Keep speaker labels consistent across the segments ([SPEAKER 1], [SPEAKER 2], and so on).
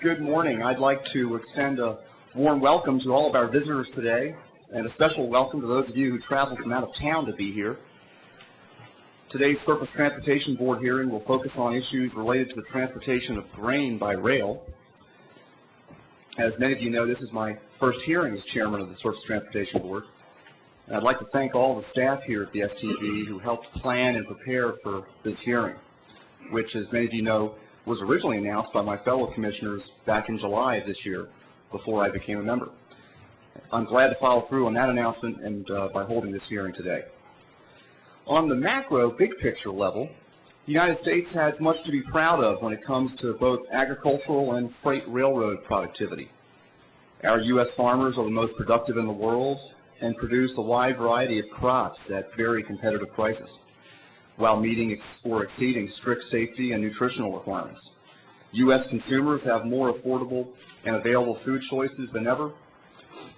[SPEAKER 1] Good morning. I'd like to extend a warm welcome to all of our visitors today, and a special welcome to those of you who traveled from out of town to be here. Today's Surface Transportation Board hearing will focus on issues related to the transportation of grain by rail. As many of you know, this is my first hearing as chairman of the Surface Transportation Board. And I'd like to thank all the staff here at the STB who helped plan and prepare for this hearing, which, as many of you know, was originally announced by my fellow commissioners back in July of this year before I became a member. I'm glad to follow through on that announcement and by holding this hearing today. On the macro, big picture level, the United States has much to be proud of when it comes to both agricultural and freight railroad productivity. Our U.S. farmers are the most productive in the world and produce a wide variety of crops at very competitive prices, while meeting or exceeding strict safety and nutritional requirements. U.S. consumers have more affordable and available food choices than ever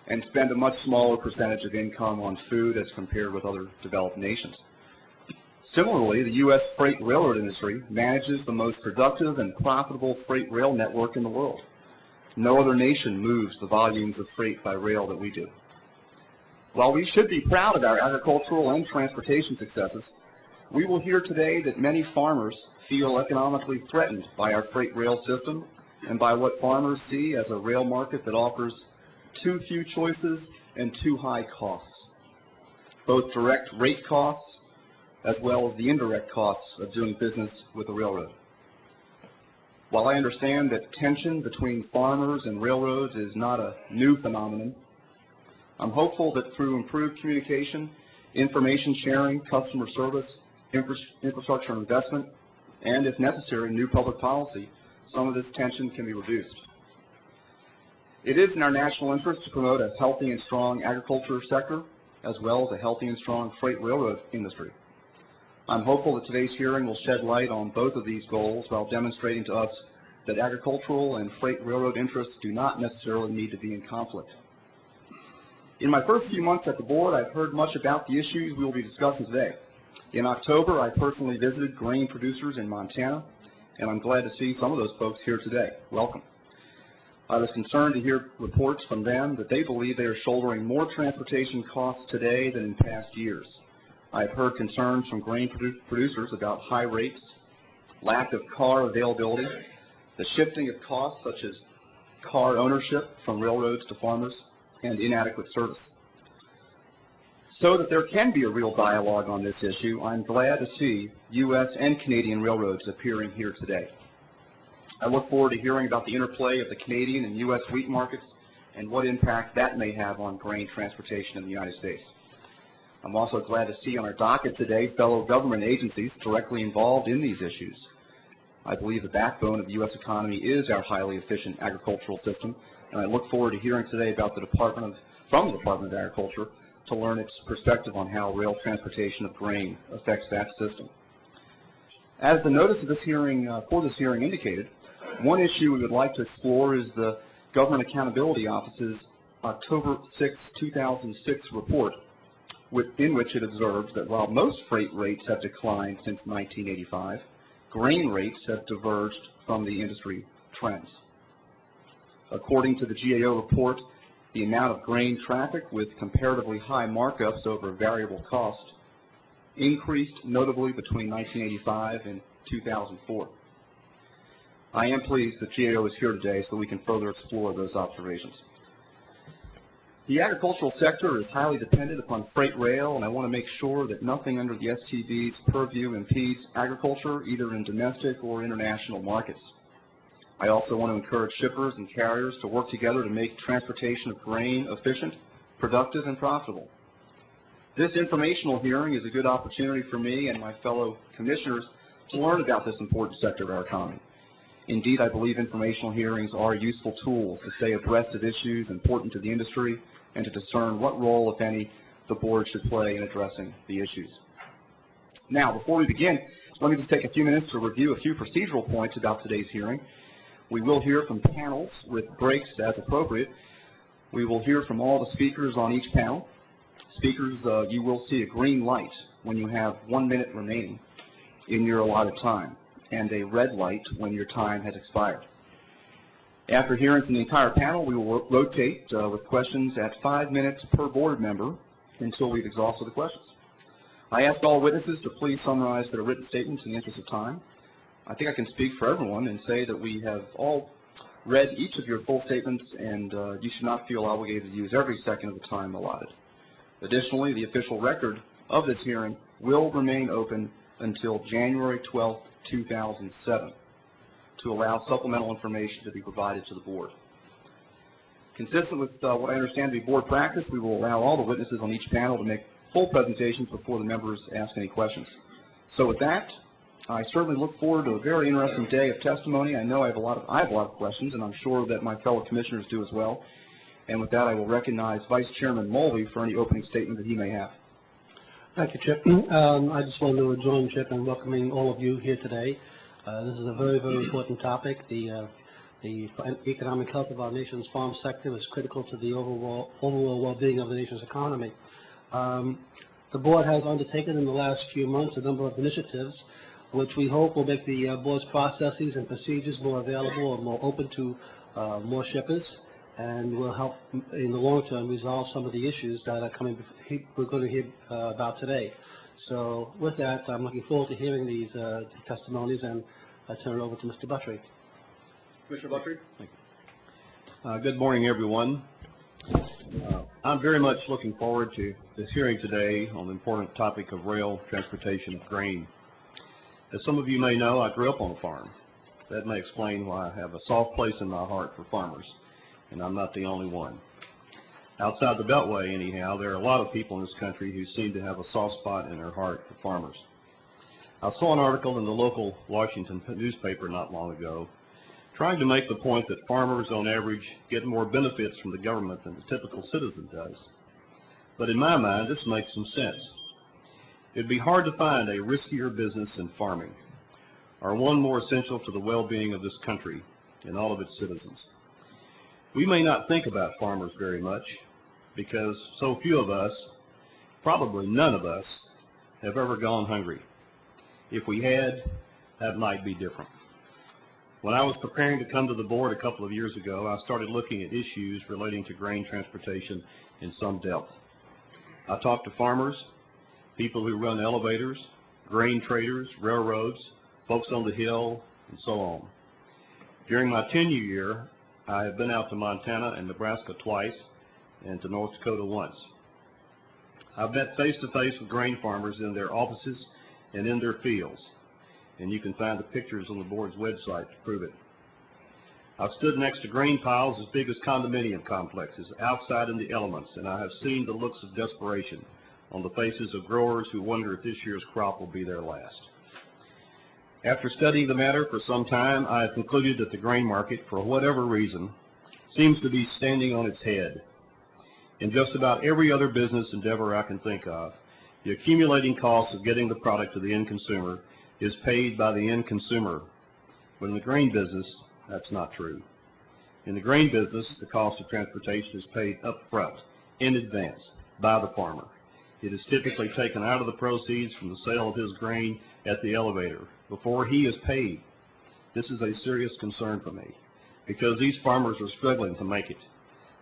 [SPEAKER 1] and spend a much smaller percentage of income on food as compared with other developed nations. Similarly, the U.S. freight railroad industry manages the most productive and profitable freight rail network in the world. No other nation moves the volumes of freight by rail that we do. While we should be proud of our agricultural and transportation successes, we will hear today that many farmers feel economically threatened by our freight rail system and by what farmers see as a rail market that offers too few choices and too high costs, both direct rate costs as well as the indirect costs of doing business with a railroad. While I understand that tension between farmers and railroads is not a new phenomenon, I'm hopeful that through improved communication, information sharing, customer service, infrastructure investment, and, if necessary, new public policy, some of this tension can be reduced. It is in our national interest to promote a healthy and strong agriculture sector, as well as a healthy and strong freight railroad industry. I'm hopeful that today's hearing will shed light on both of these goals while demonstrating to us that agricultural and freight railroad interests do not necessarily need to be in conflict. In my first few months at the board, I've heard much about the issues we will be discussing today. In October, I personally visited grain producers in Montana, and I'm glad to see some of those folks here today. Welcome. I was concerned to hear reports from them that they believe they are shouldering more transportation costs today than in past years. I've heard concerns from grain producers about high rates, lack of car availability, the shifting of costs such as car ownership from railroads to farmers, and inadequate service. So that there can be a real dialogue on this issue, I'm glad to see U.S. and Canadian railroads appearing here today. I look forward to hearing about the interplay of the Canadian and U.S. wheat markets and what impact that may have on grain transportation in the United States. I'm also glad to see on our docket today fellow government agencies directly involved in these issues. I believe the backbone of the U.S. economy is our highly efficient agricultural system, and I look forward to hearing today about from the Department of Agriculture to learn its perspective on how rail transportation of grain affects that system. As the notice of this hearing for this hearing indicated, one issue we would like to explore is the Government Accountability Office's October 6, 2006 report, in which it observed that while most freight rates have declined since 1985, grain rates have diverged from the industry trends. According to the GAO report, the amount of grain traffic with comparatively high markups over variable cost increased notably between 1985 and 2004. I am pleased that GAO is here today so we can further explore those observations. The agricultural sector is highly dependent upon freight rail, and I want to make sure that nothing under the STB's purview impedes agriculture either in domestic or international markets. I also want to encourage shippers and carriers to work together to make transportation of grain efficient, productive, and profitable. This informational hearing is a good opportunity for me and my fellow commissioners to learn about this important sector of our economy. Indeed, I believe informational hearings are useful tools to stay abreast of issues important to the industry and to discern what role, if any, the board should play in addressing the issues. Now, before we begin, let me just take a few minutes to review a few procedural points about today's hearing. We will hear from panels with breaks as appropriate. We will hear from all the speakers on each panel. Speakers, you will see a green light when you have 1 minute remaining in your allotted time, and a red light when your time has expired. After hearing from the entire panel, we will rotate with questions at 5 minutes per board member until we've exhausted the questions. I ask all witnesses to please summarize their written statements in the interest of time. I think I can speak for everyone and say that we have all read each of your full statements, and you should not feel obligated to use every second of the time allotted. Additionally, the official record of this hearing will remain open until January 12th, 2007, to allow supplemental information to be provided to the board. Consistent with what I understand to be board practice, we will allow all the witnesses on each panel to make full presentations before the members ask any questions. So with that, I certainly look forward to a very interesting day of testimony. I know I have a lot of questions, and I'm sure that my fellow commissioners do as well. And with that, I will recognize Vice Chairman Mulvey for any opening statement that he may have.
[SPEAKER 2] Thank you, Chip. I just want to join Chip in welcoming all of you here today. This is a very, very important topic. The economic health of our nation's farm sector is critical to the overall well-being of the nation's economy. The board has undertaken in the last few months a number of initiatives which we hope will make the board's processes and procedures more available and more open to more shippers, and will help in the long term resolve some of the issues that are we're going to hear about today. So with that, I'm looking forward to hearing these testimonies, and I turn it over to Mr. Buttry.
[SPEAKER 1] Commissioner Buttry.
[SPEAKER 3] Thank you. Good morning, everyone. I'm very much looking forward to this hearing today on the important topic of rail transportation of grain. As some of you may know, I grew up on a farm. That may explain why I have a soft place in my heart for farmers, and I'm not the only one. Outside the Beltway, anyhow, there are a lot of people in this country who seem to have a soft spot in their heart for farmers. I saw an article in the local Washington newspaper not long ago trying to make the point that farmers on average get more benefits from the government than the typical citizen does. But in my mind, this makes some sense. It'd be hard to find a riskier business than farming, or one more essential to the well-being of this country and all of its citizens. We may not think about farmers very much because so few of us, probably none of us, have ever gone hungry. If we had, that might be different. When I was preparing to come to the board a couple of years ago, I started looking at issues relating to grain transportation in some depth. I talked to farmers, people who run elevators, grain traders, railroads, folks on the Hill, and so on. During my tenure year, I have been out to Montana and Nebraska twice, and to North Dakota once. I've met face-to-face with grain farmers in their offices and in their fields, and you can find the pictures on the board's website to prove it. I've stood next to grain piles as big as condominium complexes outside in the elements, and I have seen the looks of desperation on the faces of growers who wonder if this year's crop will be their last. After studying the matter for some time, I have concluded that the grain market, for whatever reason, seems to be standing on its head. In just about every other business endeavor I can think of, the accumulating cost of getting the product to the end consumer is paid by the end consumer. But in the grain business, that's not true. In the grain business, the cost of transportation is paid up front, in advance, by the farmer. It is typically taken out of the proceeds from the sale of his grain at the elevator before he is paid. This is a serious concern for me because these farmers are struggling to make it.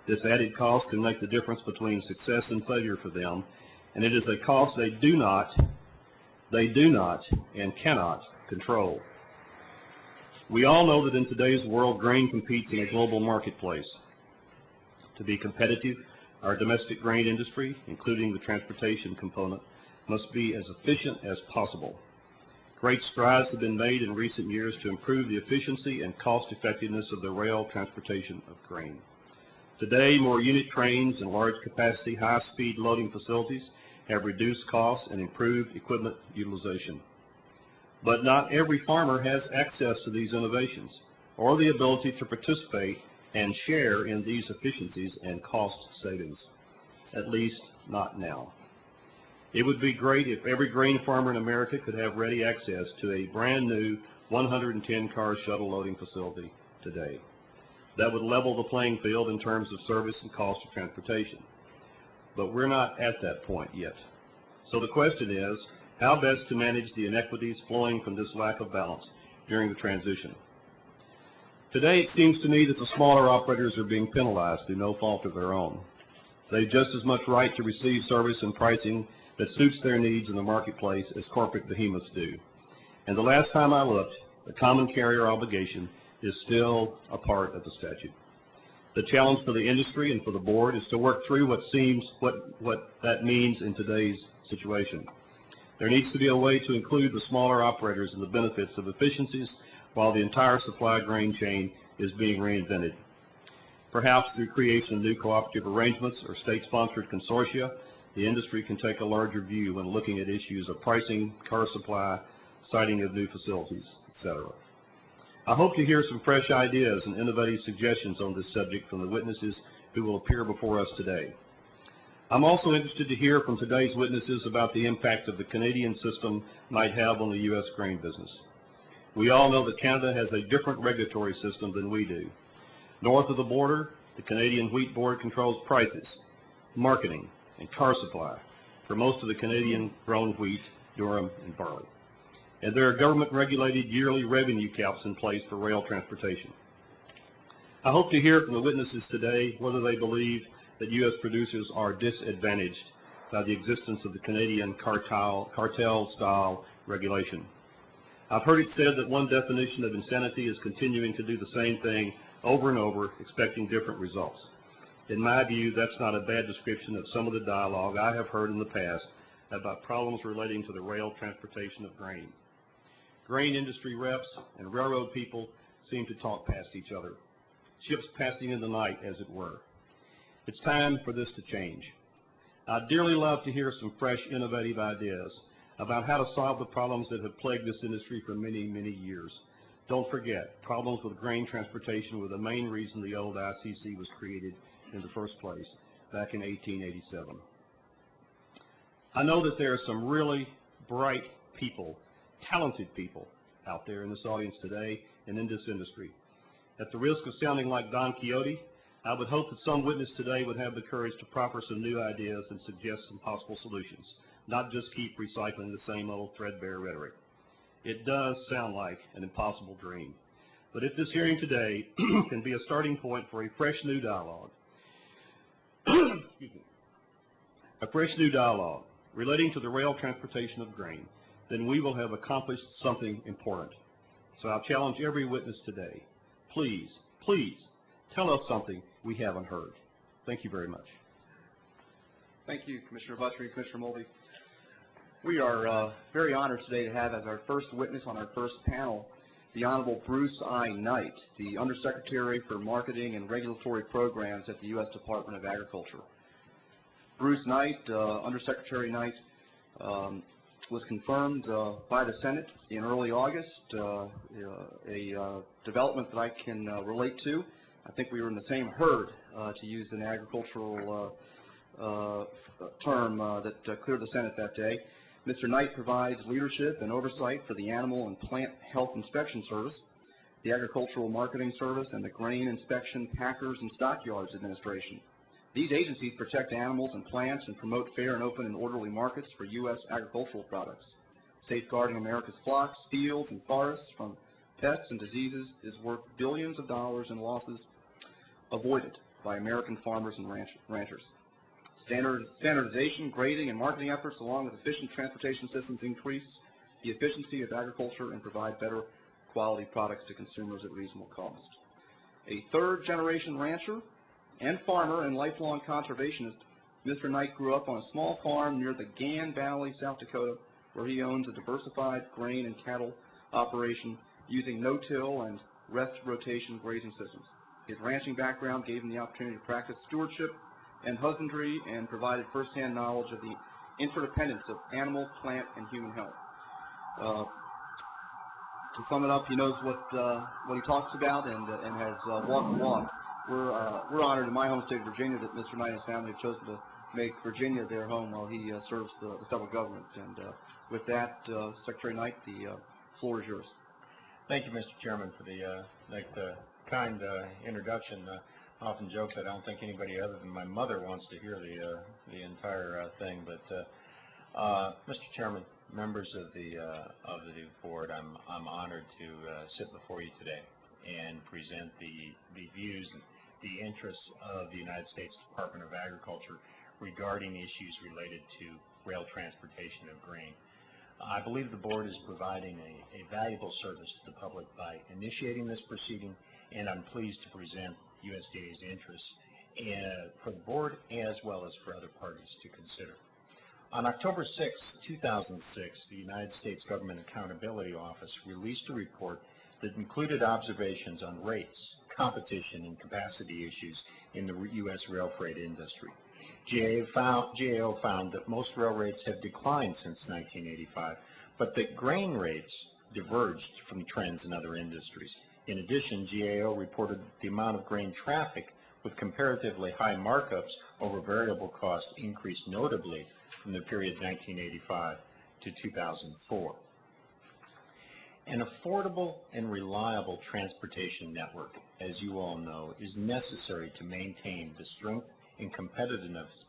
[SPEAKER 3] This added cost can make the difference between success and failure for them, and it is a cost they do not and cannot control. We all know that in today's world, grain competes in a global marketplace. To be competitive, our domestic grain industry, including the transportation component, must be as efficient as possible. Great strides have been made in recent years to improve the efficiency and cost effectiveness of the rail transportation of grain. Today, more unit trains and large capacity, high-speed loading facilities have reduced costs and improved equipment utilization. But not every farmer has access to these innovations or the ability to participate and share in these efficiencies and cost savings, at least not now. It would be great if every grain farmer in America could have ready access to a brand new 110-car shuttle loading facility today. That would level the playing field in terms of service and cost of transportation. But we're not at that point yet. So the question is, how best to manage the inequities flowing from this lack of balance during the transition? Today, it seems to me that the smaller operators are being penalized through no fault of their own. They have just as much right to receive service and pricing that suits their needs in the marketplace as corporate behemoths do. And the last time I looked, the common carrier obligation is still a part of the statute. The challenge for the industry and for the board is to work through what that means in today's situation. There needs to be a way to include the smaller operators in the benefits of efficiencies while the entire supply grain chain is being reinvented. Perhaps through creation of new cooperative arrangements or state-sponsored consortia, the industry can take a larger view when looking at issues of pricing, car supply, siting of new facilities, etc. I hope to hear some fresh ideas and innovative suggestions on this subject from the witnesses who will appear before us today. I'm also interested to hear from today's witnesses about the impact of the Canadian system might have on the U.S. grain business. We all know that Canada has a different regulatory system than we do. North of the border, the Canadian Wheat Board controls prices, marketing, and car supply for most of the Canadian grown wheat, durum, and barley. And there are government-regulated yearly revenue caps in place for rail transportation. I hope to hear from the witnesses today whether they believe that U.S. producers are disadvantaged by the existence of the Canadian cartel-style regulation. I've heard it said that one definition of insanity is continuing to do the same thing over and over, expecting different results. In my view, that's not a bad description of some of the dialogue I have heard in the past about problems relating to the rail transportation of grain. Grain industry reps and railroad people seem to talk past each other, ships passing in the night, as it were. It's time for this to change. I'd dearly love to hear some fresh, innovative ideas about how to solve the problems that have plagued this industry for many, many years. Don't forget, problems with grain transportation were the main reason the old ICC was created in the first place, back in 1887. I know that there are some really bright people, talented people out there in this audience today and in this industry. At the risk of sounding like Don Quixote, I would hope that some witness today would have the courage to proffer some new ideas and suggest some possible solutions, not just keep recycling the same old threadbare rhetoric. It does sound like an impossible dream. But if this hearing today can be a starting point for a fresh new dialogue, a fresh new dialogue relating to the rail transportation of grain, then we will have accomplished something important. So I'll challenge every witness today. Please, please, tell us something we haven't heard. Thank you very much.
[SPEAKER 1] Thank you, Commissioner Buttrey and Commissioner Mulvey. We are very honored today to have as our first witness on our first panel the Honorable Bruce I. Knight, the Undersecretary for Marketing and Regulatory Programs at the U.S. Department of Agriculture. Bruce Knight, Undersecretary Knight, was confirmed by the Senate in early August, a development that I can relate to. I think we were in the same herd, to use an agricultural term that cleared the Senate that day. Mr. Knight provides leadership and oversight for the Animal and Plant Health Inspection Service, the Agricultural Marketing Service, and the Grain Inspection, Packers, and Stockyards Administration. These agencies protect animals and plants and promote fair and open and orderly markets for U.S. agricultural products. Safeguarding America's flocks, fields, and forests from pests and diseases is worth billions of dollars in losses avoided by American farmers and ranchers. Standardization, grading, and marketing efforts, along with efficient transportation systems, increase the efficiency of agriculture and provide better quality products to consumers at reasonable cost. A third-generation rancher and farmer and lifelong conservationist, Mr. Knight grew up on a small farm near the Gan Valley, South Dakota, where he owns a diversified grain and cattle operation using no-till and rest rotation grazing systems. His ranching background gave him the opportunity to practice stewardship and husbandry and provided firsthand knowledge of the interdependence of animal, plant, and human health. To sum it up, he knows what he talks about and has walked the walk. We're honored in my home state of Virginia that Mr. Knight and his family have chosen to make Virginia their home while he serves the federal government. And with that, Secretary Knight, the floor is yours.
[SPEAKER 4] Thank you, Mr. Chairman, for the kind introduction. I often joke that I don't think anybody other than my mother wants to hear the entire thing. But Mr. Chairman, members of the new board, I'm honored to sit before you today. and present the views and the interests of the United States Department of Agriculture regarding issues related to rail transportation of grain. I believe the board is providing a valuable service to the public by initiating this proceeding, and I'm pleased to present USDA's interests for the board as well as for other parties to consider. On October 6, 2006, the United States Government Accountability Office released a report that included observations on rates, competition, and capacity issues in the U.S. rail freight industry. GAO found that most rail rates have declined since 1985, but that grain rates diverged from trends in other industries. In addition, GAO reported that the amount of grain traffic with comparatively high markups over variable cost increased notably from the period 1985 to 2004. An affordable and reliable transportation network, as you all know, is necessary to maintain the strength and competitiveness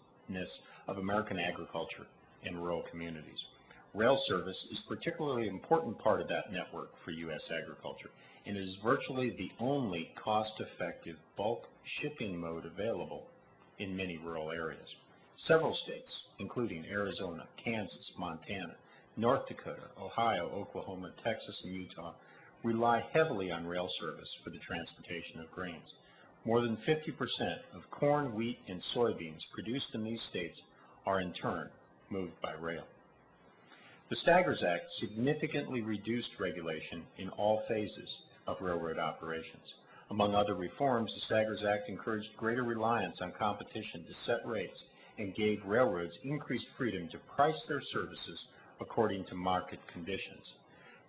[SPEAKER 4] of American agriculture and rural communities. Rail service is a particularly important part of that network for U.S. agriculture, and is virtually the only cost-effective bulk shipping mode available in many rural areas. Several states, including Arizona, Kansas, Montana, North Dakota, Ohio, Oklahoma, Texas, and Utah, rely heavily on rail service for the transportation of grains. More than 50% of corn, wheat, and soybeans produced in these states are in turn moved by rail. The Staggers Act significantly reduced regulation in all phases of railroad operations. Among other reforms, the Staggers Act encouraged greater reliance on competition to set rates and gave railroads increased freedom to price their services according to market conditions.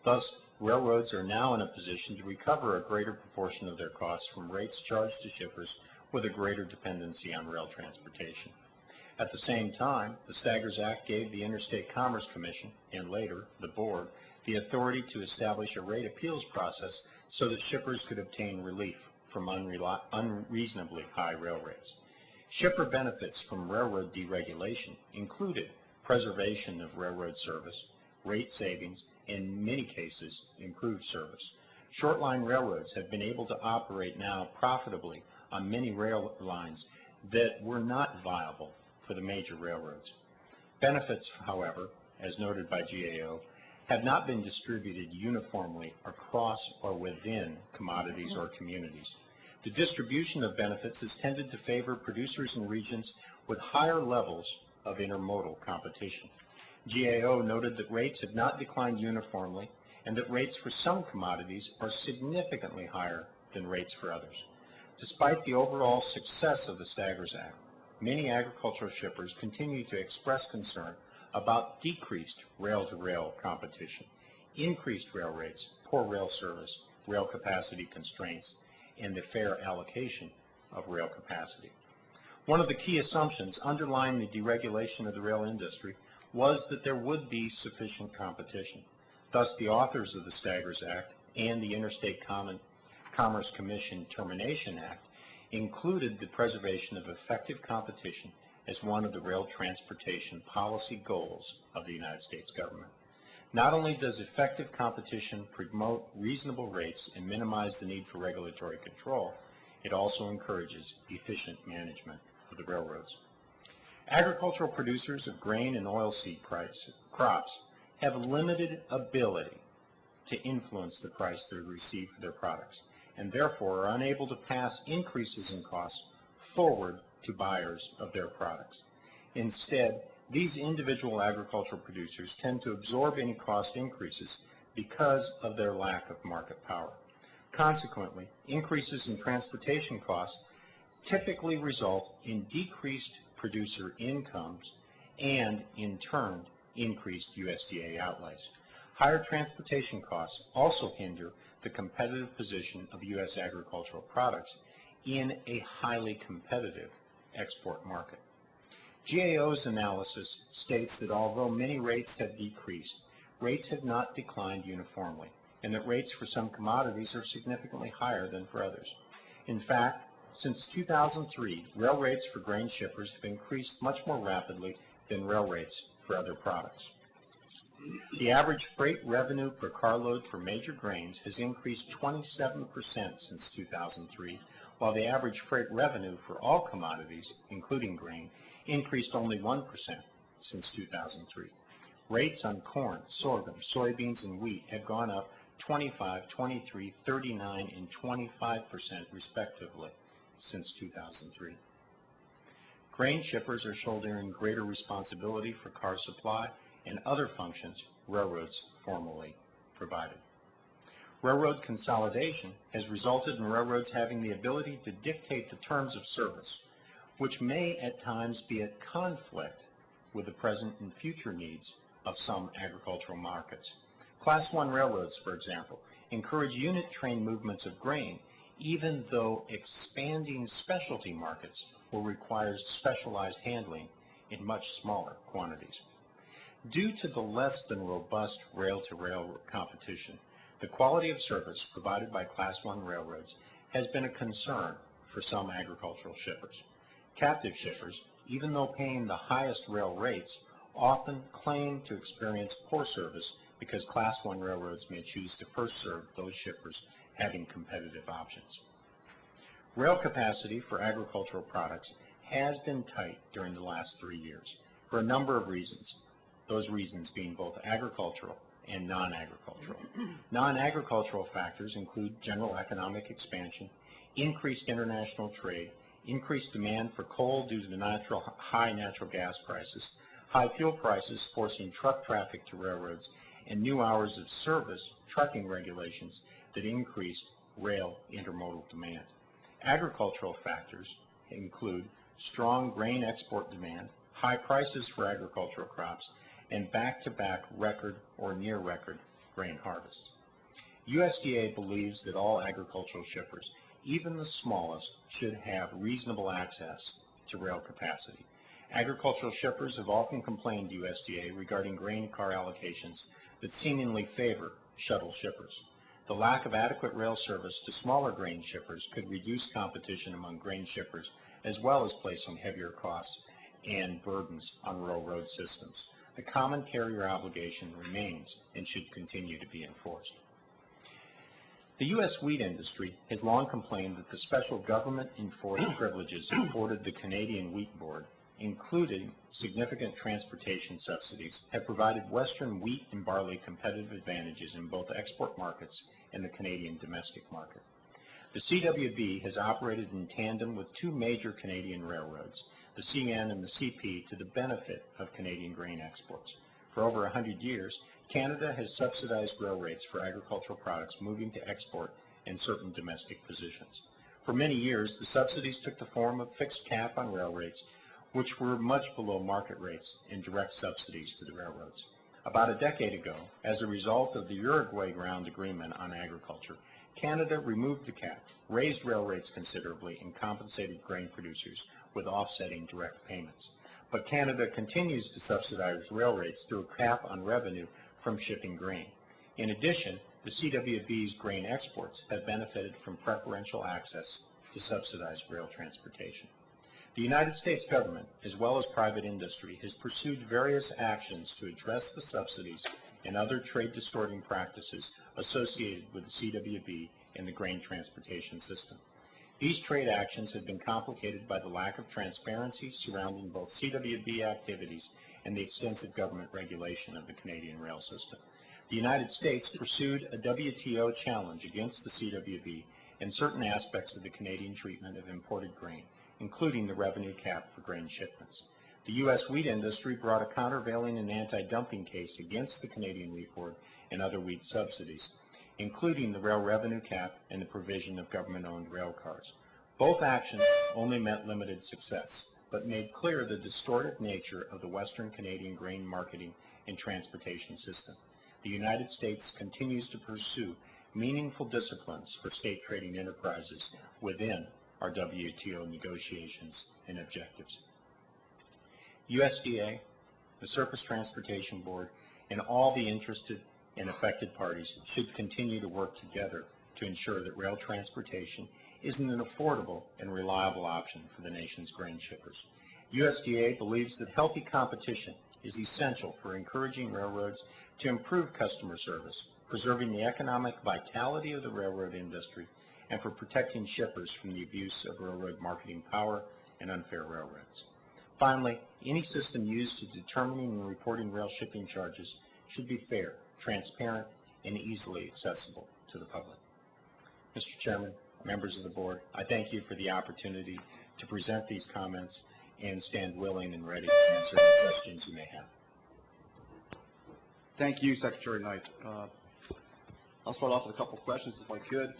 [SPEAKER 4] Thus, railroads are now in a position to recover a greater proportion of their costs from rates charged to shippers with a greater dependency on rail transportation. At the same time, the Staggers Act gave the Interstate Commerce Commission, and later the board, the authority to establish a rate appeals process so that shippers could obtain relief from unreasonably high rail rates. Shipper benefits from railroad deregulation included preservation of railroad service, rate savings, and in many cases, improved service. Short-line railroads have been able to operate now profitably on many rail lines that were not viable for the major railroads. Benefits, however, as noted by GAO, have not been distributed uniformly across or within commodities or communities. The distribution of benefits has tended to favor producers in regions with higher levels of intermodal competition. GAO noted that rates have not declined uniformly and that rates for some commodities are significantly higher than rates for others. Despite the overall success of the Staggers Act, many agricultural shippers continue to express concern about decreased rail-to-rail competition, increased rail rates, poor rail service, rail capacity constraints, and the fair allocation of rail capacity. One of the key assumptions underlying the deregulation of the rail industry was that there would be sufficient competition. Thus, the authors of the Staggers Act and the Interstate Commerce Commission Termination Act included the preservation of effective competition as one of the rail transportation policy goals of the United States government. Not only does effective competition promote reasonable rates and minimize the need for regulatory control, it also encourages efficient management of the railroads. Agricultural producers of grain and oilseed crops have limited ability to influence the price they receive for their products, and therefore are unable to pass increases in costs forward to buyers of their products. Instead, these individual agricultural producers tend to absorb any cost increases because of their lack of market power. Consequently, increases in transportation costs typically result in decreased producer incomes and, in turn, increased USDA outlays. Higher transportation costs also hinder the competitive position of U.S. agricultural products in a highly competitive export market. GAO's analysis states that although many rates have decreased, rates have not declined uniformly, and that rates for some commodities are significantly higher than for others. In fact, since 2003, rail rates for grain shippers have increased much more rapidly than rail rates for other products. The average freight revenue per carload for major grains has increased 27% since 2003, while the average freight revenue for all commodities, including grain, increased only 1% since 2003. Rates on corn, sorghum, soybeans, and wheat have gone up 25, 23, 39, and 25% respectively since 2003. Grain shippers are shouldering greater responsibility for car supply and other functions railroads formerly provided. Railroad consolidation has resulted in railroads having the ability to dictate the terms of service, which may at times be at conflict with the present and future needs of some agricultural markets. Class 1 railroads, for example, encourage unit train movements of grain, even though expanding specialty markets will require specialized handling in much smaller quantities. Due to the less than robust rail-to-rail competition, the quality of service provided by Class 1 railroads has been a concern for some agricultural shippers. Captive shippers, even though paying the highest rail rates, often claim to experience poor service because Class 1 railroads may choose to first serve those shippers having competitive options. Rail capacity for agricultural products has been tight during the last 3 years for a number of reasons, those reasons being both agricultural and non-agricultural. Non-agricultural factors include general economic expansion, increased international trade, increased demand for coal due to high natural gas prices, high fuel prices forcing truck traffic to railroads, and new hours of service trucking regulations that increased rail intermodal demand. Agricultural factors include strong grain export demand, high prices for agricultural crops, and back-to-back record or near-record grain harvests. USDA believes that all agricultural shippers, even the smallest, should have reasonable access to rail capacity. Agricultural shippers have often complained to USDA regarding grain car allocations that seemingly favor shuttle shippers. The lack of adequate rail service to smaller grain shippers could reduce competition among grain shippers, as well as placing heavier costs and burdens on railroad systems. The common carrier obligation remains and should continue to be enforced. The U.S. wheat industry has long complained that the special government-enforced privileges afforded the Canadian Wheat Board, including significant transportation subsidies, have provided Western wheat and barley competitive advantages in both export markets and the Canadian domestic market. The CWB has operated in tandem with two major Canadian railroads, the CN and the CP, to the benefit of Canadian grain exports. For over 100 years, Canada has subsidized rail rates for agricultural products moving to export in certain domestic positions. For many years, the subsidies took the form of fixed cap on rail rates, which were much below market rates, and direct subsidies to the railroads. About a decade ago, as a result of the Uruguay Ground Agreement on Agriculture, Canada removed the cap, raised rail rates considerably, and compensated grain producers with offsetting direct payments. But Canada continues to subsidize rail rates through a cap on revenue from shipping grain. In addition, the CWB's grain exports have benefited from preferential access to subsidized rail transportation. The United States government, as well as private industry, has pursued various actions to address the subsidies and other trade-distorting practices associated with the CWB and the grain transportation system. These trade actions have been complicated by the lack of transparency surrounding both CWB activities and the extensive government regulation of the Canadian rail system. The United States pursued a WTO challenge against the CWB and certain aspects of the Canadian treatment of imported grain, including the revenue cap for grain shipments. The U.S. wheat industry brought a countervailing and anti-dumping case against the Canadian Wheat Board and other wheat subsidies, including the rail revenue cap and the provision of government-owned rail cars. Both actions only met limited success, but made clear the distorted nature of the Western Canadian grain marketing and transportation system. The United States continues to pursue meaningful disciplines for state trading enterprises within our WTO negotiations and objectives. USDA, the Surface Transportation Board, and all the interested and affected parties should continue to work together to ensure that rail transportation is an affordable and reliable option for the nation's grain shippers. USDA believes that healthy competition is essential for encouraging railroads to improve customer service, preserving the economic vitality of the railroad industry, and for protecting shippers from the abuse of railroad marketing power and unfair railroads. Finally, any system used to determining and reporting rail shipping charges should be fair, transparent, and easily accessible to the public. Mr. Chairman, members of the board, I thank you for the opportunity to present these comments and stand willing and ready to answer any questions you may have.
[SPEAKER 1] Thank you, Secretary Knight. I'll start off with a couple of questions if I could.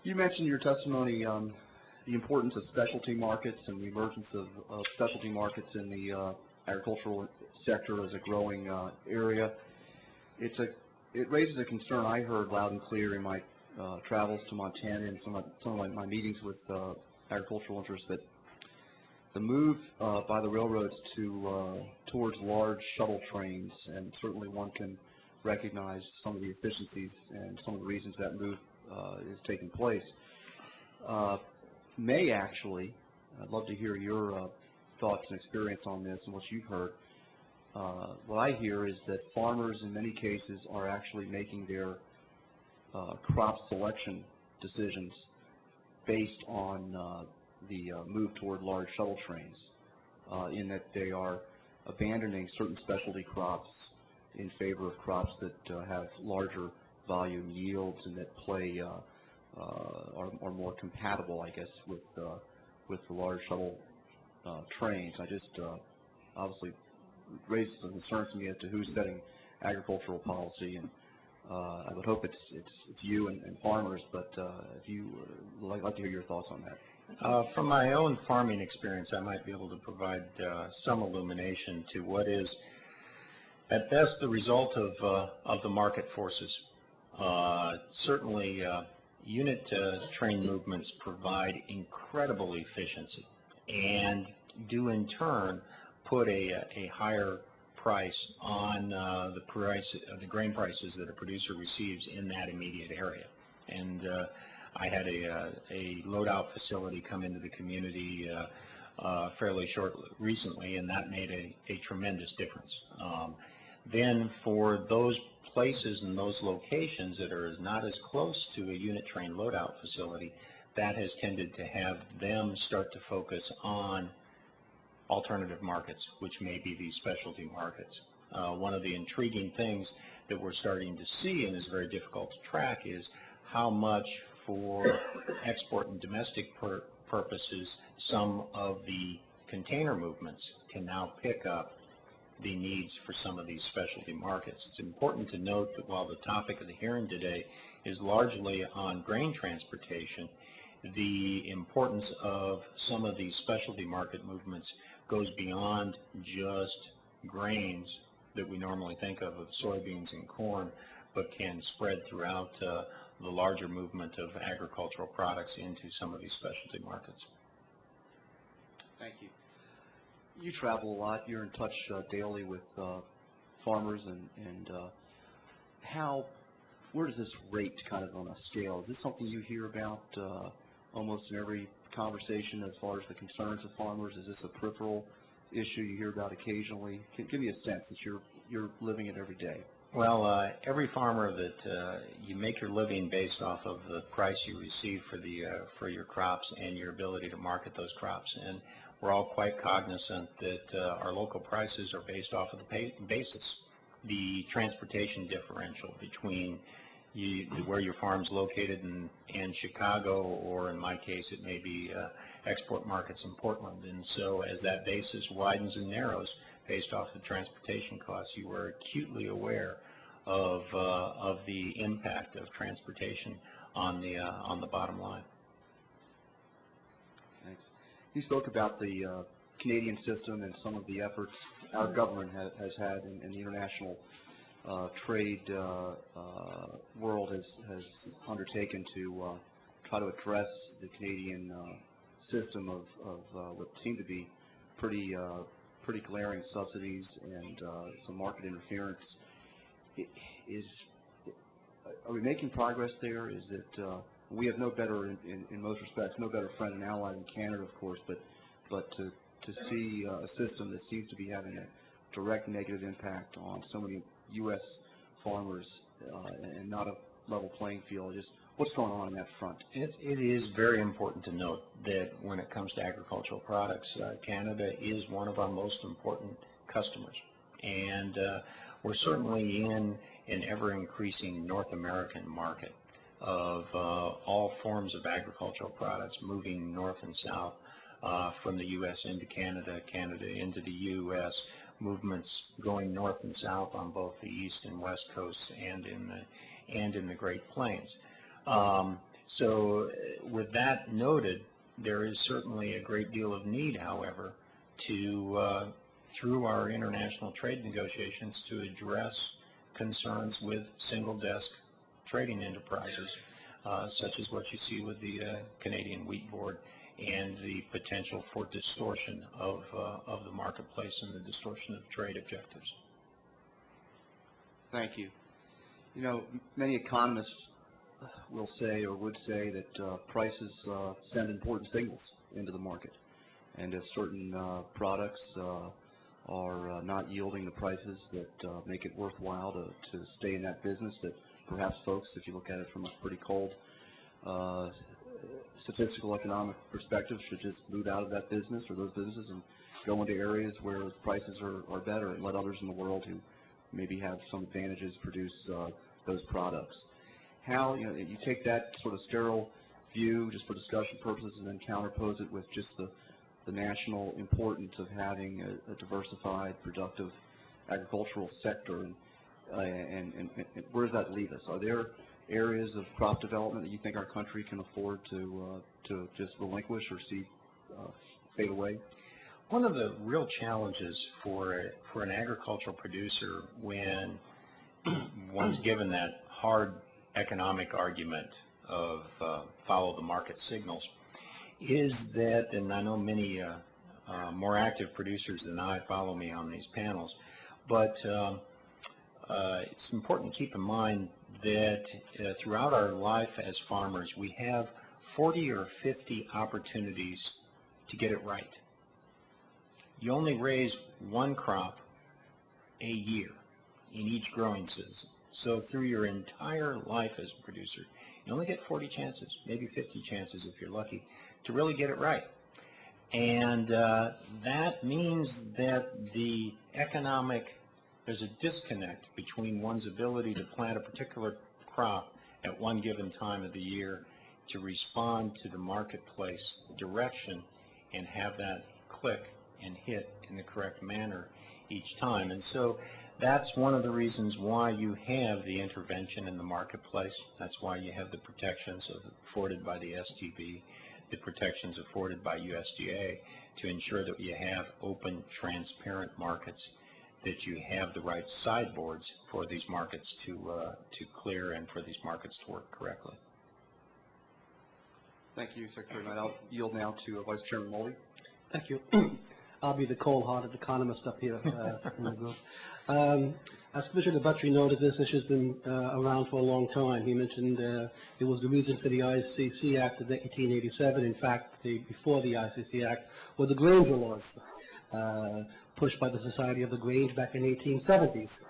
[SPEAKER 1] You mentioned in your testimony the importance of specialty markets and the emergence of specialty markets in the agricultural sector as a growing area. It raises a concern I heard loud and clear in my travels to Montana and some of my meetings with agricultural interests, that the move by the railroads towards large shuttle trains, and certainly one can recognize some of the efficiencies and some of the reasons that move is taking place, may actually, I'd love to hear your thoughts and experience on this and what you've heard. What I hear is that farmers in many cases are actually making their crop selection decisions based on the move toward large shuttle trains, in that they are abandoning certain specialty crops in favor of crops that have larger volume yields and that play are more compatible, I guess, with the large shuttle trains. I just obviously raises some concerns to me as to who's setting agricultural policy, and I would hope it's you and farmers, but if you would like to hear your thoughts on that.
[SPEAKER 4] From my own farming experience, I might be able to provide some illumination to what is, at best, the result of the market forces. Certainly, unit train movements provide incredible efficiency and do in turn put a higher price on the grain prices that a producer receives in that immediate area. And I had a load-out facility come into the community fairly recently, and that made a tremendous difference. Then for those places and those locations that are not as close to a unit train load-out facility, that has tended to have them start to focus on alternative markets, which may be these specialty markets. One of the intriguing things that we're starting to see, and is very difficult to track, is how much for export and domestic purposes some of the container movements can now pick up the needs for some of these specialty markets. It's important to note that while the topic of the hearing today is largely on grain transportation, the importance of some of these specialty market movements goes beyond just grains that we normally think of soybeans and corn, but can spread throughout the larger movement of agricultural products into some of these specialty markets.
[SPEAKER 1] Thank you. You travel a lot. You're in touch daily with farmers, and where does this rate kind of on a scale? Is this something you hear about almost in every conversation as far as the concerns of farmers? Is this a peripheral issue you hear about occasionally? Give me a sense that you're living it every day.
[SPEAKER 4] Well, every farmer that you make your living based off of the price you receive for your crops and your ability to market those crops, and we're all quite cognizant that our local prices are based off of the basis. The transportation differential between where your farm's located in Chicago, or in my case it may be export markets in Portland. And so as that basis widens and narrows based off the transportation costs, you are acutely aware of the impact of transportation on the bottom line.
[SPEAKER 1] Thanks. You spoke about the Canadian system and some of the efforts our government has had in the international trade world has undertaken to try to address the Canadian system of what seem to be pretty glaring subsidies and some market interference. Are we making progress there? Is it we have no better, in most respects, no better friend and ally than Canada, of course, but to to see a system that seems to be having a direct negative impact on so many U.S. farmers and not a level playing field. Just what's going on that front?
[SPEAKER 4] It is very important to note that when it comes to agricultural products, Canada is one of our most important customers. And we're certainly in an ever-increasing North American market of all forms of agricultural products moving north and south from the U.S. into Canada, Canada into the U.S., movements going north and south on both the east and west coasts and in the Great Plains. So with that noted, there is certainly a great deal of need, however, to through our international trade negotiations to address concerns with single desk trading enterprises, such as what you see with the Canadian Wheat Board and the potential for distortion of the marketplace and the distortion of trade objectives.
[SPEAKER 1] Thank you. You know, many economists will say or would say that prices send important signals into the market, and if certain products are not yielding the prices that make it worthwhile to stay in that business, that perhaps folks, if you look at it from a pretty cold statistical economic perspective, should just move out of that business or those businesses and go into areas where the prices are better and let others in the world who maybe have some advantages produce those products. How, you know, you take that sort of sterile view just for discussion purposes and then counterpose it with just the national importance of having a diversified, productive agricultural sector, and where does that leave us? Are there areas of crop development that you think our country can afford to just relinquish or see fade away?
[SPEAKER 4] One of the real challenges for an agricultural producer when one's given that hard economic argument of follow the market signals is that, and I know many more active producers than I follow me on these panels, but it's important to keep in mind that throughout our life as farmers, we have 40 or 50 opportunities to get it right. You only raise one crop a year in each growing season. So through your entire life as a producer, you only get 40 chances, maybe 50 chances if you're lucky, to really get it right. And that means that there's a disconnect between one's ability to plant a particular crop at one given time of the year to respond to the marketplace direction and have that click and hit in the correct manner each time. And so that's one of the reasons why you have the intervention in the marketplace. That's why you have the protections afforded by the STB, the protections afforded by USDA to ensure that you have open, transparent markets, that you have the right sideboards for these markets to clear and for these markets to work correctly.
[SPEAKER 1] Thank you, Secretary Knight. I'll yield now to Vice Chairman Moldy.
[SPEAKER 2] Thank you. I'll be the cold-hearted economist up here in the group. As Commissioner Buttrey noted, this issue has been around for a long time. He mentioned it was the reason for the ICC Act of 1887. In fact, before the ICC Act were the Granger laws, pushed by the Society of the Grange back in the 1870s,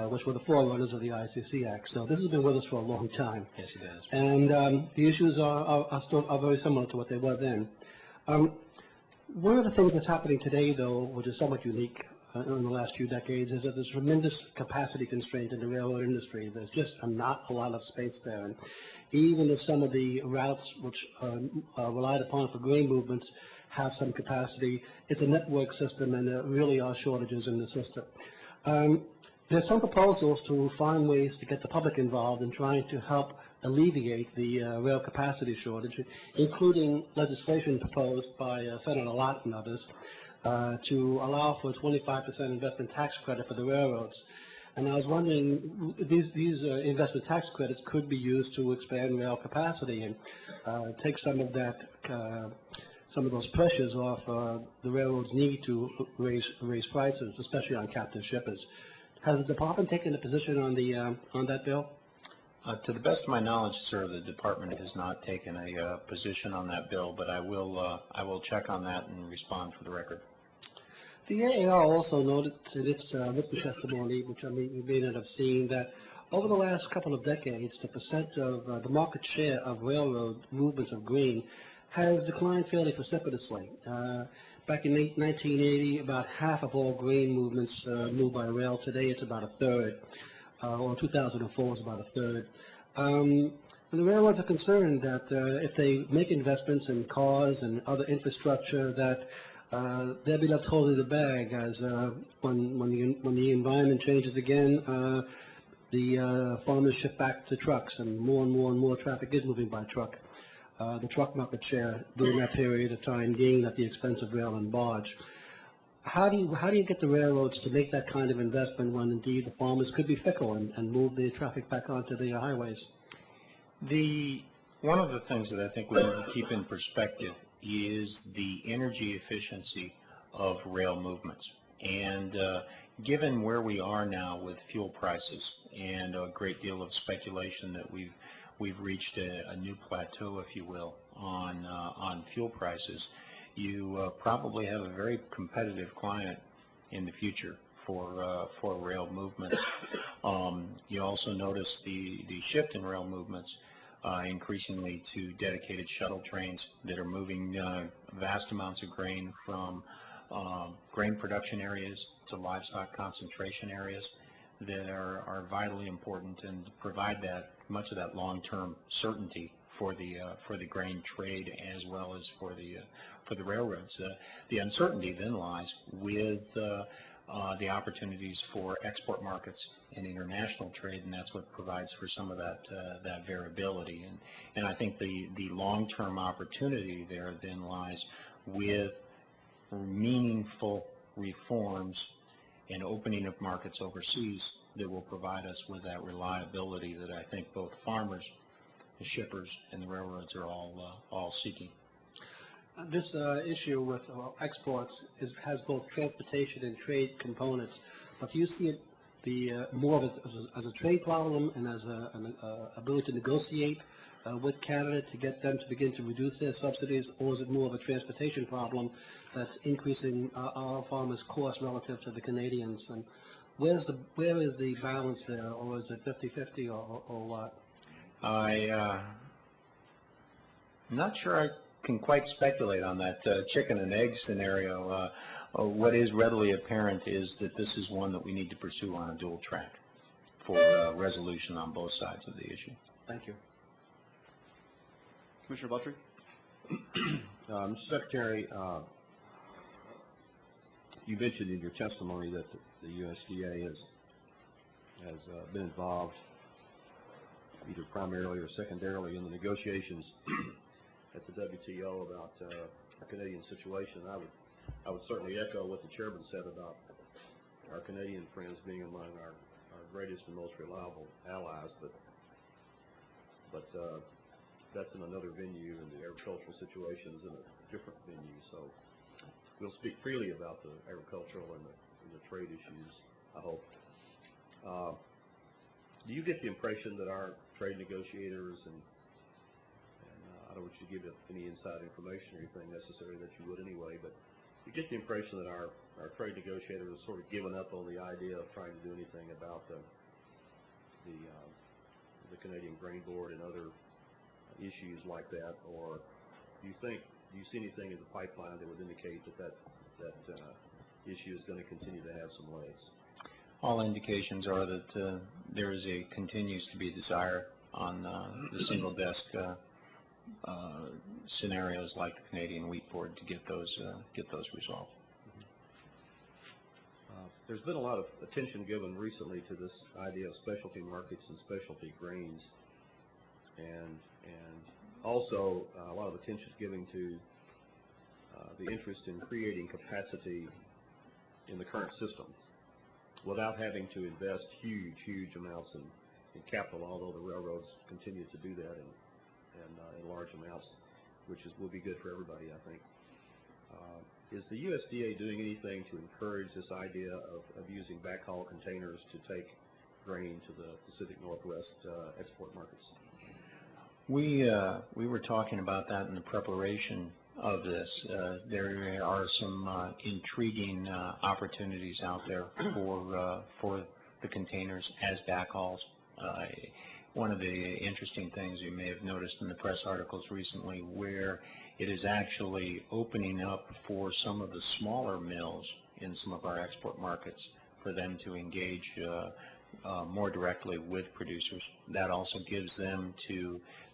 [SPEAKER 2] which were the forerunners of the ICC Act. So this has been with us for a long time.
[SPEAKER 4] Yes, it has.
[SPEAKER 2] And the issues are very similar to what they were then. One of the things that's happening today, though, which is somewhat unique in the last few decades, is that there's tremendous capacity constraint in the railroad industry. There's just not a lot of space there. And even if some of the routes which are relied upon for grain movements have some capacity, it's a network system, and there really are shortages in the system. There's some proposals to find ways to get the public involved in trying to help alleviate the rail capacity shortage, including legislation proposed by Senator Lott and others to allow for a 25% investment tax credit for the railroads. And I was wondering, these investment tax credits could be used to expand rail capacity and take some of that, some of those pressures off the railroads' need to raise prices, especially on captive shippers. Has the department taken a position on that bill?
[SPEAKER 4] To the best of my knowledge, sir, the department has not taken a position on that bill, but I will check on that and respond for the record.
[SPEAKER 2] The AAR also noted in its written testimony, which you may not have seen, that over the last couple of decades, the percent of the market share of railroad movements of grain has declined fairly precipitously. Back in 1980, about half of all grain movements moved by rail. Today, it's about a third. Or 2004 was about a third. And the railroads are concerned that if they make investments in cars and other infrastructure, that they'll be left holding the bag as when the environment changes again, the farmers shift back to trucks, and more traffic is moving by truck. The truck market share during that period of time gained at the expense of rail and barge. How do you get the railroads to make that kind of investment when indeed the farmers could be fickle and move the traffic back onto the highways?
[SPEAKER 4] One of the things that I think we need to keep in perspective is the energy efficiency of rail movements. And given where we are now with fuel prices and a great deal of speculation that we've reached a new plateau, if you will, on fuel prices, you probably have a very competitive climate in the future for rail movement. You also notice the shift in rail movements increasingly to dedicated shuttle trains that are moving vast amounts of grain from grain production areas to livestock concentration areas that are vitally important and provide that much of that long-term certainty for the grain trade as well as for the railroads. The uncertainty then lies with the opportunities for export markets and international trade, and that's what provides for some of that variability. And I think the long-term opportunity there then lies with meaningful reforms and opening of markets overseas that will provide us with that reliability that I think both farmers, the shippers, and the railroads are all seeking.
[SPEAKER 2] This issue with exports has both transportation and trade components, but do you see it more of it as a trade problem and as an ability to negotiate with Canada to get them to begin to reduce their subsidies, or is it more of a transportation problem that's increasing our farmers' costs relative to the Canadians? And where is the balance there, or is it 50-50 or what?
[SPEAKER 4] I'm not sure I can quite speculate on that chicken and egg scenario. What is readily apparent is that this is one that we need to pursue on a dual track for resolution on both sides of the issue.
[SPEAKER 2] Thank you.
[SPEAKER 1] Commissioner Buttrick?
[SPEAKER 3] Mr. Secretary, you mentioned in your testimony that the USDA has been involved either primarily or secondarily in the negotiations at the WTO about the Canadian situation. I would certainly echo what the chairman said about our Canadian friends being among our greatest and most reliable allies, but that's in another venue, and the agricultural situation is in a different venue. So we'll speak freely about the agricultural and the trade issues, I hope. Do you get the impression that our trade negotiators, and I don't want you to give any inside information or anything necessary that you would anyway, but you get the impression that our trade negotiators have sort of given up on the idea of trying to do anything about the Canadian Grain Board and other issues like that, or do you see anything in the pipeline that would indicate that issue is going to continue to have some legs?
[SPEAKER 4] All indications are that there continues to be desire on the single desk scenarios like the Canadian Wheat Board to get those resolved.
[SPEAKER 3] There's been a lot of attention given recently to this idea of specialty markets and specialty grains, and also a lot of attention given to the interest in creating capacity in the current system without having to invest huge amounts in capital, although the railroads continue to do that in large amounts, which will be good for everybody, I think. Is the USDA doing anything to encourage this idea of using backhaul containers to take grain to the Pacific Northwest export markets?
[SPEAKER 4] We were talking about that in the preparation of this. There are some intriguing opportunities out there for the containers as backhauls. One of the interesting things you may have noticed in the press articles recently, where it is actually opening up for some of the smaller mills in some of our export markets for them to engage more directly with producers. That also gives them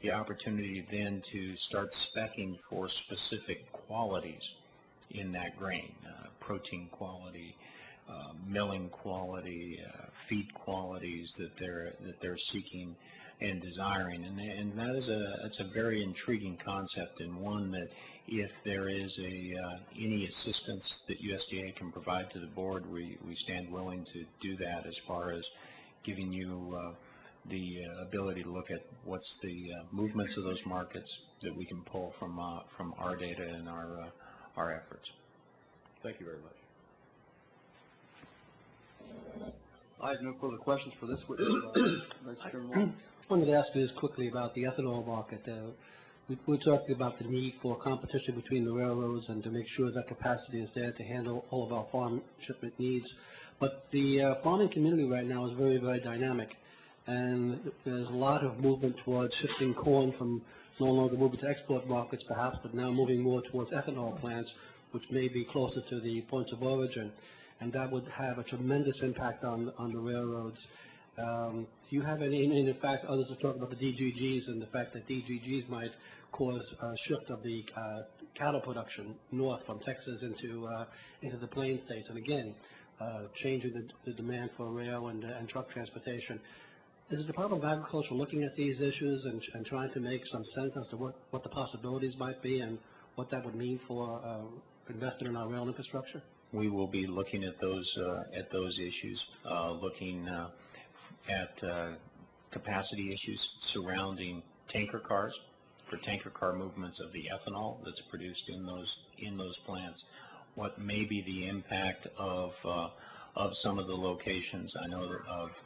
[SPEAKER 4] the opportunity then to start speccing for specific qualities in that grain, protein quality, milling quality, feed qualities that they're seeking and desiring, and that's a very intriguing concept, and one that if there is any assistance that USDA can provide to the board, we stand willing to do that, as far as giving you the ability to look at what's the movements of those markets that we can pull from our data and our efforts.
[SPEAKER 3] Thank you very much.
[SPEAKER 1] I have no further questions for this witness. Vice Chairman.
[SPEAKER 2] I wanted to ask you this quickly about the ethanol market. We're talking about the need for competition between the railroads and to make sure that capacity is there to handle all of our farm shipment needs. But the farming community right now is very, very dynamic. And there's a lot of movement towards shifting corn from no longer moving to export markets perhaps, but now moving more towards ethanol plants, which may be closer to the points of origin. And that would have a tremendous impact on the railroads. Do you have any, and in fact, others have talked about the DGGs and the fact that DGGs might cause a shift of the cattle production north from Texas into the Plain States, and again, changing the demand for rail and truck transportation. Is the Department of Agriculture looking at these issues and trying to make some sense as to what the possibilities might be and what that would mean for investing in our rail infrastructure?
[SPEAKER 4] We will be looking at those issues, looking at capacity issues surrounding tanker cars, for tanker car movements of the ethanol that's produced in those plants. What may be the impact of some of the locations? I know that of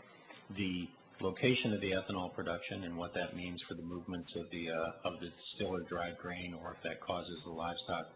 [SPEAKER 4] the location of the ethanol production and what that means for the movements of the distiller dried grain, or if that causes the livestock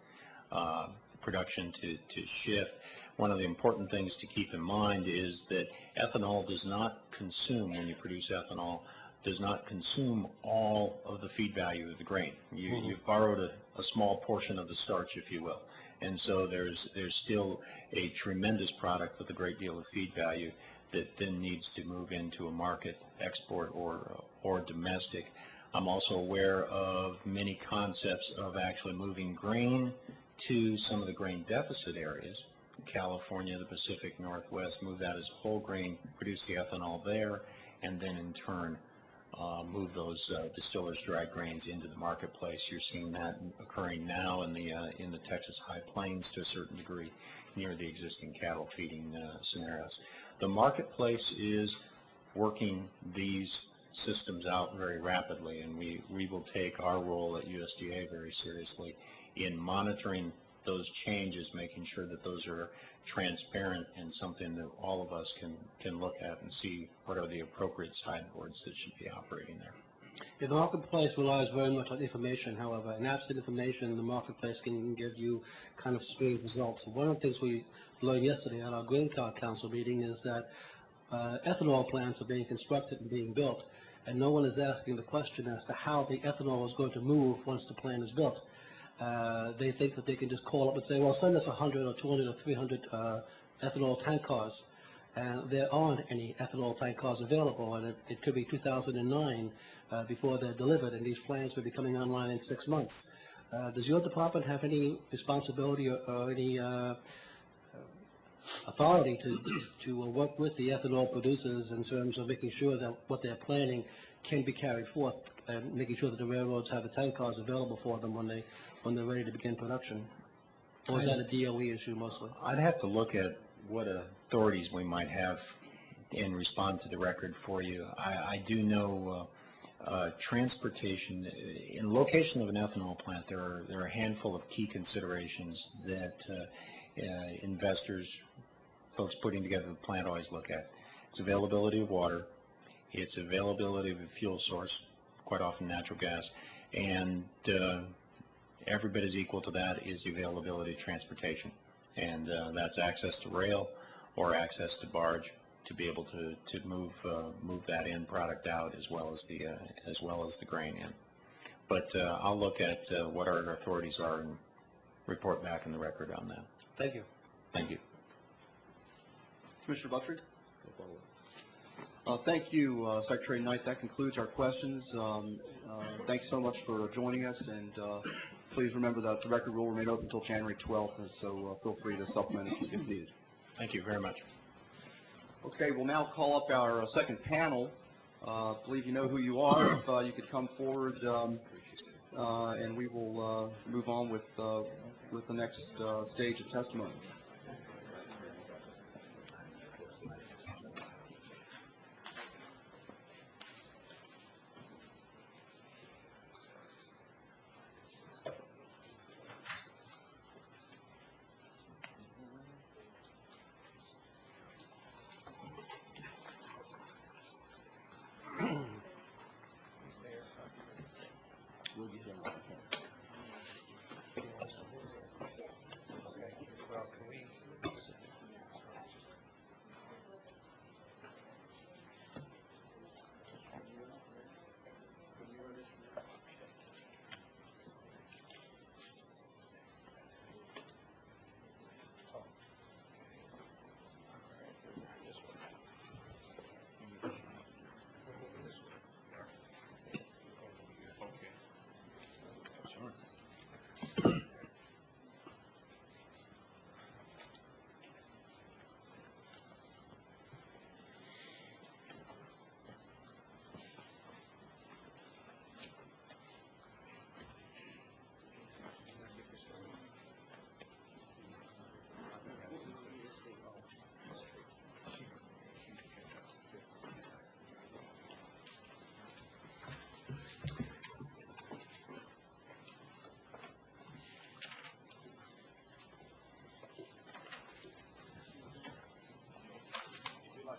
[SPEAKER 4] production to shift. One of the important things to keep in mind is that ethanol does not consume, when you produce ethanol, does not consume all of the feed value of the grain. You've borrowed a small portion of the starch, if you will. And so there's still a tremendous product with a great deal of feed value that then needs to move into a market, export or domestic. I'm also aware of many concepts of actually moving grain to some of the grain deficit areas. California, the Pacific Northwest, move that as whole grain, produce the ethanol there, and then in turn move those distillers' dried grains into the marketplace. You're seeing that occurring now in the Texas High Plains to a certain degree, near the existing cattle feeding scenarios. The marketplace is working these systems out very rapidly, and we will take our role at USDA very seriously in monitoring those changes, making sure that those are transparent and something that all of us can look at and see what are the appropriate sideboards that should be operating there.
[SPEAKER 2] The marketplace relies very much on information, however, and absent information, the marketplace can give you kind of strange results. One of the things we learned yesterday at our Grain Car Council meeting is that ethanol plants are being constructed and being built, and no one is asking the question as to how the ethanol is going to move once the plant is built. They think that they can just call up and say, well, send us 100 or 200 or 300 ethanol tank cars. There aren't any ethanol tank cars available, and it could be 2009 before they're delivered, and these plants will be coming online in 6 months. Does your department have any responsibility or any authority to work with the ethanol producers in terms of making sure that what they're planning can be carried forth, and making sure that the railroads have the tank cars available for them when they're ready to begin production? Or is that a DOE issue mostly?
[SPEAKER 4] I'd have to look at what authorities we might have and respond to the record for you. I do know transportation, in location of an ethanol plant, there are a handful of key considerations that investors, folks putting together the plant, always look at. It's availability of water, it's availability of a fuel source, quite often natural gas, and every bit as equal to that is the availability of transportation. And that's access to rail or access to barge to be able to move that end product out as well as the grain in. But I'll look at what our authorities are and report back in the record on that.
[SPEAKER 2] Thank you.
[SPEAKER 4] Thank you.
[SPEAKER 1] Commissioner Buttry? Thank you, Secretary Knight. That concludes our questions. Thanks so much for joining us, and please remember that the record will remain open until January 12th, and so feel free to supplement if needed.
[SPEAKER 4] Thank you very much.
[SPEAKER 1] Okay, we'll now call up our second panel. I believe you know who you are. If you could come forward, and we will move on with the next stage of testimony.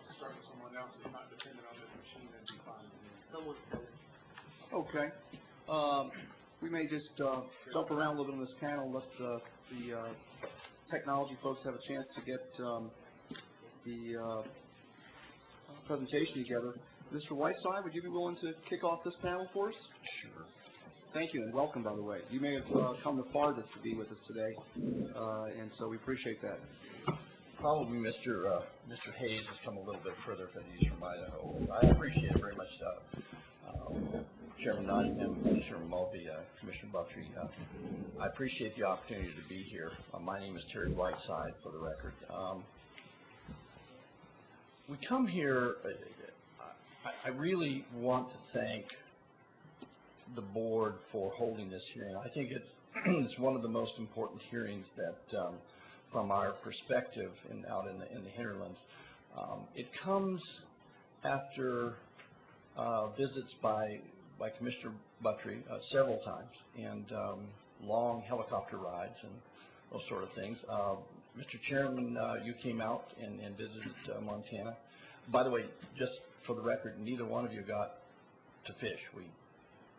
[SPEAKER 5] Start with someone else who's not dependent on the machine and be fine with me.
[SPEAKER 1] Okay. We may just jump around a little bit on this panel, let the technology folks have a chance to get the presentation together. Mr. Whiteside, would you be willing to kick off this panel for us?
[SPEAKER 4] Sure.
[SPEAKER 1] Thank you, and welcome, by the way. You may have come the farthest to be with us today, and so we appreciate that.
[SPEAKER 6] Probably Mr. Hayes has come a little bit further because he's from Idaho. I appreciate it very much, Chairman Knight and Chairman Mulvey, Commissioner Buttry. I appreciate the opportunity to be here. My name is Terry Whiteside, for the record. We come here, I really want to thank the board for holding this hearing. I think it's one of the most important hearings that from our perspective out in the hinterlands. It comes after visits by Commissioner Buttry several times, and long helicopter rides and those sort of things. Mr. Chairman, you came out and visited Montana. By the way, just for the record, neither one of you got to fish. We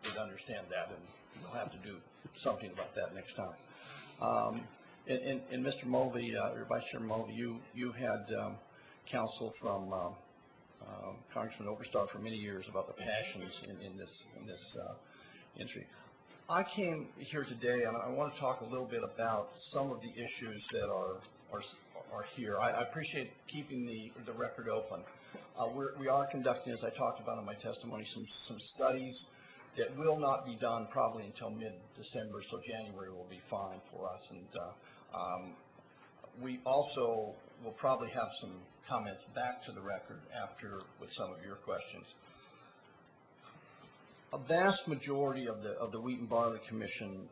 [SPEAKER 6] would understand that, and we'll have to do something about that next time. And Mr. Mulvey, or Vice Chairman Mulvey, you had counsel from Congressman Oberstar for many years about the passions in this industry. I came here today, and I want to talk a little bit about some of the issues that are here. I appreciate keeping the record open. We are conducting, as I talked about in my testimony, some studies that will not be done probably until mid-December, so January will be fine for us. And we also will probably have some comments back to the record after with some of your questions. A vast majority of the Wheat and Barley Commission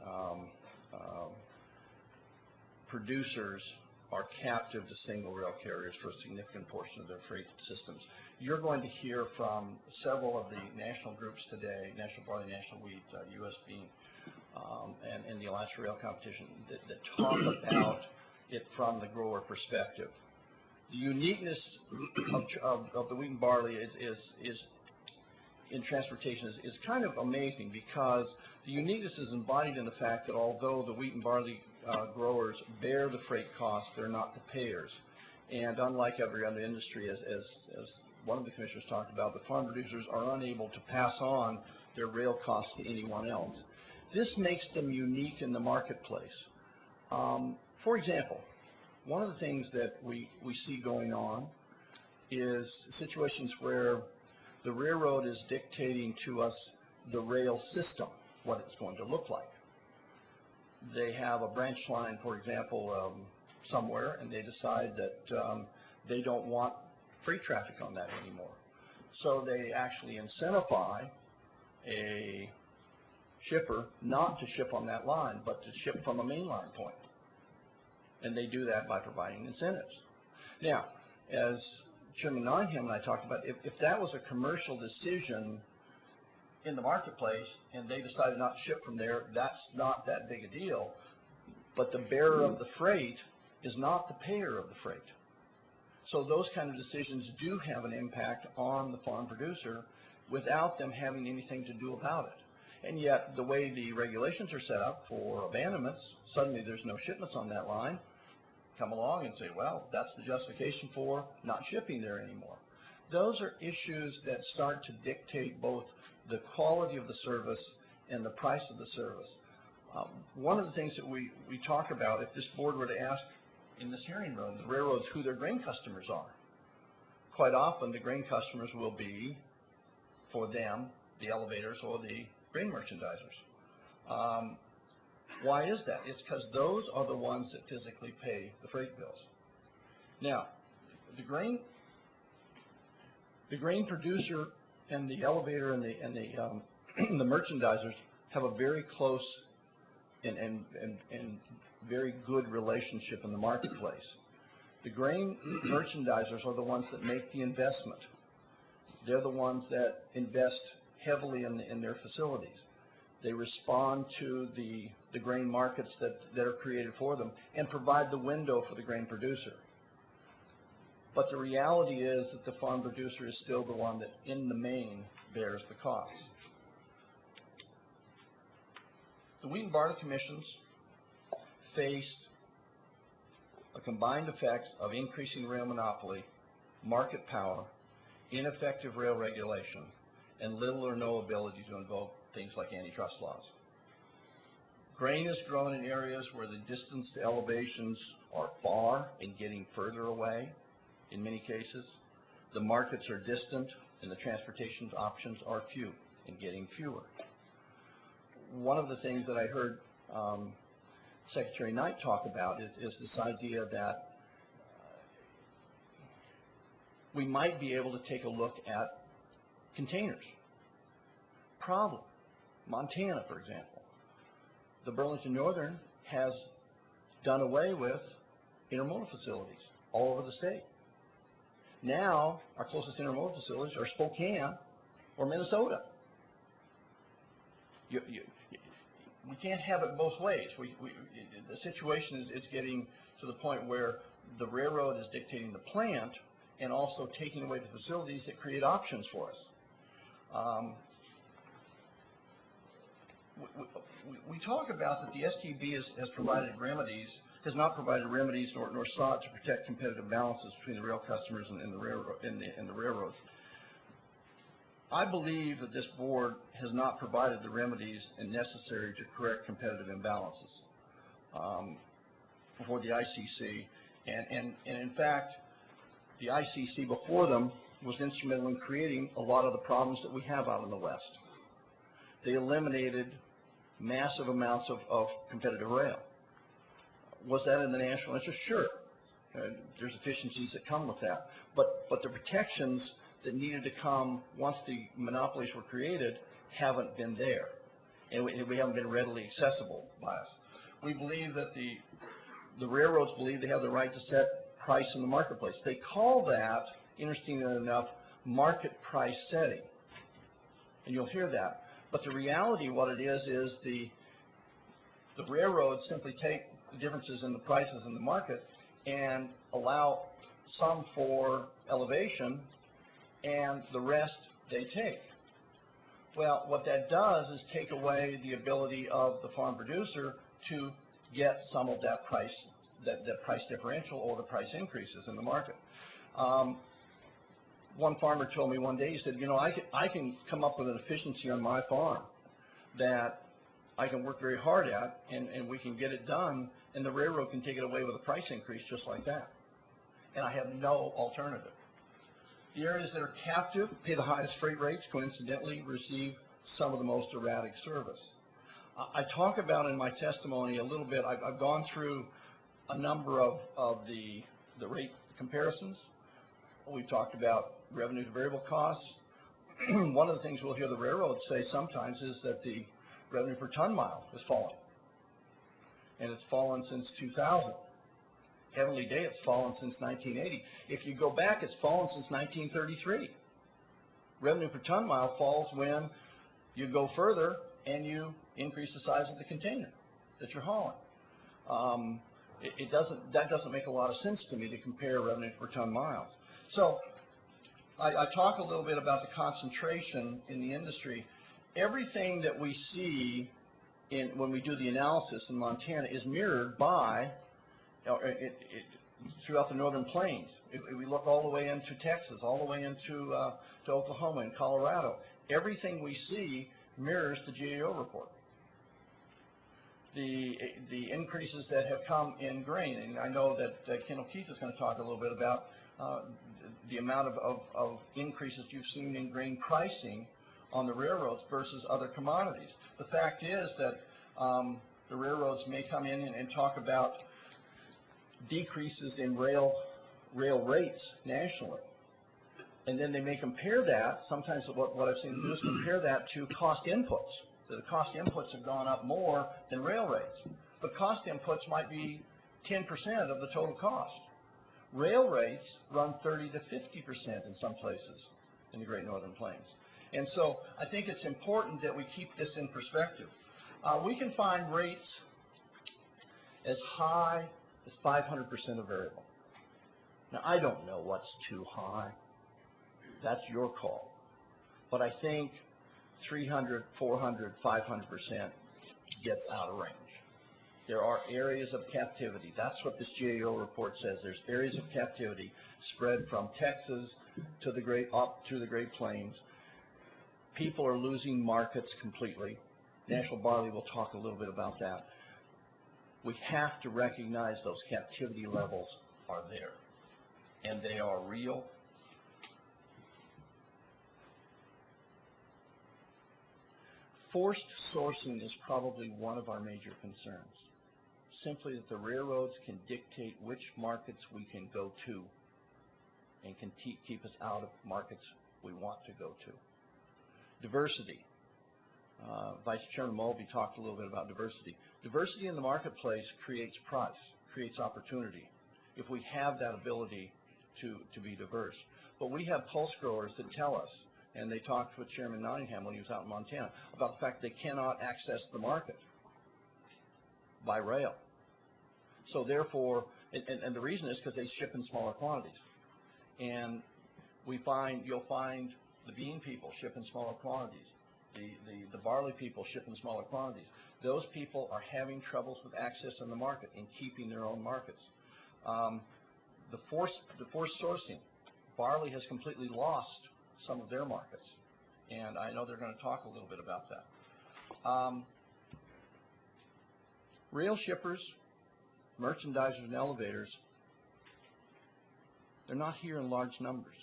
[SPEAKER 6] producers are captive to single rail carriers for a significant portion of their freight systems. You're going to hear from several of the national groups today, National Barley, National Wheat, U.S. Bean, and the Alaska Rail Competition, that talk about it from the grower perspective. The uniqueness of the wheat and barley is in transportation is kind of amazing, because the uniqueness is embodied in the fact that although the wheat and barley growers bear the freight costs, they're not the payers. And unlike every other industry, as one of the commissioners talked about, the farm producers are unable to pass on their rail costs to anyone else. This makes them unique in the marketplace. For example, one of the things that we see going on is situations where the railroad is dictating to us the rail system, what it's going to look like. They have a branch line, for example, somewhere, and they decide that they don't want freight traffic on that anymore. So they actually incentivize a shipper not to ship on that line, but to ship from a mainline point. And they do that by providing incentives. Now, as Chairman Nottingham and I talked about, if that was a commercial decision in the marketplace and they decided not to ship from there, that's not that big a deal. But the bearer of the freight is not the payer of the freight. So those kind of decisions do have an impact on the farm producer without them having anything to do about it. And yet, the way the regulations are set up for abandonments, suddenly there's no shipments on that line. Come along and say, well, that's the justification for not shipping there anymore. Those are issues that start to dictate both the quality of the service and the price of the service. One of the things that we talk about, if this board were to ask in this hearing room, the railroads who their grain customers are, quite often the grain customers will be, for them, the elevators or the grain merchandisers. Why is that? It's because those are the ones that physically pay the freight bills. Now, the grain producer and the elevator and the merchandisers have a very close and very good relationship in the marketplace. The grain merchandisers are the ones that make the investment. They're the ones that invest heavily in their facilities. They respond to the grain markets that are created for them and provide the window for the grain producer. But the reality is that the farm producer is still the one that, in the main, bears the costs. The wheat and barley commissions faced a combined effects of increasing rail monopoly, market power, ineffective rail regulation, and little or no ability to invoke things like antitrust laws. Grain is grown in areas where the distance to elevations are far and getting further away in many cases. The markets are distant and the transportation options are few and getting fewer. One of the things that I heard Secretary Knight talk about is this idea that we might be able to take a look at containers. Problem, Montana, for example. The Burlington Northern has done away with intermodal facilities all over the state. Now, our closest intermodal facilities are Spokane or Minnesota. We can't have it both ways. The situation is getting to the point where the railroad is dictating the plant and also taking away the facilities that create options for us. We talk about that the STB has provided remedies, has not provided remedies nor sought to protect competitive balances between the rail customers and the railroads. I believe that this board has not provided the remedies necessary to correct competitive imbalances for the ICC, and in fact, the ICC before them was instrumental in creating a lot of the problems that we have out in the West. They eliminated massive amounts of competitive rail. Was that in the national interest? Sure. There's efficiencies that come with that. But the protections that needed to come once the monopolies were created haven't been there. And we haven't been readily accessible by us. We believe that the railroads believe they have the right to set price in the marketplace. They call that, interestingly enough, market price setting. And you'll hear that. But the reality, what it is the railroads simply take the differences in the prices in the market and allow some for elevation, and the rest they take. Well, what that does is take away the ability of the farm producer to get some of that price, that price differential or the price increases in the market. One farmer told me one day, he said, you know, I can come up with an efficiency on my farm that I can work very hard at, and we can get it done, and the railroad can take it away with a price increase just like that. And I have no alternative. The areas that are captive pay the highest freight rates, coincidentally receive some of the most erratic service. I talk about in my testimony a little bit, I've gone through a number of the rate comparisons. We've talked about revenue to variable costs. One of the things we'll hear the railroads say sometimes is that the revenue per ton mile has fallen. And it's fallen since 2000. Heavenly Day, it's fallen since 1980. If you go back, it's fallen since 1933. Revenue per ton mile falls when you go further and you increase the size of the container that you're hauling. That doesn't make a lot of sense to me to compare revenue per ton miles. So I talk a little bit about the concentration in the industry. Everything that we see when we do the analysis in Montana is mirrored by throughout the northern plains. If we look all the way into Texas, all the way into to Oklahoma and Colorado, everything we see mirrors the GAO report. The increases that have come in grain, and I know that Ken O'Keefe is going to talk a little bit about the amount of increases you've seen in grain pricing on the railroads versus other commodities. The fact is that the railroads may come in and talk about decreases in rail rates nationally, and then they may compare that. Sometimes what I've seen them do is compare that to cost inputs. So the cost inputs have gone up more than rail rates, but cost inputs might be 10% of the total cost. Rail rates run 30 to 50% in some places in the Great Northern Plains. And so I think it's important that we keep this in perspective. We can find rates as high as 500% of variable. Now, I don't know what's too high. That's your call. But I think 300, 400, 500% gets out of range. There are areas of captivity. That's what this GAO report says. There's areas of captivity spread from Texas to up to the Great Plains. People are losing markets completely. National Barley will talk a little bit about that. We have to recognize those captivity levels are there, and they are real. Forced sourcing is probably one of our major concerns. Simply that the railroads can dictate which markets we can go to and can keep us out of markets we want to go to. Diversity. Vice Chairman Mulvey talked a little bit about diversity. Diversity in the marketplace creates price, creates opportunity, if we have that ability to be diverse. But we have pulse growers that tell us, and they talked with Chairman Nottingham when he was out in Montana, about the fact they cannot access the market by rail. So therefore, and the reason is because they ship in smaller quantities. And you'll find the bean people ship in smaller quantities. The barley people ship in smaller quantities. Those people are having troubles with access in the market and keeping their own markets. The forced sourcing, barley has completely lost some of their markets, and I know they're going to talk a little bit about that. Rail shippers, merchandisers, and elevators, they're not here in large numbers.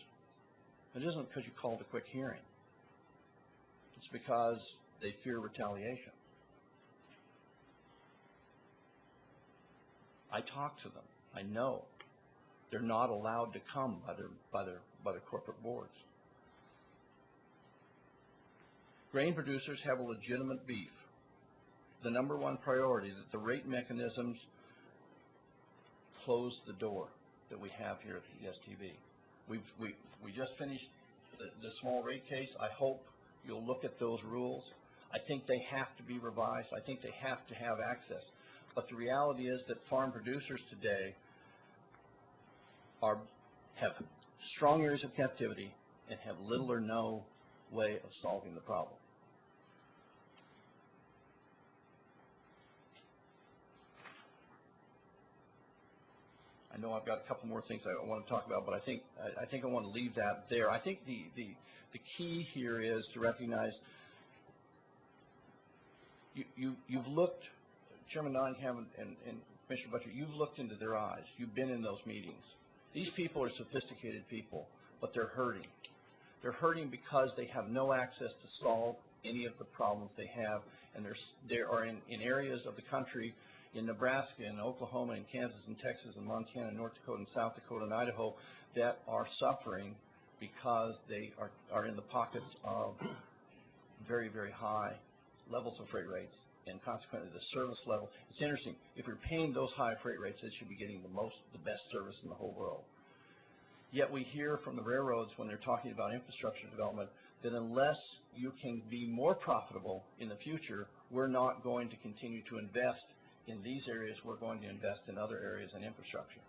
[SPEAKER 6] It isn't because you called a quick hearing. It's because they fear retaliation. I talk to them. I know they're not allowed to come by their corporate boards. Grain producers have a legitimate beef. The number one priority that the rate mechanisms close the door that we have here at the STB. We just finished the small rate case. I hope you'll look at those rules. I think they have to be revised. I think they have to have access. But the reality is that farm producers today are have strong areas of captivity and have little or no way of solving the problem. I know I've got a couple more things I want to talk about, but I think I want to leave that there. I think the key here is to recognize you've looked, Chairman Nottingham and Commissioner Butcher, you've looked into their eyes. You've been in those meetings. These people are sophisticated people, but they're hurting. They're hurting because they have no access to solve any of the problems they have, and they are in areas of the country, in Nebraska and Oklahoma and Kansas and Texas and Montana and North Dakota and South Dakota and Idaho, that are suffering because they are in the pockets of very, very high levels of freight rates, and consequently the service level. It's interesting, if you're paying those high freight rates, they should be getting the best service in the whole world. Yet we hear from the railroads when they're talking about infrastructure development that unless you can be more profitable in the future, we're not going to continue to invest in these areas. We're going to invest in other areas in infrastructure.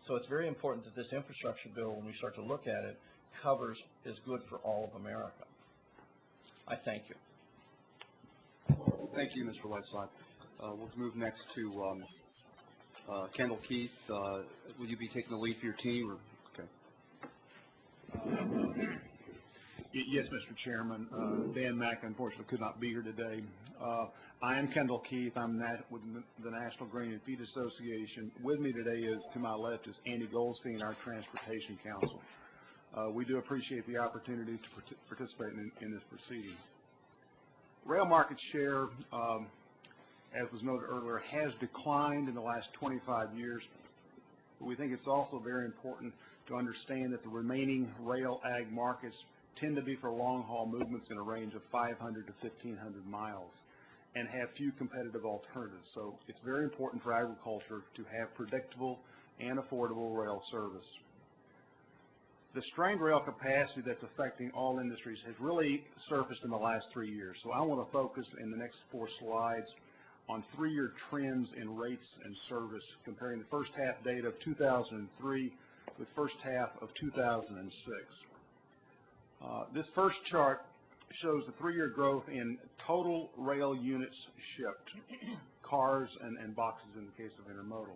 [SPEAKER 6] So it's very important that this infrastructure bill, when we start to look at it, covers is good for all of America. I thank you.
[SPEAKER 1] Thank you, Mr. Whiteside. We'll move next to Kendall Keith. Will you be taking the lead for your team? Or? Okay.
[SPEAKER 5] Yes, Mr. Chairman. Dan Mack unfortunately could not be here today. I am Kendall Keith. I'm with the National Grain and Feed Association. With me today is, to my left, is Andy Goldstein, our Transportation Counsel. We do appreciate the opportunity to participate in this proceeding. Rail market share, as was noted earlier, has declined in the last 25 years. But we think it's also very important to understand that the remaining rail ag markets tend to be for long-haul movements in a range of 500 to 1,500 miles and have few competitive alternatives. So it's very important for agriculture to have predictable and affordable rail service. The strained rail capacity that's affecting all industries has really surfaced in the last 3 years. So I want to focus in the next 4 slides on 3-year trends in rates and service, comparing the first half data of 2003 with first half of 2006. This first chart shows the 3-year growth in total rail units shipped, cars and boxes in the case of intermodal.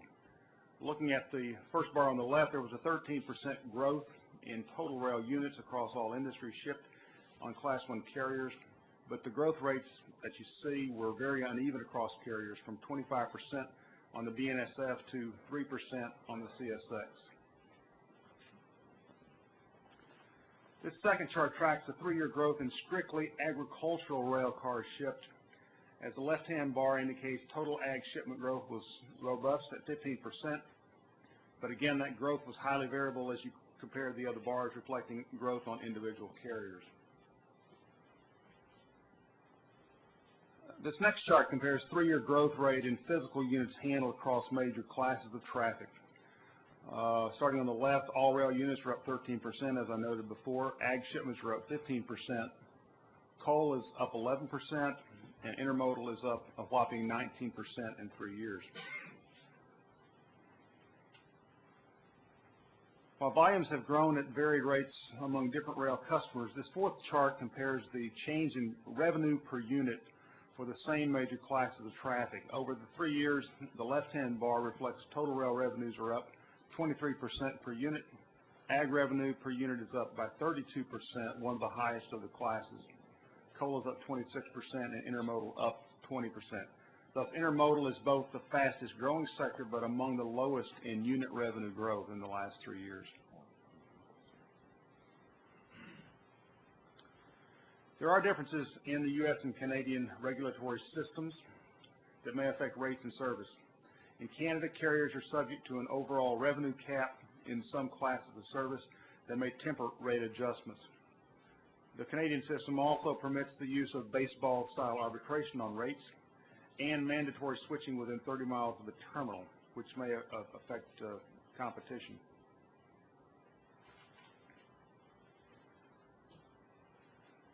[SPEAKER 5] Looking at the first bar on the left, there was a 13% growth in total rail units across all industries shipped on Class 1 carriers, but the growth rates that you see were very uneven across carriers, from 25% on the BNSF to 3% on the CSX. This second chart tracks the 3-year growth in strictly agricultural rail cars shipped. As the left-hand bar indicates, total ag shipment growth was robust at 15%, but again, that growth was highly variable as you compare the other bars, reflecting growth on individual carriers. This next chart compares 3-year growth rate in physical units handled across major classes of traffic. Starting on the left, all rail units were up 13%, as I noted before. Ag shipments were up 15%. Coal is up 11%, and intermodal is up a whopping 19% in 3 years. While volumes have grown at varied rates among different rail customers, this fourth chart compares the change in revenue per unit for the same major classes of traffic. Over the 3 years, the left-hand bar reflects total rail revenues are up 23% per unit. Ag revenue per unit is up by 32%, one of the highest of the classes. Coal is up 26% and intermodal up 20%. Thus, intermodal is both the fastest growing sector, but among the lowest in unit revenue growth in the last 3 years. There are differences in the U.S. and Canadian regulatory systems that may affect rates and service. In Canada, carriers are subject to an overall revenue cap in some classes of service that may temper rate adjustments. The Canadian system also permits the use of baseball-style arbitration on rates and mandatory switching within 30 miles of a terminal, which may affect competition.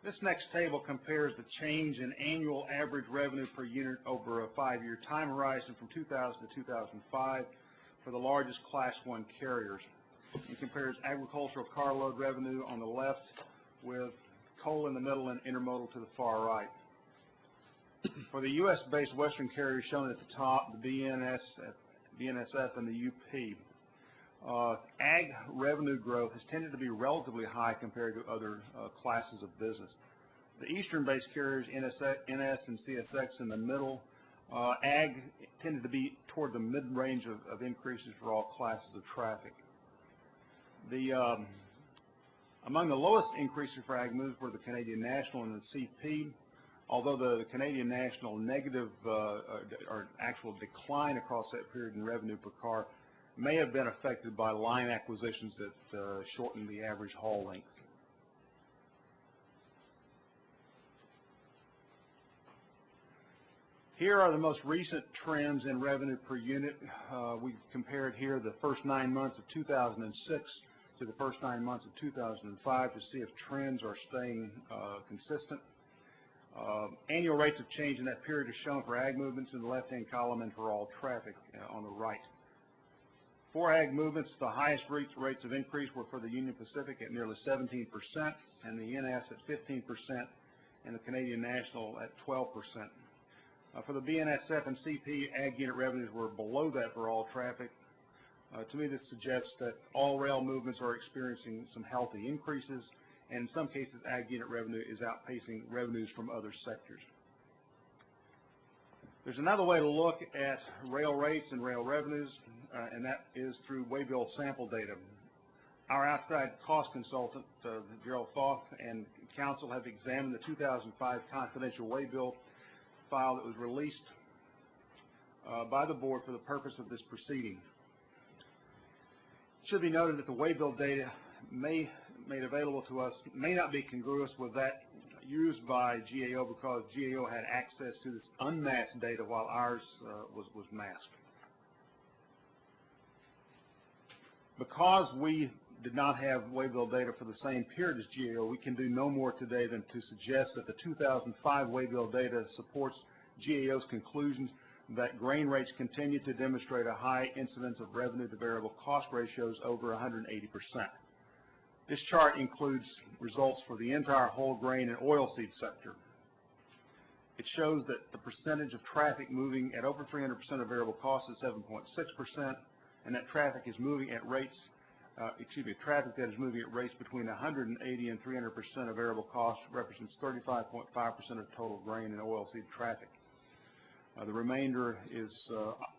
[SPEAKER 5] This next table compares the change in annual average revenue per unit over a 5-year time horizon from 2000 to 2005 for the largest Class 1 carriers. and compares agricultural carload revenue on the left with coal in the middle and intermodal to the far right. For the U.S.-based Western carriers shown at the top, the BNSF and the UP, ag revenue growth has tended to be relatively high compared to other classes of business. The Eastern-based carriers, NS and CSX in the middle, ag tended to be toward the mid-range of increases for all classes of traffic. Among the lowest increases for ag moves were the Canadian National and the CP, although the Canadian National negative or actual decline across that period in revenue per car may have been affected by line acquisitions that shortened the average haul length. Here are the most recent trends in revenue per unit. We've compared here the first 9 months of 2006 to the first 9 months of 2005 to see if trends are staying consistent. Annual rates of change in that period are shown for ag movements in the left-hand column and for all traffic on the right. For ag movements, the highest rates of increase were for the Union Pacific at nearly 17%, and the NS at 15%, and the Canadian National at 12%. For the BNSF and CP, ag unit revenues were below that for all traffic. To me, this suggests that all rail movements are experiencing some healthy increases, and in some cases, ag unit revenue is outpacing revenues from other sectors. There's another way to look at rail rates and rail revenues, and that is through Waybill sample data. Our outside cost consultant, Gerald Thoth, and counsel have examined the 2005 confidential Waybill file that was released by the board for the purpose of this proceeding. It should be noted that the Waybill data made available to us may not be congruous with that used by GAO because GAO had access to this unmasked data while ours was masked. Because we did not have Waybill data for the same period as GAO, we can do no more today than to suggest that the 2005 Waybill data supports GAO's conclusions that grain rates continue to demonstrate a high incidence of revenue to variable cost ratios over 180%. This chart includes results for the entire whole grain and oilseed sector. It shows that the percentage of traffic moving at over 300% of variable cost is 7.6%, and that traffic is moving at rates traffic that is moving at rates between 180 and 300% of variable cost represents 35.5% of total grain and oilseed traffic. The remainder is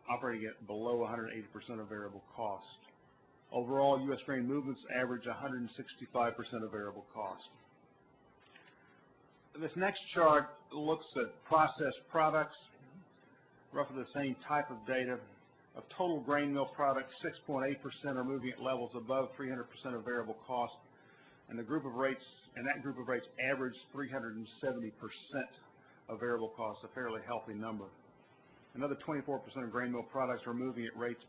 [SPEAKER 5] operating at below 180% of variable cost. Overall, U.S. grain movements average 165% of variable cost. This next chart looks at processed products, roughly the same type of data. Of total grain mill products, 6.8% are moving at levels above 300% of variable cost, and that group of rates average 370% of variable cost, a fairly healthy number. Another 24% of grain mill products are moving at rates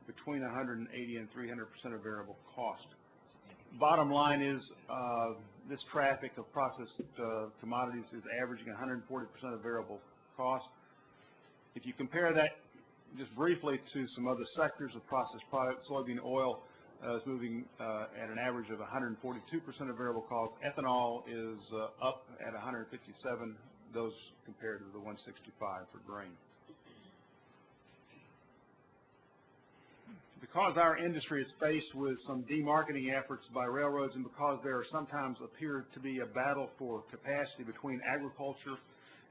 [SPEAKER 5] between 180 and 300% of variable cost. Bottom line is this traffic of processed commodities is averaging 140% of variable cost. If you compare that just briefly to some other sectors of processed products, soybean oil is moving at an average of 142% of variable cost. Ethanol is up at 157, those compared to the 165 for grain. Because our industry is faced with some demarketing efforts by railroads, and because there sometimes appear to be a battle for capacity between agriculture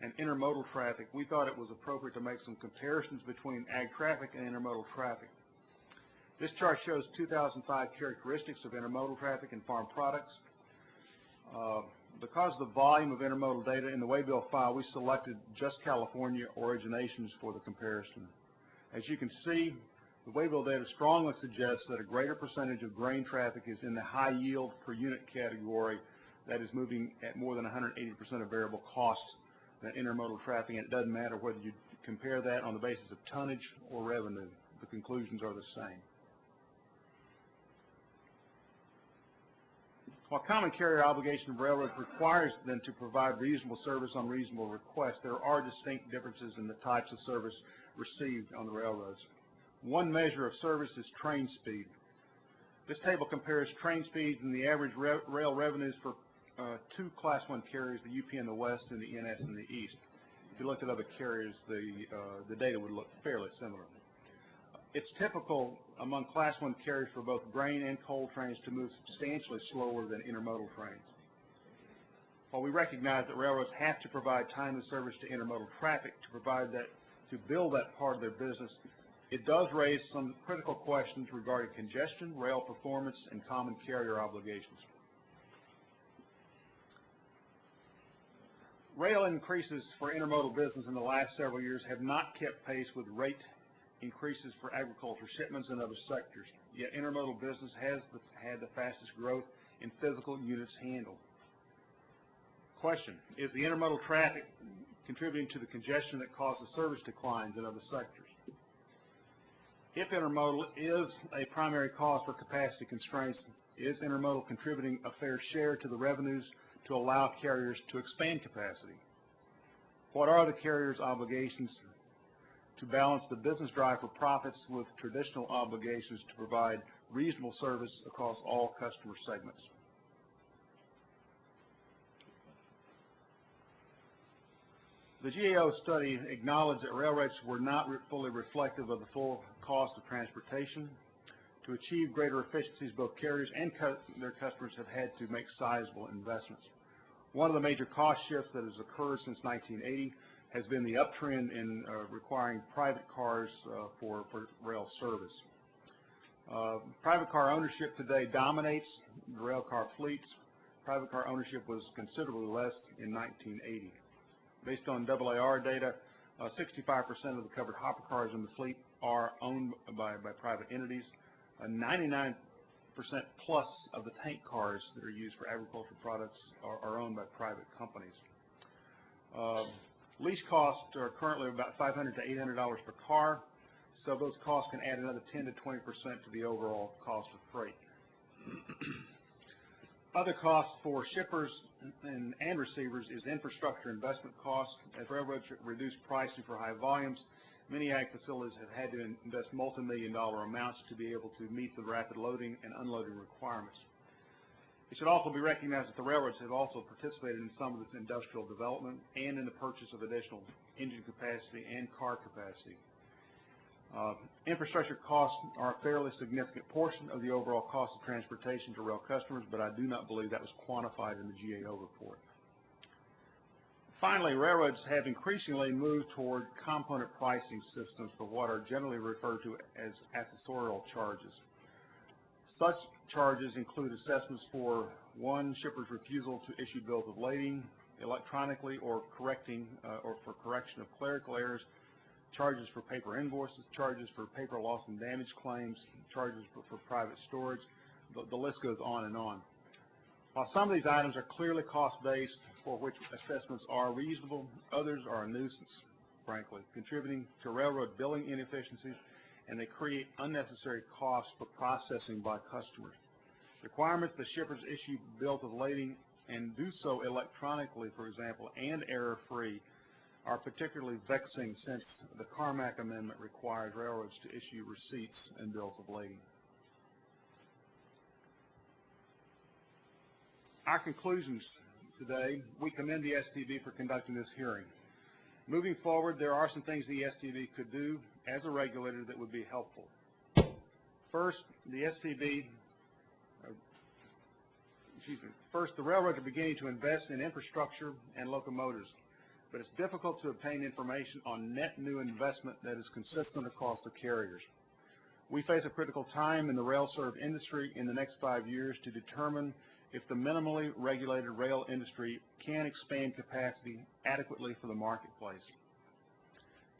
[SPEAKER 5] and intermodal traffic, we thought it was appropriate to make some comparisons between ag traffic and intermodal traffic. This chart shows 2005 characteristics of intermodal traffic and farm products. Because of the volume of intermodal data in the Waybill file, we selected just California originations for the comparison. As you can see, the Waybill data strongly suggests that a greater percentage of grain traffic is in the high yield per unit category that is moving at more than 180% of variable cost than intermodal traffic, and it doesn't matter whether you compare that on the basis of tonnage or revenue. The conclusions are the same. While common carrier obligation of railroads requires them to provide reasonable service on reasonable request, there are distinct differences in the types of service received on the railroads. One measure of service is train speed. This table compares train speeds and the average rail revenues for two Class 1 carriers, the UP in the west and the NS in the east. If you looked at other carriers, the data would look fairly similar. It's typical among Class 1 carriers for both grain and coal trains to move substantially slower than intermodal trains. While we recognize that railroads have to provide timely service to intermodal traffic to build that part of their business, it does raise some critical questions regarding congestion, rail performance, and common carrier obligations. Rail increases for intermodal business in the last several years have not kept pace with rate increases for agriculture shipments and other sectors, yet intermodal business has had the fastest growth in physical units handled. Question: is the intermodal traffic contributing to the congestion that causes service declines in other sectors? If intermodal is a primary cause for capacity constraints, is intermodal contributing a fair share to the revenues to allow carriers to expand capacity? What are the carriers' obligations to balance the business drive for profits with traditional obligations to provide reasonable service across all customer segments? The GAO study acknowledged that rail rates were not fully reflective of the full cost of transportation. To achieve greater efficiencies, both carriers and their customers have had to make sizable investments. One of the major cost shifts that has occurred since 1980 has been the uptrend in requiring private cars for rail service. Private car ownership today dominates the rail car fleets. Private car ownership was considerably less in 1980. Based on AAR data, 65% of the covered hopper cars in the fleet are owned by private entities. 99% plus of the tank cars that are used for agricultural products are owned by private companies. Lease costs are currently about $500 to $800 per car, so those costs can add another 10 to 20% to the overall cost of freight. Other costs for shippers and receivers is infrastructure investment costs. As railroads reduce pricing for high volumes, many ag facilities have had to invest multi-million-dollar amounts to be able to meet the rapid loading and unloading requirements. It should also be recognized that the railroads have also participated in some of this industrial development and in the purchase of additional engine capacity and car capacity. Infrastructure costs are a fairly significant portion of the overall cost of transportation to rail customers, but I do not believe that was quantified in the GAO report. Finally, railroads have increasingly moved toward component pricing systems for what are generally referred to as accessorial charges. Such charges include assessments for one, shipper's refusal to issue bills of lading electronically or for correction of clerical errors, charges for paper invoices, charges for paper loss and damage claims, charges for private storage. The list goes on and on. While some of these items are clearly cost-based, for which assessments are reasonable, others are a nuisance, frankly, contributing to railroad billing inefficiencies, and they create unnecessary costs for processing by customers. Requirements that shippers issue bills of lading and do so electronically, for example, and error-free, are particularly vexing since the Carmack Amendment requires railroads to issue receipts and bills of lading. Our conclusions today: we commend the STB for conducting this hearing. Moving forward, there are some things the STB could do as a regulator that would be helpful. First, the railroads are beginning to invest in infrastructure and locomotives, but it's difficult to obtain information on net new investment that is consistent across the carriers. We face a critical time in the rail serve industry in the next 5 years to determine if the minimally regulated rail industry can expand capacity adequately for the marketplace.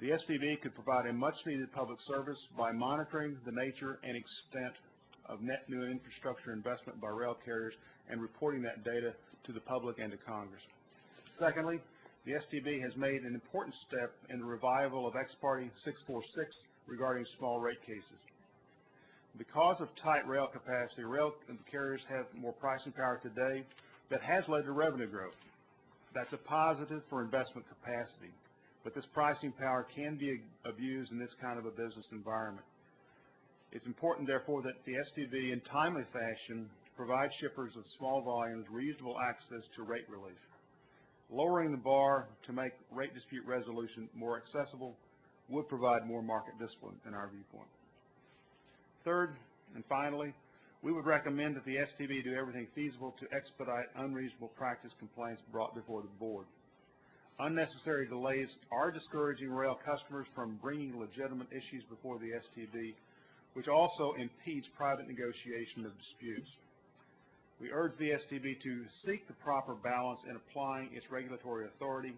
[SPEAKER 5] The STB could provide a much-needed public service by monitoring the nature and extent of net new infrastructure investment by rail carriers and reporting that data to the public and to Congress. Secondly, the STB has made an important step in the revival of Ex Parte 646 regarding small rate cases. Because of tight rail capacity, rail carriers have more pricing power today that has led to revenue growth. That's a positive for investment capacity, but this pricing power can be abused in this kind of a business environment. It's important, therefore, that the STB in timely fashion provide shippers of small volumes reasonable access to rate relief. Lowering the bar to make rate dispute resolution more accessible would provide more market discipline in our viewpoint. Third, and finally, we would recommend that the STB do everything feasible to expedite unreasonable practice complaints brought before the board. Unnecessary delays are discouraging rail customers from bringing legitimate issues before the STB, which also impedes private negotiation of disputes. We urge the STB to seek the proper balance in applying its regulatory authority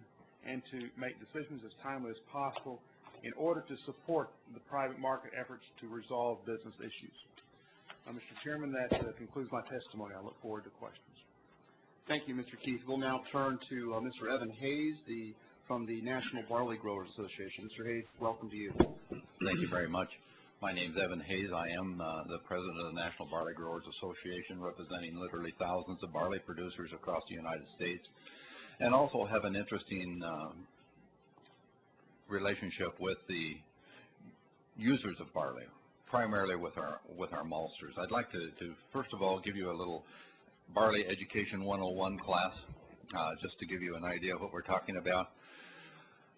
[SPEAKER 5] and to make decisions as timely as possible in order to support the private market efforts to resolve business issues. Mr. Chairman, that concludes my testimony. I look forward to questions.
[SPEAKER 1] Thank you, Mr. Keith. We'll now turn to Mr. Evan Hayes from the National Barley Growers Association. Mr. Hayes, welcome to you.
[SPEAKER 7] Thank you very much. My name is Evan Hayes. I am the president of the National Barley Growers Association, representing literally thousands of barley producers across the United States, and also have an interesting relationship with the users of barley, primarily with our maltsters. I'd like to first of all give you a little Barley Education 101 class, just to give you an idea of what we're talking about.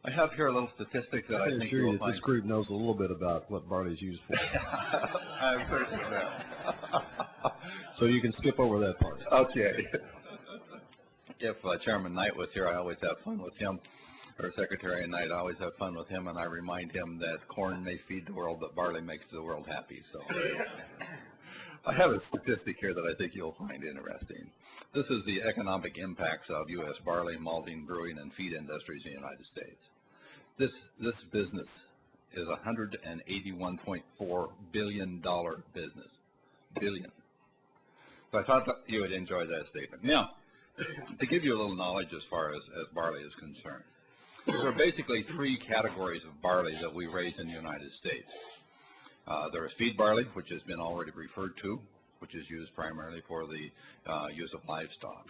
[SPEAKER 7] I have here a little statistic that I think you'll find.
[SPEAKER 3] This group knows a little bit about what barley is used for.
[SPEAKER 7] I'm certain of that.
[SPEAKER 3] So you can skip over that part.
[SPEAKER 7] Okay. If Chairman Knight was here, I always have fun with him, or Secretary Knight, I always have fun with him, and I remind him that corn may feed the world, but barley makes the world happy. So I have a statistic here that I think you'll find interesting. This is the economic impacts of U.S. barley, malting, brewing, and feed industries in the United States. This business is a $181.4 billion business. Billion. So I thought that you would enjoy that statement. Now, to give you a little knowledge as far as barley is concerned, there are basically three categories of barley that we raise in the United States. There is feed barley, which has been already referred to, which is used primarily for the use of livestock.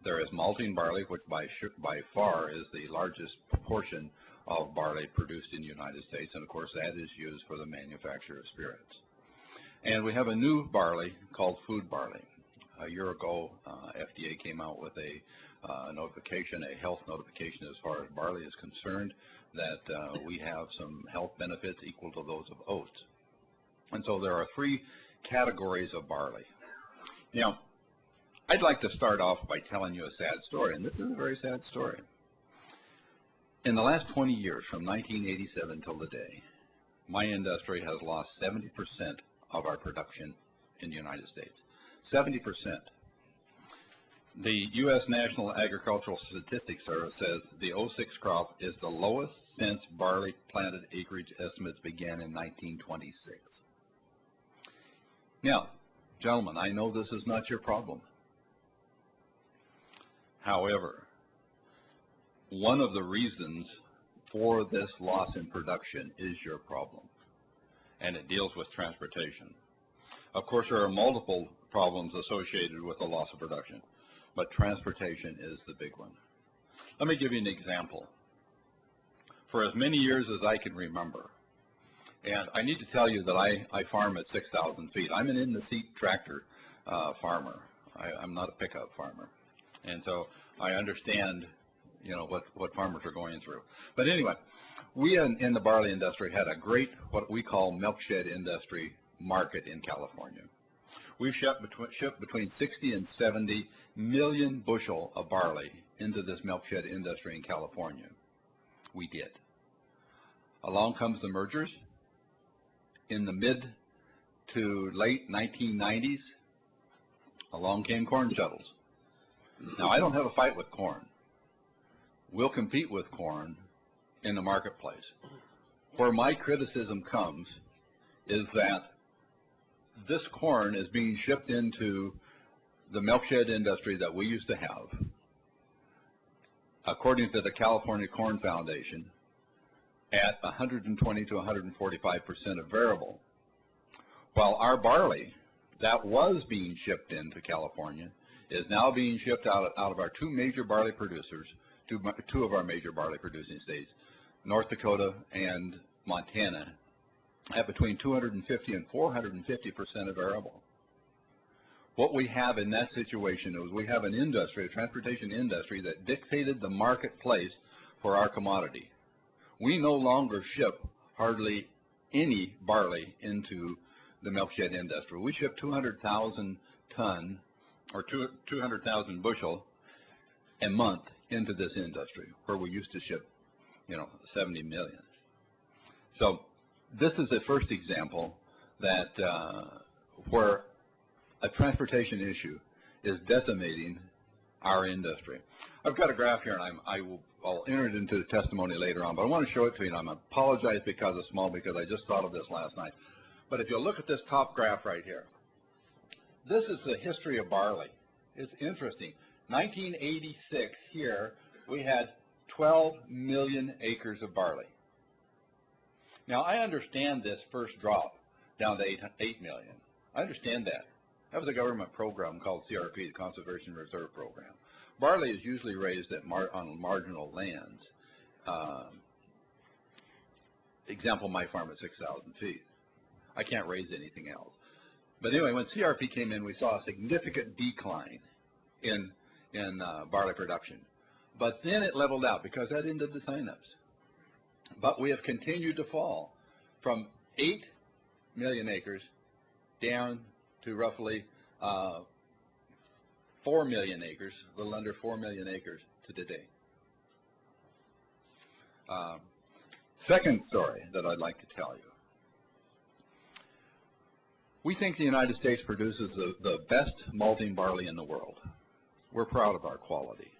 [SPEAKER 7] There is malting barley, which by far is the largest proportion of barley produced in the United States, and of course that is used for the manufacture of spirits. And we have a new barley called food barley. A year ago, FDA came out with a notification, a health notification as far as barley is concerned, that we have some health benefits equal to those of oats. And so there are three categories of barley. Now, I'd like to start off by telling you a sad story, and this is a very sad story. In the last 20 years, from 1987 till today, my industry has lost 70% of our production in the United States. 70%. The U.S. National Agricultural Statistics Service says the 06 crop is the lowest since barley planted acreage estimates began in 1926. Now, gentlemen, I know this is not your problem. However, one of the reasons for this loss in production is your problem, and it deals with transportation. Of course, there are multiple problems associated with the loss of production, but transportation is the big one. Let me give you an example. For as many years as I can remember, and I need to tell you that I farm at 6,000 feet. I'm an in-the-seat tractor farmer. I'm not a pickup farmer. And so I understand, what farmers are going through. But anyway, we in the barley industry had a great, what we call milkshed industry market in California. We've shipped between 60 and 70 million bushel of barley into this milkshed industry in California. We did. Along comes the mergers. In the mid to late 1990s, along came corn shuttles. Now, I don't have a fight with corn. We'll compete with corn in the marketplace. Where my criticism comes is that this corn is being shipped into the milkshed industry that we used to have, according to the California Corn Foundation, at 120 to 145% of variable, while our barley that was being shipped into California is now being shipped out of our two major barley producers, two of our major barley producing states, North Dakota and Montana, at between 250 and 450% of arable. What we have in that situation is we have an industry, a transportation industry, that dictated the marketplace for our commodity. We no longer ship hardly any barley into the milkshed industry. We ship 200,000 ton or 200,000 bushel a month into this industry, where we used to ship, 70 million. So this is a first example that where a transportation issue is decimating our industry. I've got a graph here, and I'll enter it into the testimony later on, but I want to show it to you, and I apologize because it's small, because I just thought of this last night. But if you look at this top graph right here, this is the history of barley. It's interesting. 1986 here, we had 12 million acres of barley. Now, I understand this first drop down to 8 million. I understand that. That was a government program called CRP, the Conservation Reserve Program. Barley is usually raised on marginal lands. Example, my farm at 6,000 feet. I can't raise anything else. But anyway, when CRP came in, we saw a significant decline in barley production. But then it leveled out because that ended the signups. But we have continued to fall from 8 million acres down to roughly 4 million acres, a little under 4 million acres to today. Second story that I'd like to tell you. We think the United States produces the best malting barley in the world. We're proud of our quality.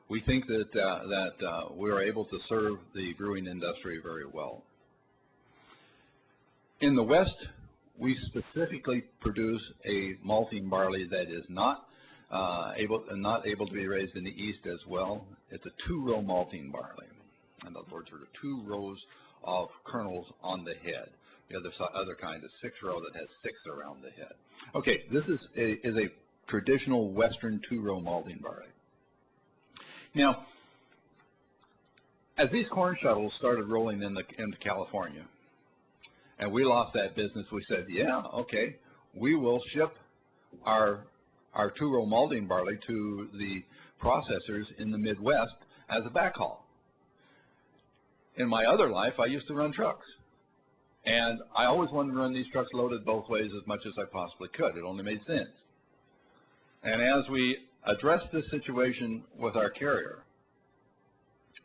[SPEAKER 7] We think that we are able to serve the brewing industry very well. In the West, we specifically produce a malting barley that is not able to be raised in the East as well. It's a 2-row malting barley. In other words, there are 2 rows of kernels on the head. The other kind is 6-row that has 6 around the head. Okay, this is a traditional Western 2-row malting barley. Now, as these corn shuttles started rolling into California, and we lost that business, we said, yeah, okay, we will ship our 2-row malting barley to the processors in the Midwest as a backhaul. In my other life, I used to run trucks. And I always wanted to run these trucks loaded both ways as much as I possibly could. It only made sense. And as we addressed this situation with our carrier,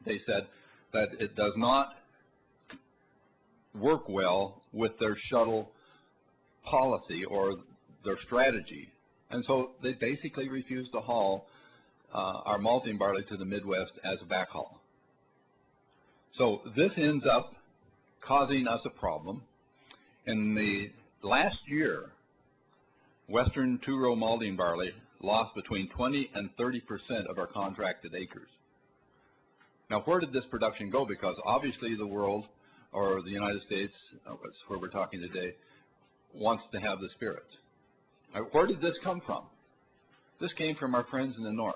[SPEAKER 7] they said that it does not work well with their shuttle policy or their strategy. And so they basically refused to haul our malting barley to the Midwest as a backhaul. So this ends up causing us a problem. In the last year, Western 2-row malting barley lost between 20 and 30% of our contracted acres. Now, where did this production go? Because obviously the world, or the United States, that's where we're talking today, wants to have the spirits. Where did this come from? This came from our friends in the north.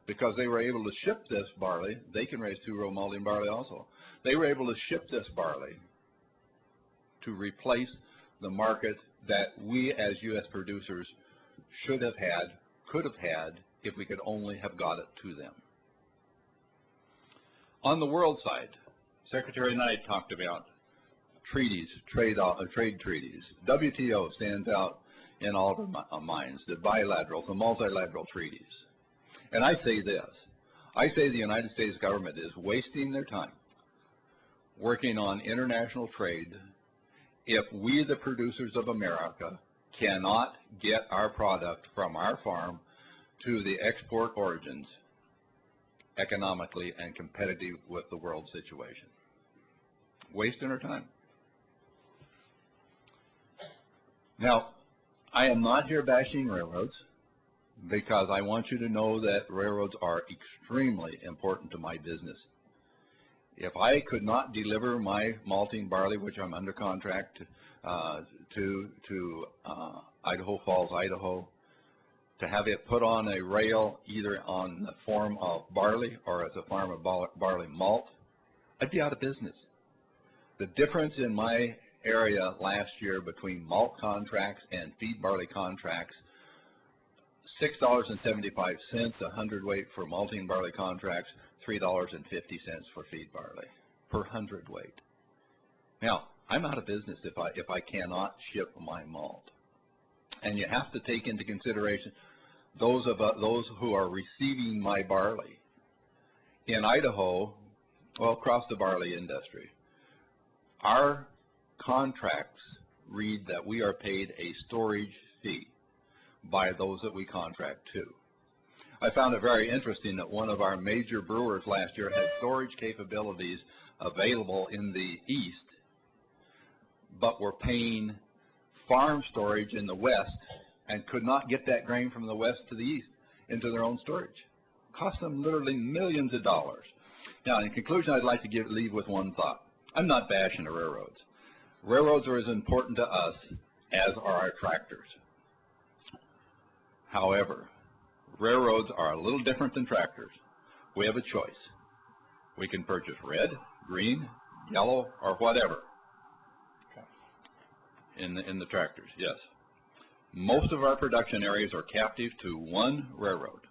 [SPEAKER 7] Because they were able to ship this barley, they can raise 2-row malting barley also. They were able to ship this barley to replace the market that we as U.S. producers should have had, could have had, if we could only have got it to them. On the world side, Secretary Knight talked about treaties, trade treaties. WTO stands out in all of our minds, the bilaterals, the multilateral treaties. And I say this, I say the United States government is wasting their time working on international trade if we, the producers of America, cannot get our product from our farm to the export origins economically and competitive with the world situation. Wasting our time. Now, I am not here bashing railroads, because I want you to know that railroads are extremely important to my business. If I could not deliver my malting barley, which I'm under contract to Idaho Falls, Idaho, to have it put on a rail either on the form of barley or as a form of barley malt, I'd be out of business. The difference in my area last year between malt contracts and feed barley contracts. $6.75 a hundredweight for malting barley contracts, $3.50 for feed barley per hundredweight. Now, I'm out of business if I cannot ship my malt. And you have to take into consideration those who are receiving my barley. In Idaho, well, across the barley industry, our contracts read that we are paid a storage fee by those that we contract to. I found it very interesting that one of our major brewers last year had storage capabilities available in the east, but were paying farm storage in the west and could not get that grain from the west to the east into their own storage. It cost them literally millions of dollars. Now, in conclusion, I'd like to leave with one thought. I'm not bashing the railroads. Railroads are as important to us as are our tractors. However, railroads are a little different than tractors. We have a choice. We can purchase red, green, yellow, or whatever in the tractors, yes. Most of our production areas are captive to one railroad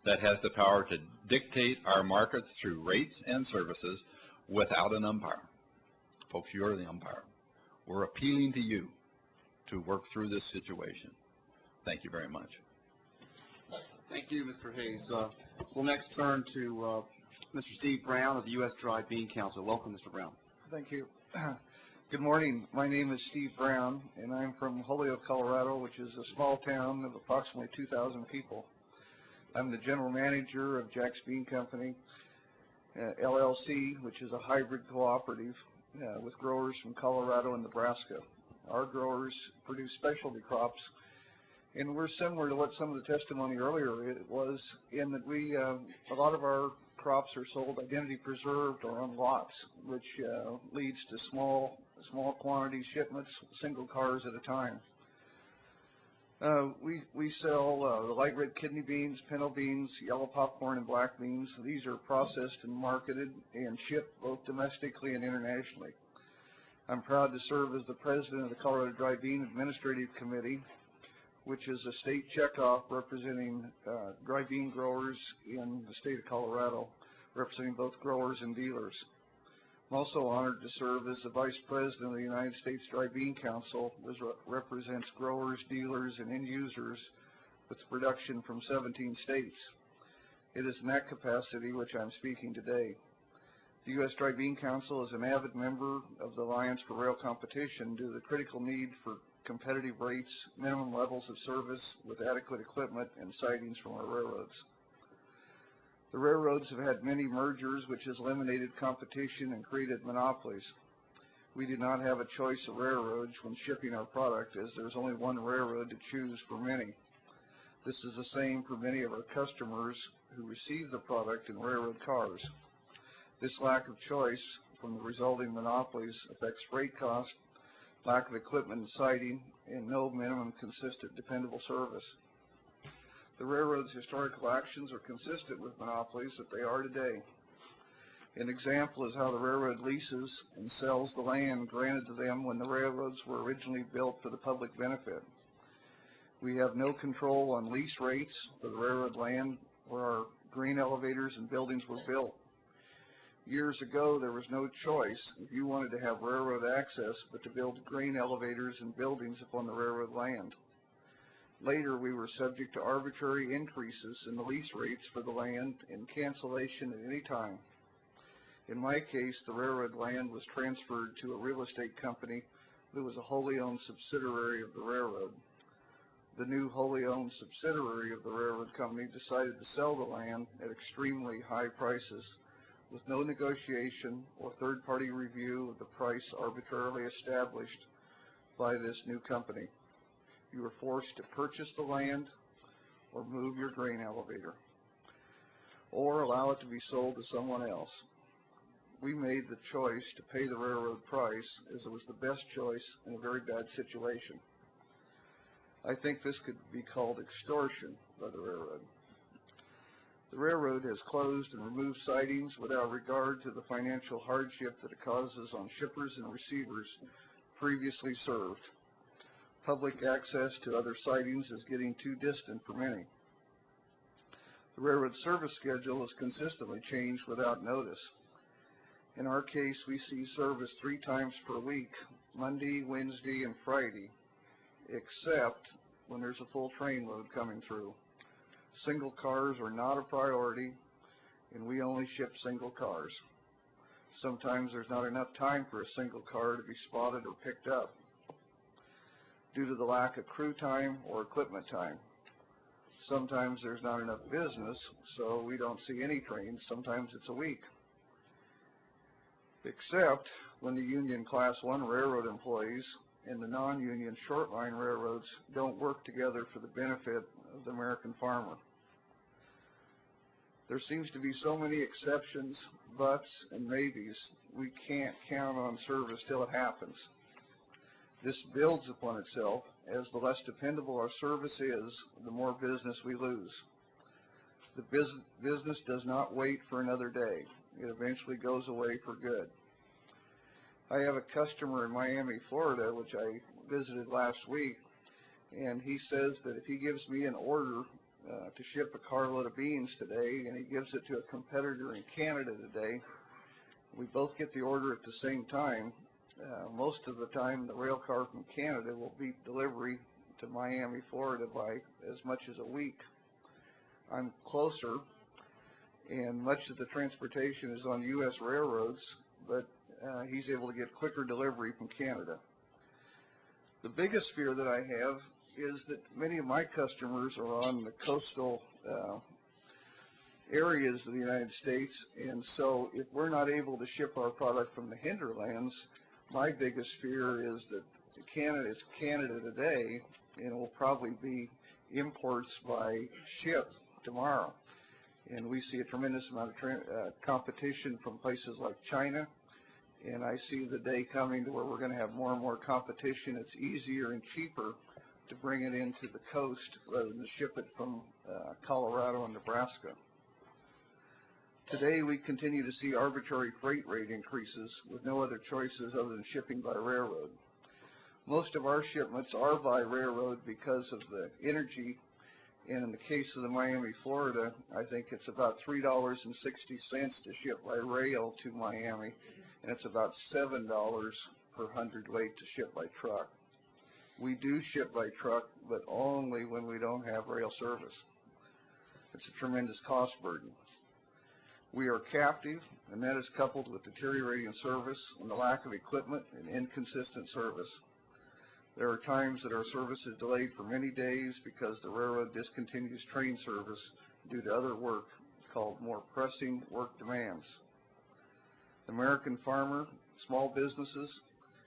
[SPEAKER 7] that has the power to dictate our markets through rates and services without an umpire. Folks, you're the umpire. We're appealing to you to work through this situation. Thank you very much.
[SPEAKER 1] Thank you, Mr. Hayes. We'll next turn to Mr. Steve Brown of the U.S. Dry Bean Council. Welcome, Mr. Brown.
[SPEAKER 8] Thank you. Good morning. My name is Steve Brown, and I'm from Holyoke, Colorado, which is a small town of approximately 2,000 people. I'm the general manager of Jack's Bean Company, LLC, which is a hybrid cooperative with growers from Colorado and Nebraska. Our growers produce specialty crops, and we're similar to what some of the testimony earlier it was in that we, a lot of our crops are sold identity preserved or on lots, which leads to small quantity shipments, single cars at a time. We sell the light red kidney beans, pinto beans, yellow popcorn, and black beans. These are processed and marketed and shipped both domestically and internationally. I'm proud to serve as the president of the Colorado Dry Bean Administrative Committee, which is a state checkoff representing dry bean growers in the state of Colorado, representing both growers and dealers. I'm also honored to serve as the Vice President of the United States Dry Bean Council, which represents growers, dealers, and end users with production from 17 states. It is in that capacity which I'm speaking today. The U.S. Dry Bean Council is an avid member of the Alliance for Rail Competition due to the critical need for competitive rates, minimum levels of service with adequate equipment, and sidings from our railroads. The railroads have had many mergers which has eliminated competition and created monopolies. We did not have a choice of railroads when shipping our product, as there's only one railroad to choose for many. This is the same for many of our customers who receive the product in railroad cars. This lack of choice from the resulting monopolies affects freight cost, lack of equipment and siding, and no minimum consistent dependable service. The railroad's historical actions are consistent with monopolies that they are today. An example is how the railroad leases and sells the land granted to them when the railroads were originally built for the public benefit. We have no control on lease rates for the railroad land where our grain elevators and buildings were built. Years ago, there was no choice if you wanted to have railroad access but to build grain elevators and buildings upon the railroad land. Later, we were subject to arbitrary increases in the lease rates for the land and cancellation at any time. In my case, the railroad land was transferred to a real estate company that was a wholly owned subsidiary of the railroad. The new wholly owned subsidiary of the railroad company decided to sell the land at extremely high prices with no negotiation or third-party review of the price arbitrarily established by this new company. You were forced to purchase the land or move your grain elevator or allow it to be sold to someone else. We made the choice to pay the railroad price as it was the best choice in a very bad situation. I think this could be called extortion by the railroad. The railroad has closed and removed sidings without regard to the financial hardship that it causes on shippers and receivers previously served. Public access to other sidings is getting too distant for many. The railroad service schedule is consistently changed without notice. In our case, we see service 3 times per week, Monday, Wednesday, and Friday, except when there's a full train load coming through. Single cars are not a priority, and we only ship single cars. Sometimes there's not enough time for a single car to be spotted or picked up due to the lack of crew time or equipment time. Sometimes there's not enough business, so we don't see any trains. Sometimes it's a week. Except when the union Class 1 railroad employees and the non-union short line railroads don't work together for the benefit of the American farmer. There seems to be so many exceptions, buts, and maybes, we can't count on service till it happens. This builds upon itself. As the less dependable our service is, the more business we lose. The business does not wait for another day. It eventually goes away for good. I have a customer in Miami, Florida, which I visited last week, and he says that if he gives me an order to ship a carload of beans today, and he gives it to a competitor in Canada today, we both get the order at the same time. Most of the time, the rail car from Canada will beat delivery to Miami, Florida by as much as a week. I'm closer, and much of the transportation is on U.S. railroads, but he's able to get quicker delivery from Canada. The biggest fear that I have is that many of my customers are on the coastal areas of the United States, and so if we're not able to ship our product from the hinterlands, my biggest fear is that it's Canada today, and it will probably be imports by ship tomorrow. And we see a tremendous amount of competition from places like China, and I see the day coming to where we're going to have more and more competition. It's easier and cheaper to bring it into the coast rather than ship it from Colorado and Nebraska. Today, we continue to see arbitrary freight rate increases with no other choices other than shipping by railroad. Most of our shipments are by railroad because of the energy, and in the case of the Miami, Florida, I think it's about $3.60 to ship by rail to Miami, and it's about $7 per hundredweight to ship by truck. We do ship by truck, but only when we don't have rail service. It's a tremendous cost burden. We are captive, and that is coupled with deteriorating service and the lack of equipment and inconsistent service. There are times that our service is delayed for many days because the railroad discontinues train service due to other work called more pressing work demands. The American farmer, small businesses,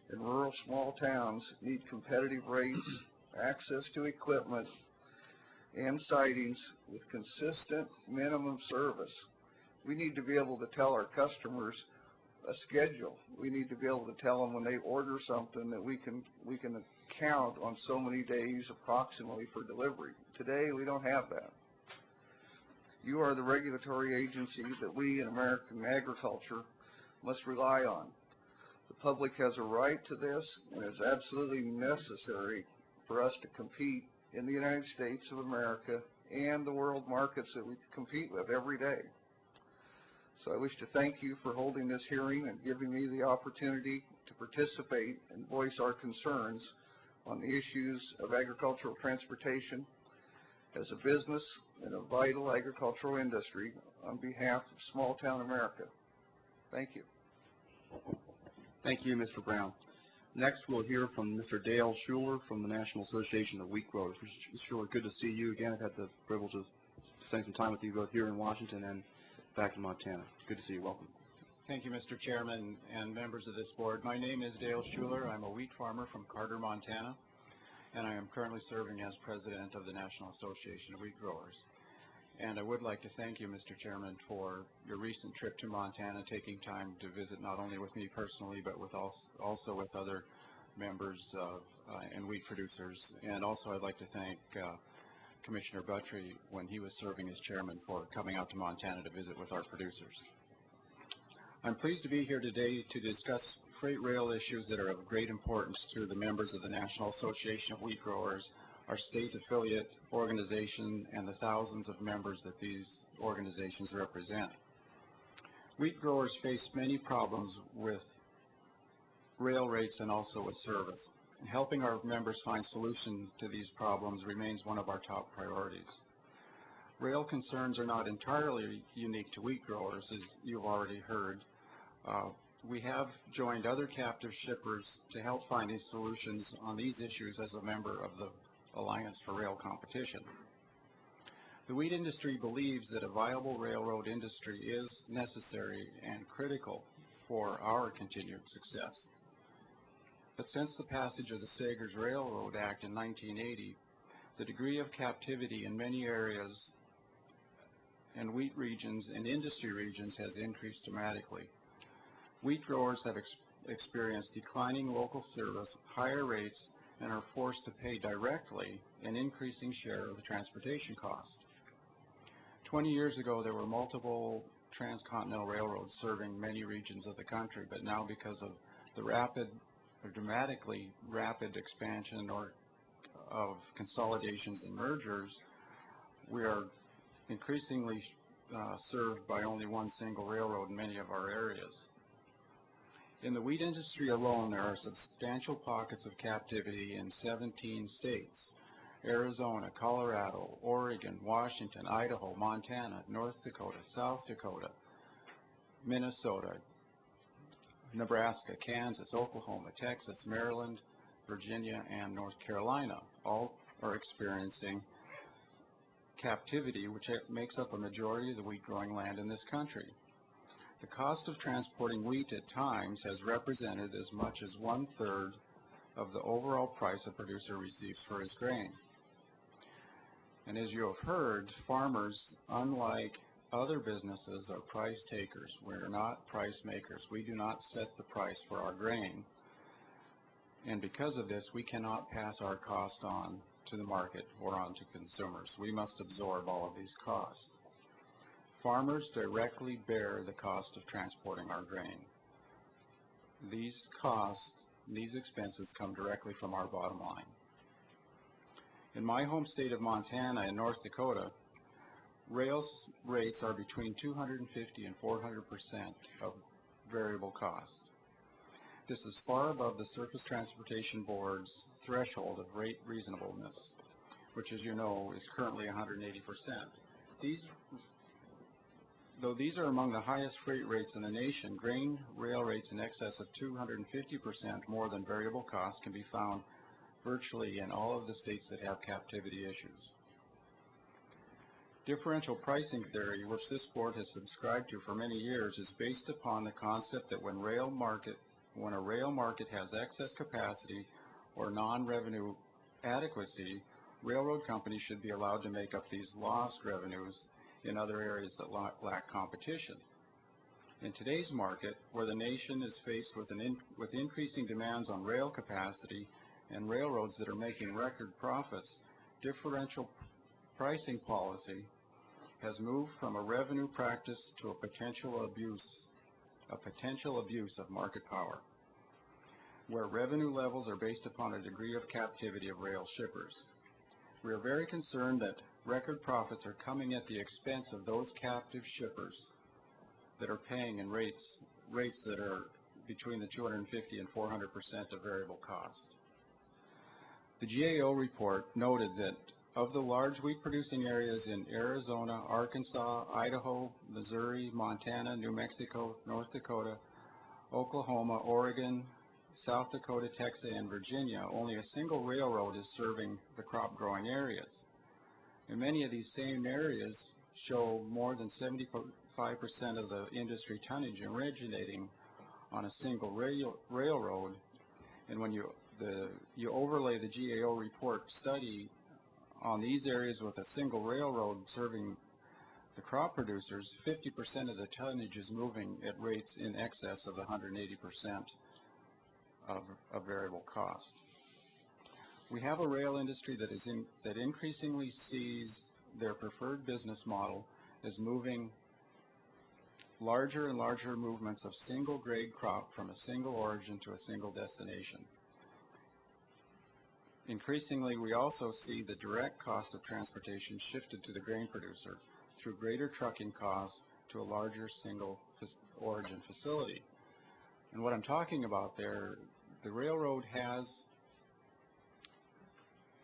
[SPEAKER 8] and rural small towns need competitive rates, access to equipment, and sidings with consistent minimum service. We need to be able to tell our customers a schedule. We need to be able to tell them when they order something that we can count on so many days approximately for delivery. Today, we don't have that. You are the regulatory agency that we in American agriculture must rely on. The public has a right to this, and it's absolutely necessary for us to compete in the United States of America and the world markets that we compete with every day. So I wish to thank you for holding this hearing and giving me the opportunity to participate and voice our concerns on the issues of agricultural transportation as a business and a vital agricultural industry on behalf of small town America. Thank you.
[SPEAKER 1] Thank you, Mr. Brown. Next, we'll hear from Mr. Dale Schuler from the National Association of Wheat Growers. Mr. Schuler, good to see you again. I've had the privilege of spending some time with you both here in Washington and back in Montana. Good to see you. Welcome.
[SPEAKER 4] Thank you, Mr. Chairman and members of this board. My name is Dale Schuler. I'm a wheat farmer from Carter, Montana, and I am currently serving as president of the National Association of Wheat Growers. And I would like to thank you, Mr. Chairman, for your recent trip to Montana, taking time to visit not only with me personally, but with also with other members of, and wheat producers. And also I'd like to thank Commissioner Buttry, when he was serving as chairman, for coming out to Montana to visit with our producers.
[SPEAKER 9] I'm pleased to be here today to discuss freight rail issues that are of great importance to the members of the National Association of Wheat Growers, our state affiliate organization, and the thousands of members that these organizations represent. Wheat growers face many problems with rail rates and also with service. Helping our members find solutions to these problems remains one of our top priorities. Rail concerns are not entirely unique to wheat growers, as you've already heard. We have joined other captive shippers to help find these solutions on these issues as a member of the Alliance for Rail Competition. The wheat industry believes that a viable railroad industry is necessary and critical for our continued success. But since the passage of the Sagers Railroad Act in 1980, the degree of captivity in many areas and wheat regions and industry regions has increased dramatically. Wheat growers have experienced declining local service, higher rates, and are forced to pay directly an increasing share of the transportation cost. 20 years ago, there were multiple transcontinental railroads serving many regions of the country, but now because of the dramatically rapid expansion of consolidations and mergers, we are increasingly served by only one single railroad in many of our areas. In the wheat industry alone, there are substantial pockets of captivity in 17 states: Arizona, Colorado, Oregon, Washington, Idaho, Montana, North Dakota, South Dakota, Minnesota, Nebraska, Kansas, Oklahoma, Texas, Maryland, Virginia, and North Carolina. All are experiencing captivity, which makes up a majority of the wheat growing land in this country. The cost of transporting wheat at times has represented as much as 1/3 of the overall price a producer receives for his grain. And as you have heard, farmers, unlike other businesses, are price takers. We're not price makers. We do not set the price for our grain. And because of this, we cannot pass our cost on to the market or on to consumers. We must absorb all of these costs. Farmers directly bear the cost of transporting our grain. These costs, these expenses come directly from our bottom line. In my home state of Montana and North Dakota, rail rates are between 250 and 400% of variable cost. This is far above the Surface Transportation Board's threshold of rate reasonableness, which, as you know, is currently 180%. Though these are among the highest freight rates in the nation, grain rail rates in excess of 250% more than variable costs can be found virtually in all of the states that have captivity issues. Differential pricing theory, which this board has subscribed to for many years, is based upon the concept that when a rail market has excess capacity or non-revenue adequacy, railroad companies should be allowed to make up these lost revenues in other areas that lack competition. In today's market, where the nation is faced with increasing demands on rail capacity and railroads that are making record profits, differential pricing policy has moved from a revenue practice to a potential abuse of market power, where revenue levels are based upon a degree of captivity of rail shippers. We are very concerned that record profits are coming at the expense of those captive shippers that are paying in rates that are between the 250 and 400% of variable cost. The GAO report noted that of the large wheat producing areas in Arizona, Arkansas, Idaho, Missouri, Montana, New Mexico, North Dakota, Oklahoma, Oregon, South Dakota, Texas, and Virginia, only a single railroad is serving the crop growing areas. And many of these same areas show more than 75% of the industry tonnage originating on a single railroad. And when you overlay the GAO report study on these areas with a single railroad serving the crop producers, 50% of the tonnage is moving at rates in excess of 180% of variable cost. We have a rail industry that increasingly sees their preferred business model as moving larger and larger movements of single grade crop from a single origin to a single destination. Increasingly, we also see the direct cost of transportation shifted to the grain producer through greater trucking costs to a larger single origin facility. And what I'm talking about there, the railroad has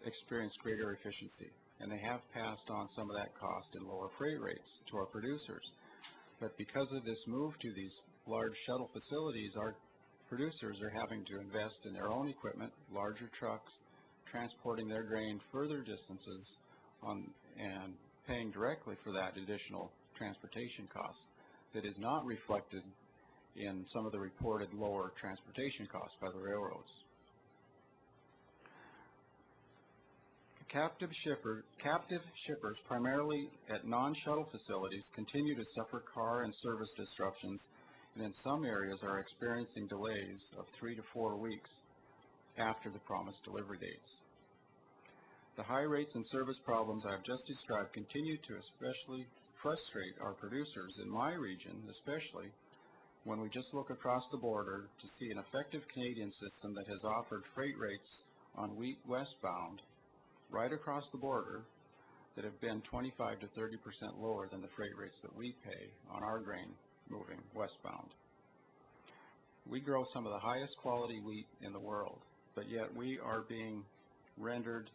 [SPEAKER 9] experienced greater efficiency, and they have passed on some of that cost in lower freight rates to our producers. But because of this move to these large shuttle facilities, our producers are having to invest in their own equipment, larger trucks, transporting their grain further distances and paying directly for that additional transportation cost that is not reflected in some of the reported lower transportation costs by the railroads. Captive shippers, primarily at non-shuttle facilities, continue to suffer car and service disruptions, and in some areas are experiencing delays of 3 to 4 weeks after the promised delivery dates. The high rates and service problems I have just described continue to especially frustrate our producers in my region, especially when we just look across the border to see an effective Canadian system that has offered freight rates on wheat westbound right across the border that have been 25 to 30% lower than the freight rates that we pay on our grain moving westbound. We grow some of the highest quality wheat in the world, but yet we are being rendered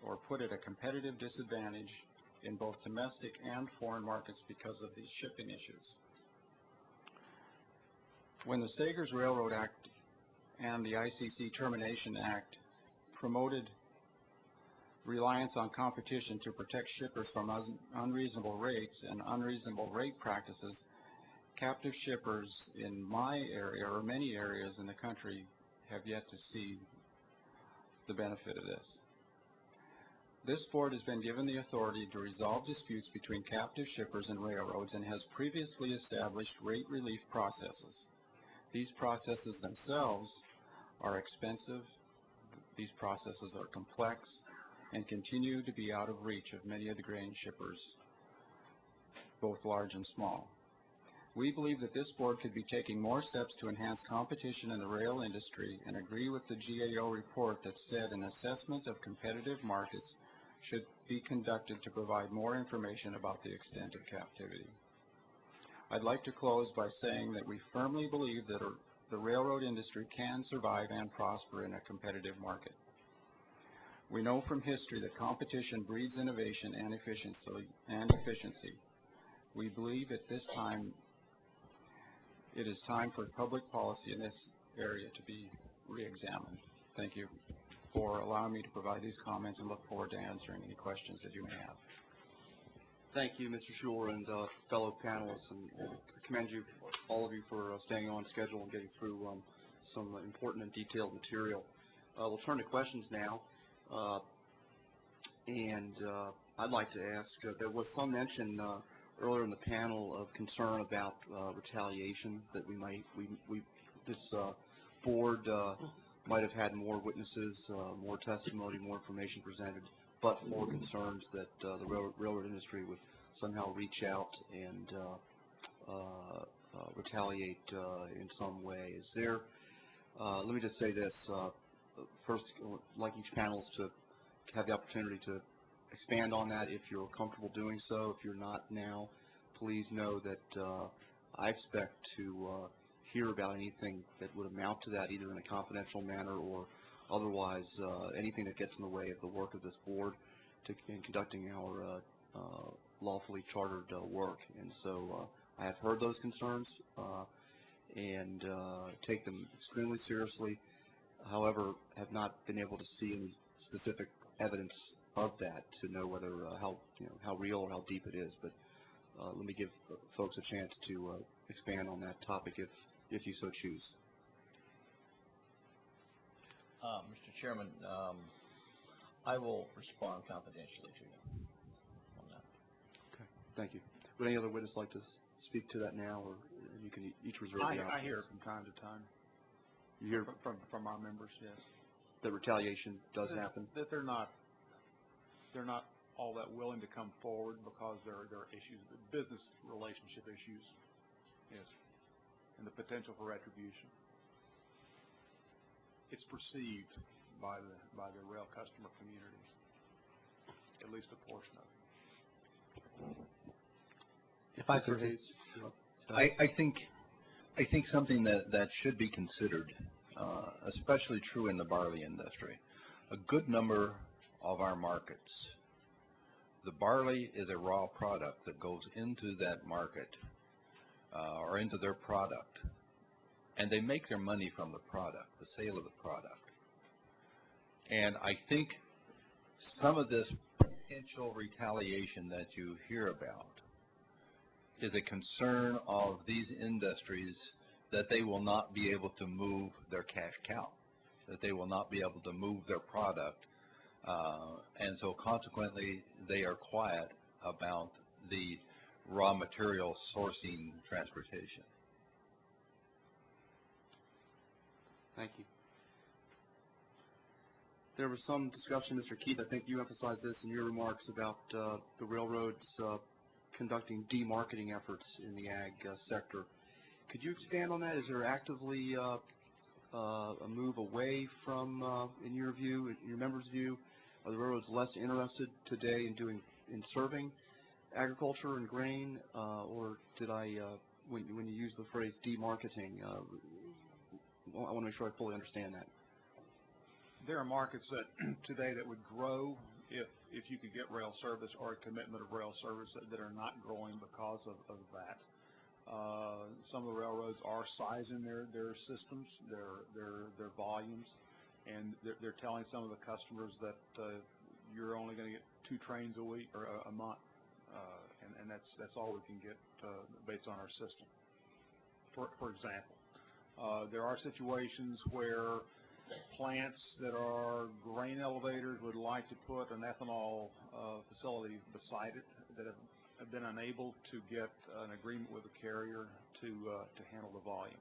[SPEAKER 9] or put at a competitive disadvantage in both domestic and foreign markets because of these shipping issues. When the Sagers Railroad Act and the ICC Termination Act promoted reliance on competition to protect shippers from unreasonable rates and unreasonable rate practices, captive shippers in my area or many areas in the country have yet to see the benefit of this. This board has been given the authority to resolve disputes between captive shippers and railroads and has previously established rate relief processes. These processes themselves are expensive, these processes are complex, and continue to be out of reach of many of the grain shippers, both large and small. We believe that this board could be taking more steps to enhance competition in the rail industry and agree with the GAO report that said an assessment of competitive markets should be conducted to provide more information about the extent of captivity. I'd like to close by saying that we firmly believe that the railroad industry can survive and prosper in a competitive market. We know from history that competition breeds innovation and efficiency. We believe at this time it is time for public policy in this area to be re-examined. Thank you for allowing me to provide these comments and look forward to answering any questions that you may have.
[SPEAKER 1] Thank you, Mr. Schuler, and fellow panelists, and I commend you, all of you, for staying on schedule and getting through some important and detailed material. We'll turn to questions now, and I'd like to ask, there was some mention earlier in the panel of concern about retaliation, that this board might have had more witnesses, more testimony, more information presented, but for concerns that the railroad industry would somehow reach out and retaliate in some way. Is there, let me just say this, first, I'd like each panelist to have the opportunity to expand on that if you're comfortable doing so. If you're not now, please know that I expect to hear about anything that would amount to that, either in a confidential manner or otherwise, anything that gets in the way of the work of this board in conducting our lawfully chartered work. And so I have heard those concerns and take them extremely seriously. However, have not been able to see any specific evidence of that to know whether how real or how deep it is. But let me give folks a chance to expand on that topic if you so choose.
[SPEAKER 6] Mr. Chairman, I will respond confidentially to you on that.
[SPEAKER 1] Okay, thank you. Would any other witness like to speak to that now, or you can each reserve the option?
[SPEAKER 5] I hear it from time to time.
[SPEAKER 1] You hear
[SPEAKER 5] from our members, yes.
[SPEAKER 1] That retaliation does happen?
[SPEAKER 5] That they're not all that willing to come forward because there are issues, business relationship issues, yes, and the potential for retribution. It's perceived by the rail customer community, at least a portion of it.
[SPEAKER 2] If I
[SPEAKER 1] Mr.
[SPEAKER 2] could
[SPEAKER 1] Hayes.
[SPEAKER 7] I think something that should be considered, especially true in the barley industry. A good number of our markets, the barley is a raw product that goes into that market or into their product, and they make their money from the product, the sale of the product. And I think some of this potential retaliation that you hear about is a concern of these industries that they will not be able to move their cash cow, that they will not be able to move their product, and so consequently they are quiet about the raw material sourcing transportation.
[SPEAKER 1] Thank you. There was some discussion, Mr. Keith, I think you emphasized this in your remarks about the railroads conducting demarketing efforts in the ag sector. Could you expand on that? Is there actively a move away from, in your view, in your members' view, are the railroads less interested today in serving agriculture and grain, or did I, when you use the phrase demarketing, I want to make sure I fully understand that.
[SPEAKER 5] There are markets that today that would grow if you could get rail service or a commitment of rail service that are not growing because of that. Some of the railroads are sizing their systems, their volumes, and they're telling some of the customers that you're only going to get 2 trains a week or a month, and that's all we can get based on our system. For example, there are situations where plants that are grain elevators would like to put an ethanol facility beside it that have been unable to get an agreement with the carrier to handle the volume.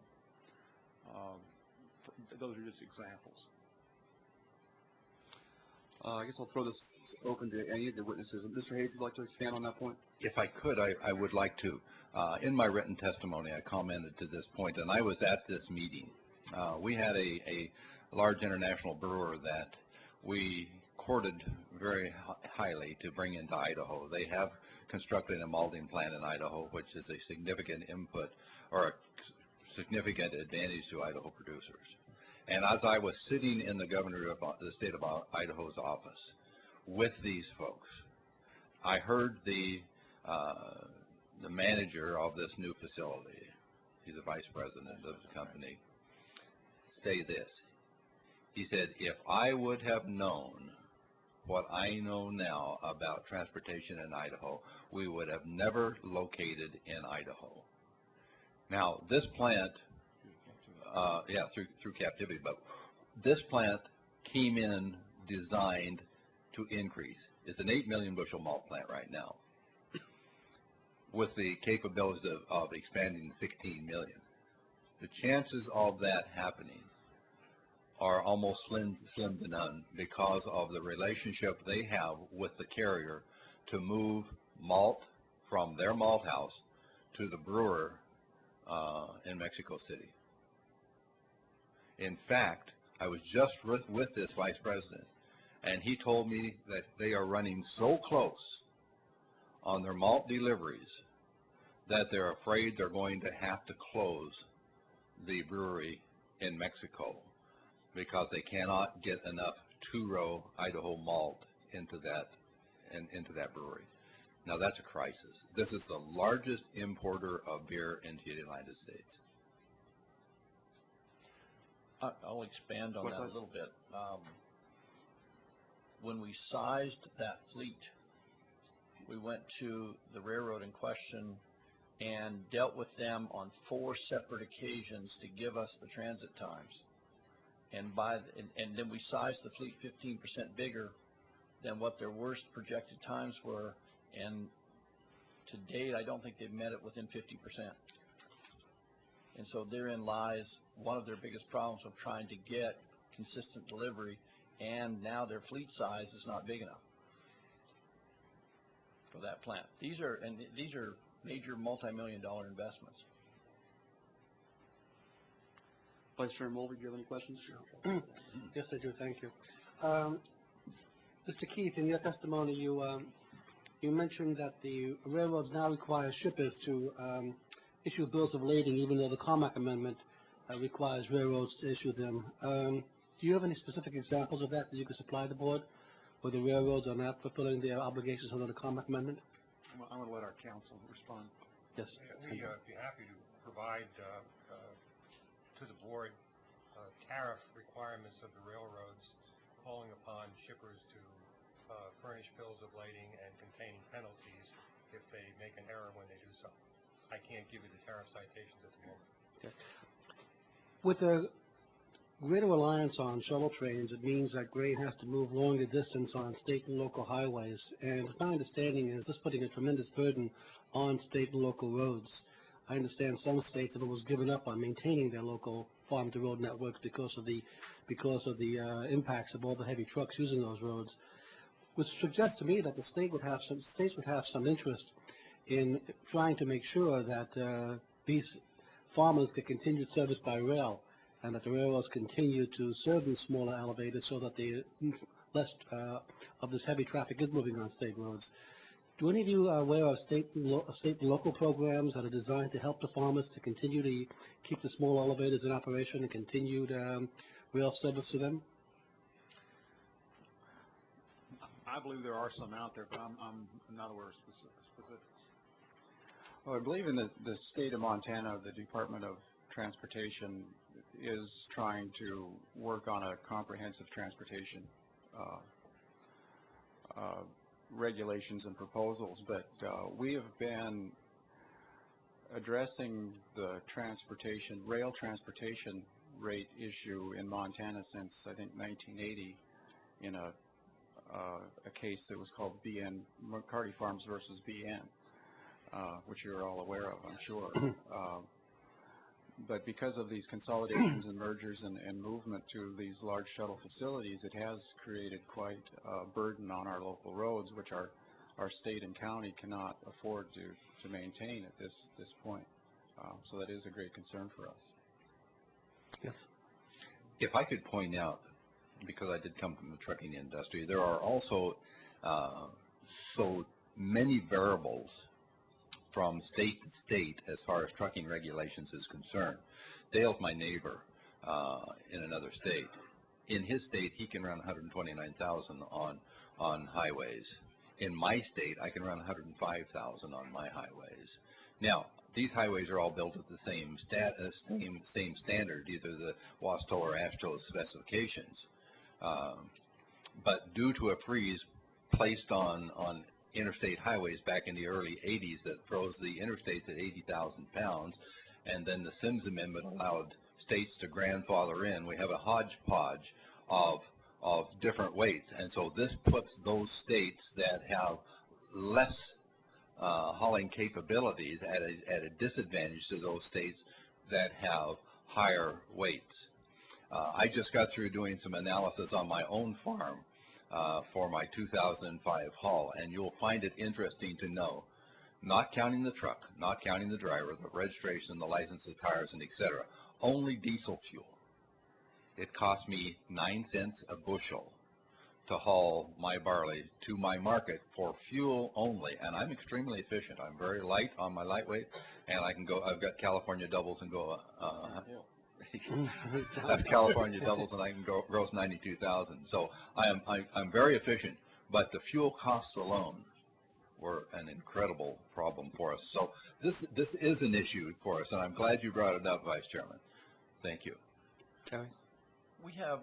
[SPEAKER 5] Those are just examples.
[SPEAKER 1] I guess I'll throw this open to any of the witnesses. Mr. Hayes, would you like to expand on that point?
[SPEAKER 7] If I could, I would like to. In my written testimony, I commented to this point, and I was at this meeting. We had a large international brewer that we courted very highly to bring into Idaho. They have constructed a malting plant in Idaho, which is a significant input or a significant advantage to Idaho producers. And as I was sitting in the governor of the state of Idaho's office with these folks, I heard the manager of this new facility, he's the vice president of the company, say this. He said, if I would have known what I know now about transportation in Idaho, we would have never located in Idaho. Now, this plant, through captivity, but this plant came in designed to increase. It's an 8 million bushel malt plant right now, with the capabilities of expanding to 16 million. The chances of that happening are almost slim to none because of the relationship they have with the carrier to move malt from their malt house to the brewer in Mexico City. In fact, I was just with this vice president, and he told me that they are running so close on their malt deliveries that they're afraid they're going to have to close the brewery in Mexico because they cannot get enough two-row Idaho malt into that brewery. Now that's a crisis. This is the largest importer of beer into the United States.
[SPEAKER 6] I'll expand on that a little bit. When we sized that fleet, we went to the railroad in question and dealt with them on 4 separate occasions to give us the transit times. And then we sized the fleet 15% bigger than what their worst projected times were. And to date, I don't think they've met it within 50%. And so therein lies one of their biggest problems of trying to get consistent delivery, and now their fleet size is not big enough. for that plant. These are major multi-million-dollar investments.
[SPEAKER 1] Vice Chairman Mulvey, do you have any questions?
[SPEAKER 2] Yes, I do. Thank you. Mr. Keith, in your testimony, you mentioned that the railroads now require shippers to issue bills of lading, even though the Carmack Amendment requires railroads to issue them. Do you have any specific examples of that you could supply the board, where the railroads are not fulfilling their obligations under the Carmack Amendment?
[SPEAKER 5] I'm going to let our counsel respond.
[SPEAKER 2] Yes.
[SPEAKER 10] We'd be happy to provide to the board tariff requirements of the railroads, calling upon shippers to furnish bills of lading and containing penalties if they make an error when they do so. I can't give you the tariff citations at the moment.
[SPEAKER 2] Okay. With a greater reliance on shuttle trains, it means that grain has to move longer distance on state and local highways. And my understanding is this putting a tremendous burden on state and local roads. I understand some states have almost given up on maintaining their local farm-to-road networks because of the impacts of all the heavy trucks using those roads, which suggests to me that the states would have some interest in trying to make sure that these farmers get continued service by rail, and that the railroads continue to serve these smaller elevators so that less of this heavy traffic is moving on state roads. Do any of you aware of state and local programs that are designed to help the farmers to continue to keep the small elevators in operation and continued rail service to them?
[SPEAKER 5] I believe there are some out there, but I'm not aware of specifics.
[SPEAKER 9] Well, I believe in the state of Montana, the Department of Transportation is trying to work on a comprehensive transportation regulations and proposals, but we have been addressing the rail transportation rate issue in Montana since I think 1980 in a case that was called BN McCarty Farms versus BN, which you're all aware of, I'm sure. But because of these consolidations and mergers and movement to these large shuttle facilities, it has created quite a burden on our local roads, which our state and county cannot afford to maintain at this point. So that is a great concern for us.
[SPEAKER 2] Yes.
[SPEAKER 7] If I could point out, because I did come from the trucking industry, there are also so many variables from state to state as far as trucking regulations is concerned. Dale's my neighbor in another state. In his state, he can run 129,000 on highways. In my state, I can run 105,000 on my highways. Now, these highways are all built at the same standard, either the WASTO or ASHTO specifications. But due to a freeze placed on interstate highways back in the early 80s that froze the interstates at 80,000 pounds, and then the Sims Amendment allowed states to grandfather in, we have a hodgepodge of different weights. And so this puts those states that have less hauling capabilities at a disadvantage to those states that have higher weights. I just got through doing some analysis on my own farm for my 2005 haul, and you'll find it interesting to know, not counting the truck, not counting the driver, the registration, the license, the tires, and etc., only diesel fuel. It cost me 9 cents a bushel to haul my barley to my market for fuel only, and I'm extremely efficient. I'm very light on my lightweight, and I can go. I've got California doubles and go. Have California doubles, and I can go gross 92,000. So I'm very efficient, but the fuel costs alone were an incredible problem for us. So this is an issue for us, and I'm glad you brought it up, Vice Chairman. Thank you.
[SPEAKER 2] Terry?
[SPEAKER 6] We have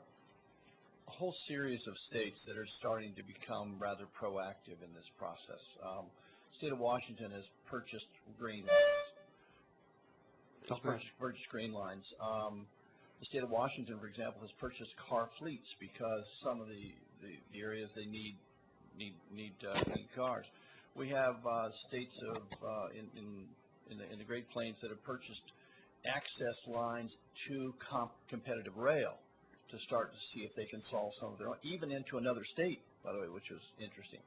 [SPEAKER 6] a whole series of states that are starting to become rather proactive in this process. The state of Washington has purchased grain lines. Purchased grain lines. The state of Washington, for example, has purchased car fleets because some of the areas they need cars. We have states in the Great Plains that have purchased access lines to competitive rail to start to see if they can solve some of their own, even into another state, by the way, which is interesting.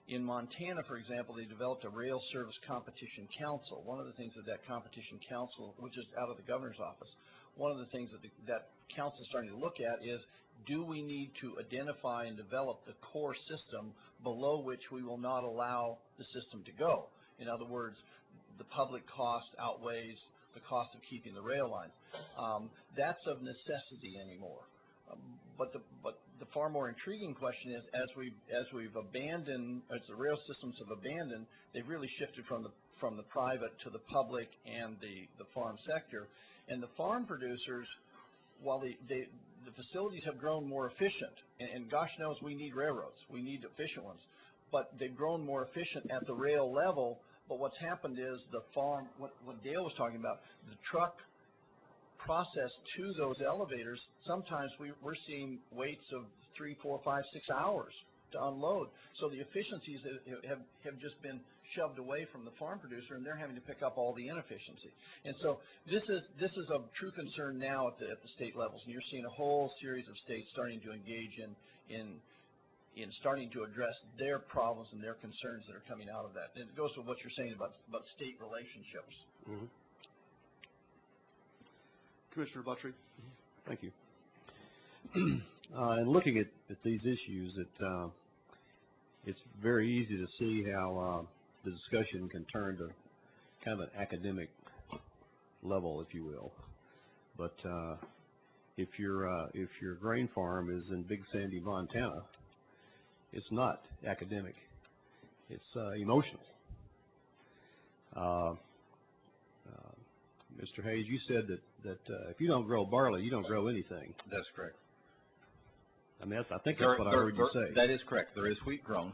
[SPEAKER 6] In Montana, for example, they developed a rail service competition council. One of the things that competition council, which is out of the governor's office, one of the things that that council is starting to look at is, do we need to identify and develop the core system below which we will not allow the system to go? In other words, the public cost outweighs the cost of keeping the rail lines. That's of necessity anymore. But the far more intriguing question is, as we've abandoned, as the rail systems have abandoned, they've really shifted from the private to the public and the farm sector. And the farm producers, while the facilities have grown more efficient, and gosh knows we need railroads, we need efficient ones, but they've grown more efficient at the rail level. But what's happened is the farm, what Dale was talking about, the truck process to those elevators, sometimes we're seeing waits of 3, 4, 5, 6 hours to unload. So the efficiencies have just been shoved away from the farm producer, and they're having to pick up all the inefficiency. And so this is of true concern now at the state levels, and you're seeing a whole series of states starting to engage in starting to address their problems and their concerns that are coming out of that. And it goes to what you're saying about state relationships.
[SPEAKER 3] Mm-hmm.
[SPEAKER 1] Commissioner Buttrey.
[SPEAKER 3] Thank you. And looking at these issues, it's very easy to see how the discussion can turn to kind of an academic level, if you will. But if your grain farm is in Big Sandy, Montana, it's not academic. It's emotional. Mr. Hayes, you said that if you don't grow barley, you don't grow anything.
[SPEAKER 7] That's correct.
[SPEAKER 3] I mean, I think that's what I heard you say.
[SPEAKER 7] That is correct. There is wheat grown,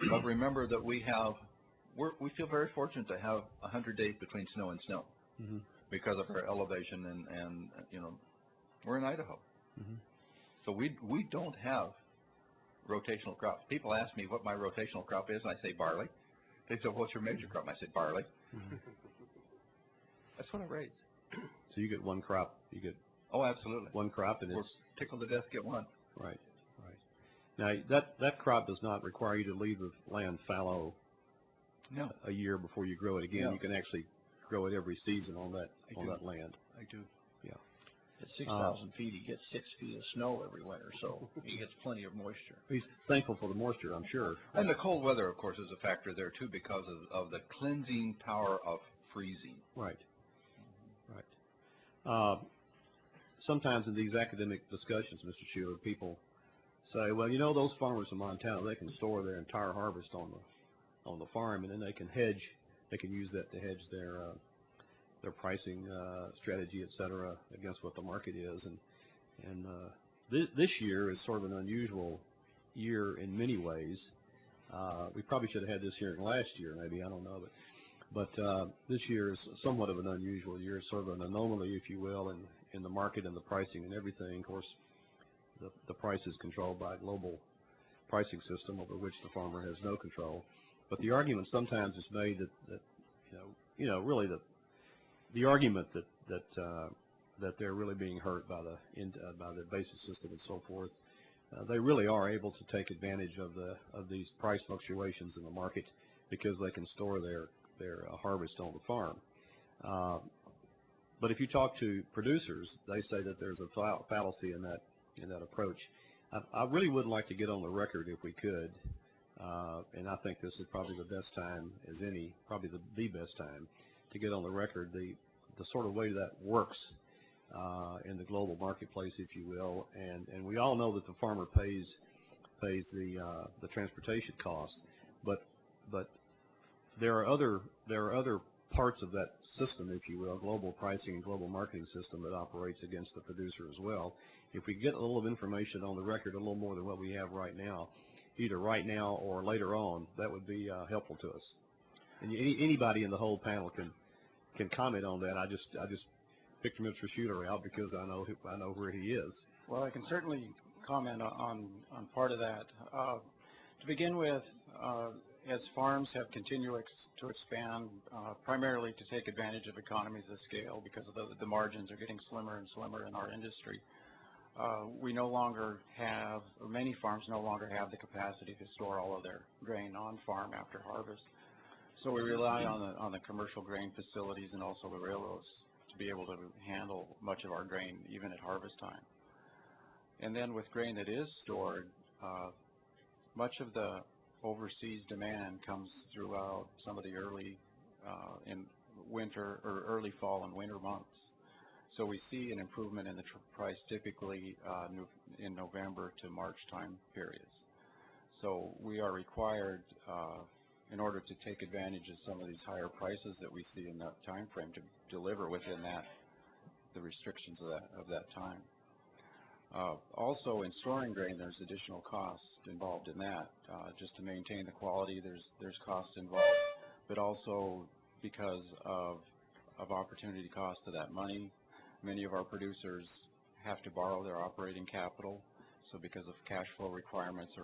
[SPEAKER 7] but remember that we feel very fortunate to have 100 days between snow and snow, mm-hmm. because of our elevation and we're in Idaho, mm-hmm. so we don't have rotational crops. People ask me what my rotational crop is, and I say barley. They say, "What's your major crop?" And I say barley. Mm-hmm. That's what I raise.
[SPEAKER 3] So you get one crop. You get
[SPEAKER 7] absolutely
[SPEAKER 3] one crop, and
[SPEAKER 7] we're tickled to death to get one.
[SPEAKER 3] Right. Now that crop does not require you to leave the land fallow.
[SPEAKER 7] No.
[SPEAKER 3] A year before you grow it again. No. You can actually grow it every season on that land.
[SPEAKER 6] I do.
[SPEAKER 3] Yeah.
[SPEAKER 6] At 6,000 feet, he gets 6 feet of snow every winter, so he gets plenty of moisture.
[SPEAKER 3] He's thankful for the moisture, I'm sure.
[SPEAKER 7] And the cold weather, of course, is a factor there too, because of the cleansing power of freezing.
[SPEAKER 3] Right. Right. Sometimes in these academic discussions, Mr. Schuler, people say, well, those farmers in Montana, they can store their entire harvest on the farm, and then they can hedge. They can use that to hedge their pricing strategy, et cetera, against what the market is. And this year is sort of an unusual year in many ways. We probably should have had this hearing last year, maybe, I don't know, but this year is somewhat of an unusual year, sort of an anomaly, if you will, in the market and the pricing and everything. Of course, the price is controlled by a global pricing system over which the farmer has no control. But the argument sometimes is made that really the argument that they're really being hurt by the basis system and so forth. They really are able to take advantage of these price fluctuations in the market because they can store their harvest on the farm. But if you talk to producers, they say that there's a fallacy in that approach. I really would like to get on the record, if we could, and I think this is probably the best time as any, probably the best time to get on the record the sort of way that works in the global marketplace, if you will. And we all know that the farmer pays the transportation costs, but there are other parts of that system, if you will, global pricing and global marketing system, that operates against the producer as well. If we get a little information on the record, a little more than what we have right now, either right now or later on, that would be helpful to us. And anybody in the whole panel can comment on that. I just picked Mr. Schuler out because I know where he is.
[SPEAKER 9] Well, I can certainly comment on part of that. To begin with, as farms have continued to expand, primarily to take advantage of economies of scale because of the margins are getting slimmer and slimmer in our industry, We no longer have, or many farms no longer have the capacity to store all of their grain on farm after harvest. So we rely on the commercial grain facilities and also the railroads to be able to handle much of our grain even at harvest time. And then with grain that is stored, much of the overseas demand comes throughout some of the early in winter or early fall and winter months. So we see an improvement in the price typically in November to March time periods. So we are required, in order to take advantage of some of these higher prices that we see in that time frame, to deliver within the restrictions of that time. Also, in storing grain, there's additional costs involved in that. Just to maintain the quality, there's cost involved, but also because of opportunity cost to that money, many of our producers have to borrow their operating capital. So because of cash flow requirements,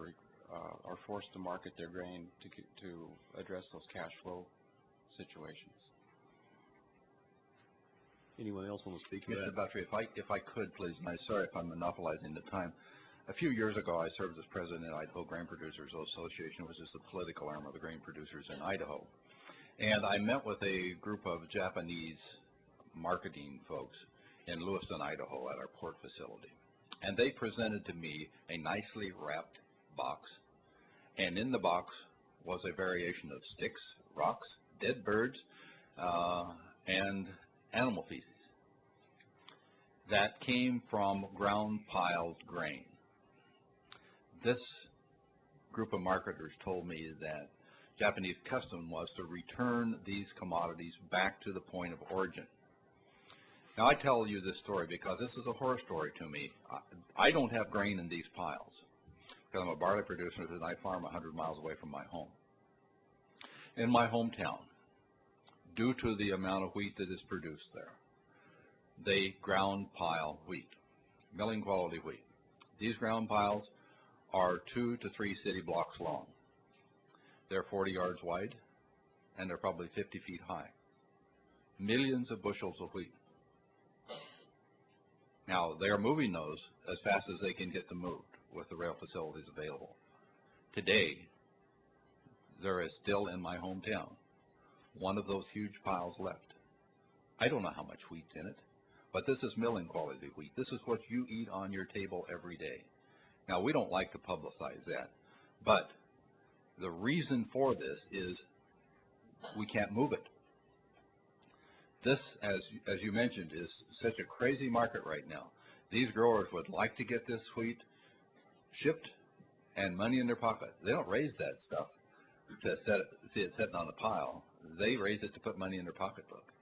[SPEAKER 9] are forced to market their grain to address those cash flow situations.
[SPEAKER 3] Anyone else want to speak to
[SPEAKER 7] Mr.
[SPEAKER 3] that?
[SPEAKER 7] Buttrey, if I could, please, and I'm sorry if I'm monopolizing the time. A few years ago, I served as president of Idaho Grain Producers Association, which is the political arm of the grain producers in Idaho. And I met with a group of Japanese marketing folks in Lewiston, Idaho, at our port facility. And they presented to me a nicely wrapped box. And in the box was a variation of sticks, rocks, dead birds, and animal feces that came from ground piled grain. This group of marketers told me that Japanese custom was to return these commodities back to the point of origin. Now I tell you this story because this is a horror story to me. I don't have grain in these piles because I'm a barley producer and I farm 100 miles away from my home. In my hometown, due to the amount of wheat that is produced there, they ground pile wheat, milling quality wheat. These ground piles are 2 to 3 city blocks long. They're 40 yards wide, and they're probably 50 feet high. Millions of bushels of wheat. Now, they are moving those as fast as they can get them moved with the rail facilities available. Today, there is still in my hometown one of those huge piles left. I don't know how much wheat's in it, but this is milling quality wheat. This is what you eat on your table every day. Now, we don't like to publicize that, but the reason for this is we can't move it. This, as you mentioned, is such a crazy market right now. These growers would like to get this wheat shipped and money in their pocket. They don't raise that stuff to see it sitting on the pile. They raise it to put money in their pocketbook.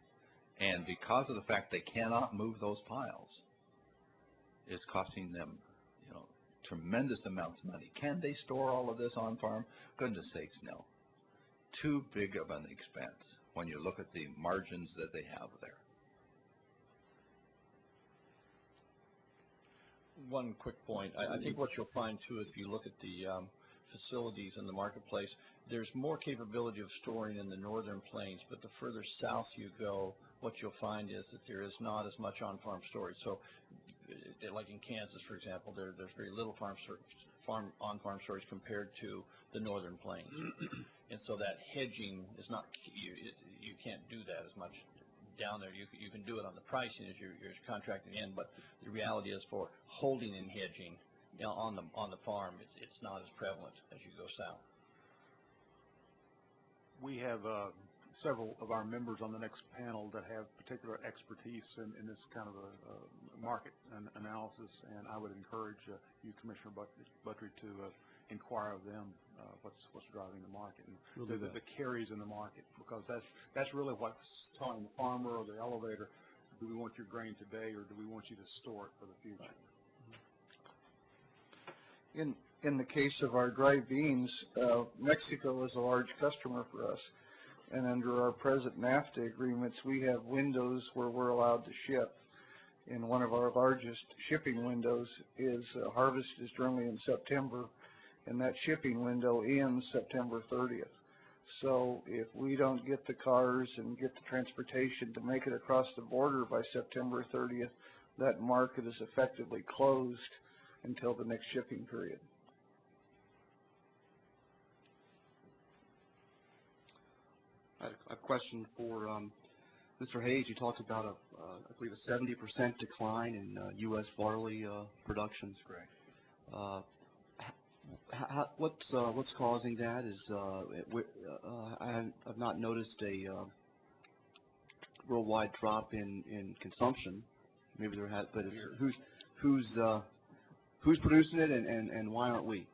[SPEAKER 7] And because of the fact they cannot move those piles, it's costing them, tremendous amounts of money. Can they store all of this on farm? Goodness sakes, no. Too big of an expense when you look at the margins that they have there.
[SPEAKER 6] One quick point. I think what you'll find too, if you look at the facilities in the marketplace, there's more capability of storing in the northern plains, but the further south you go, what you'll find is that there is not as much on-farm storage. So like in Kansas, for example, there's very little on-farm storage compared to the northern plains. And so that hedging is not, you can't do that as much down there. You can do it on the pricing as you're contracting in, but the reality is for holding and hedging, on the farm, it's not as prevalent as you go south.
[SPEAKER 5] We have several of our members on the next panel that have particular expertise in this kind of a market analysis, and I would encourage you, Commissioner Buttrey, to inquire of them what's driving the market and the carries in the market, because that's really what's telling the farmer or the elevator, do we want your grain today or do we want you to store it for the future?
[SPEAKER 8] In the case of our dry beans, Mexico is a large customer for us, and under our present NAFTA agreements, we have windows where we're allowed to ship. And one of our largest shipping windows is harvest is generally in September, and that shipping window ends September 30th. So if we don't get the cars and get the transportation to make it across the border by September 30th, that market is effectively closed until the next shipping period.
[SPEAKER 1] I have a question for Mr. Hayes. You talked about I believe a 70% decline in U.S. barley production. That's correct. What's causing that? I've not noticed a worldwide drop in consumption. Maybe there had, but it's, who's producing it, and why aren't we?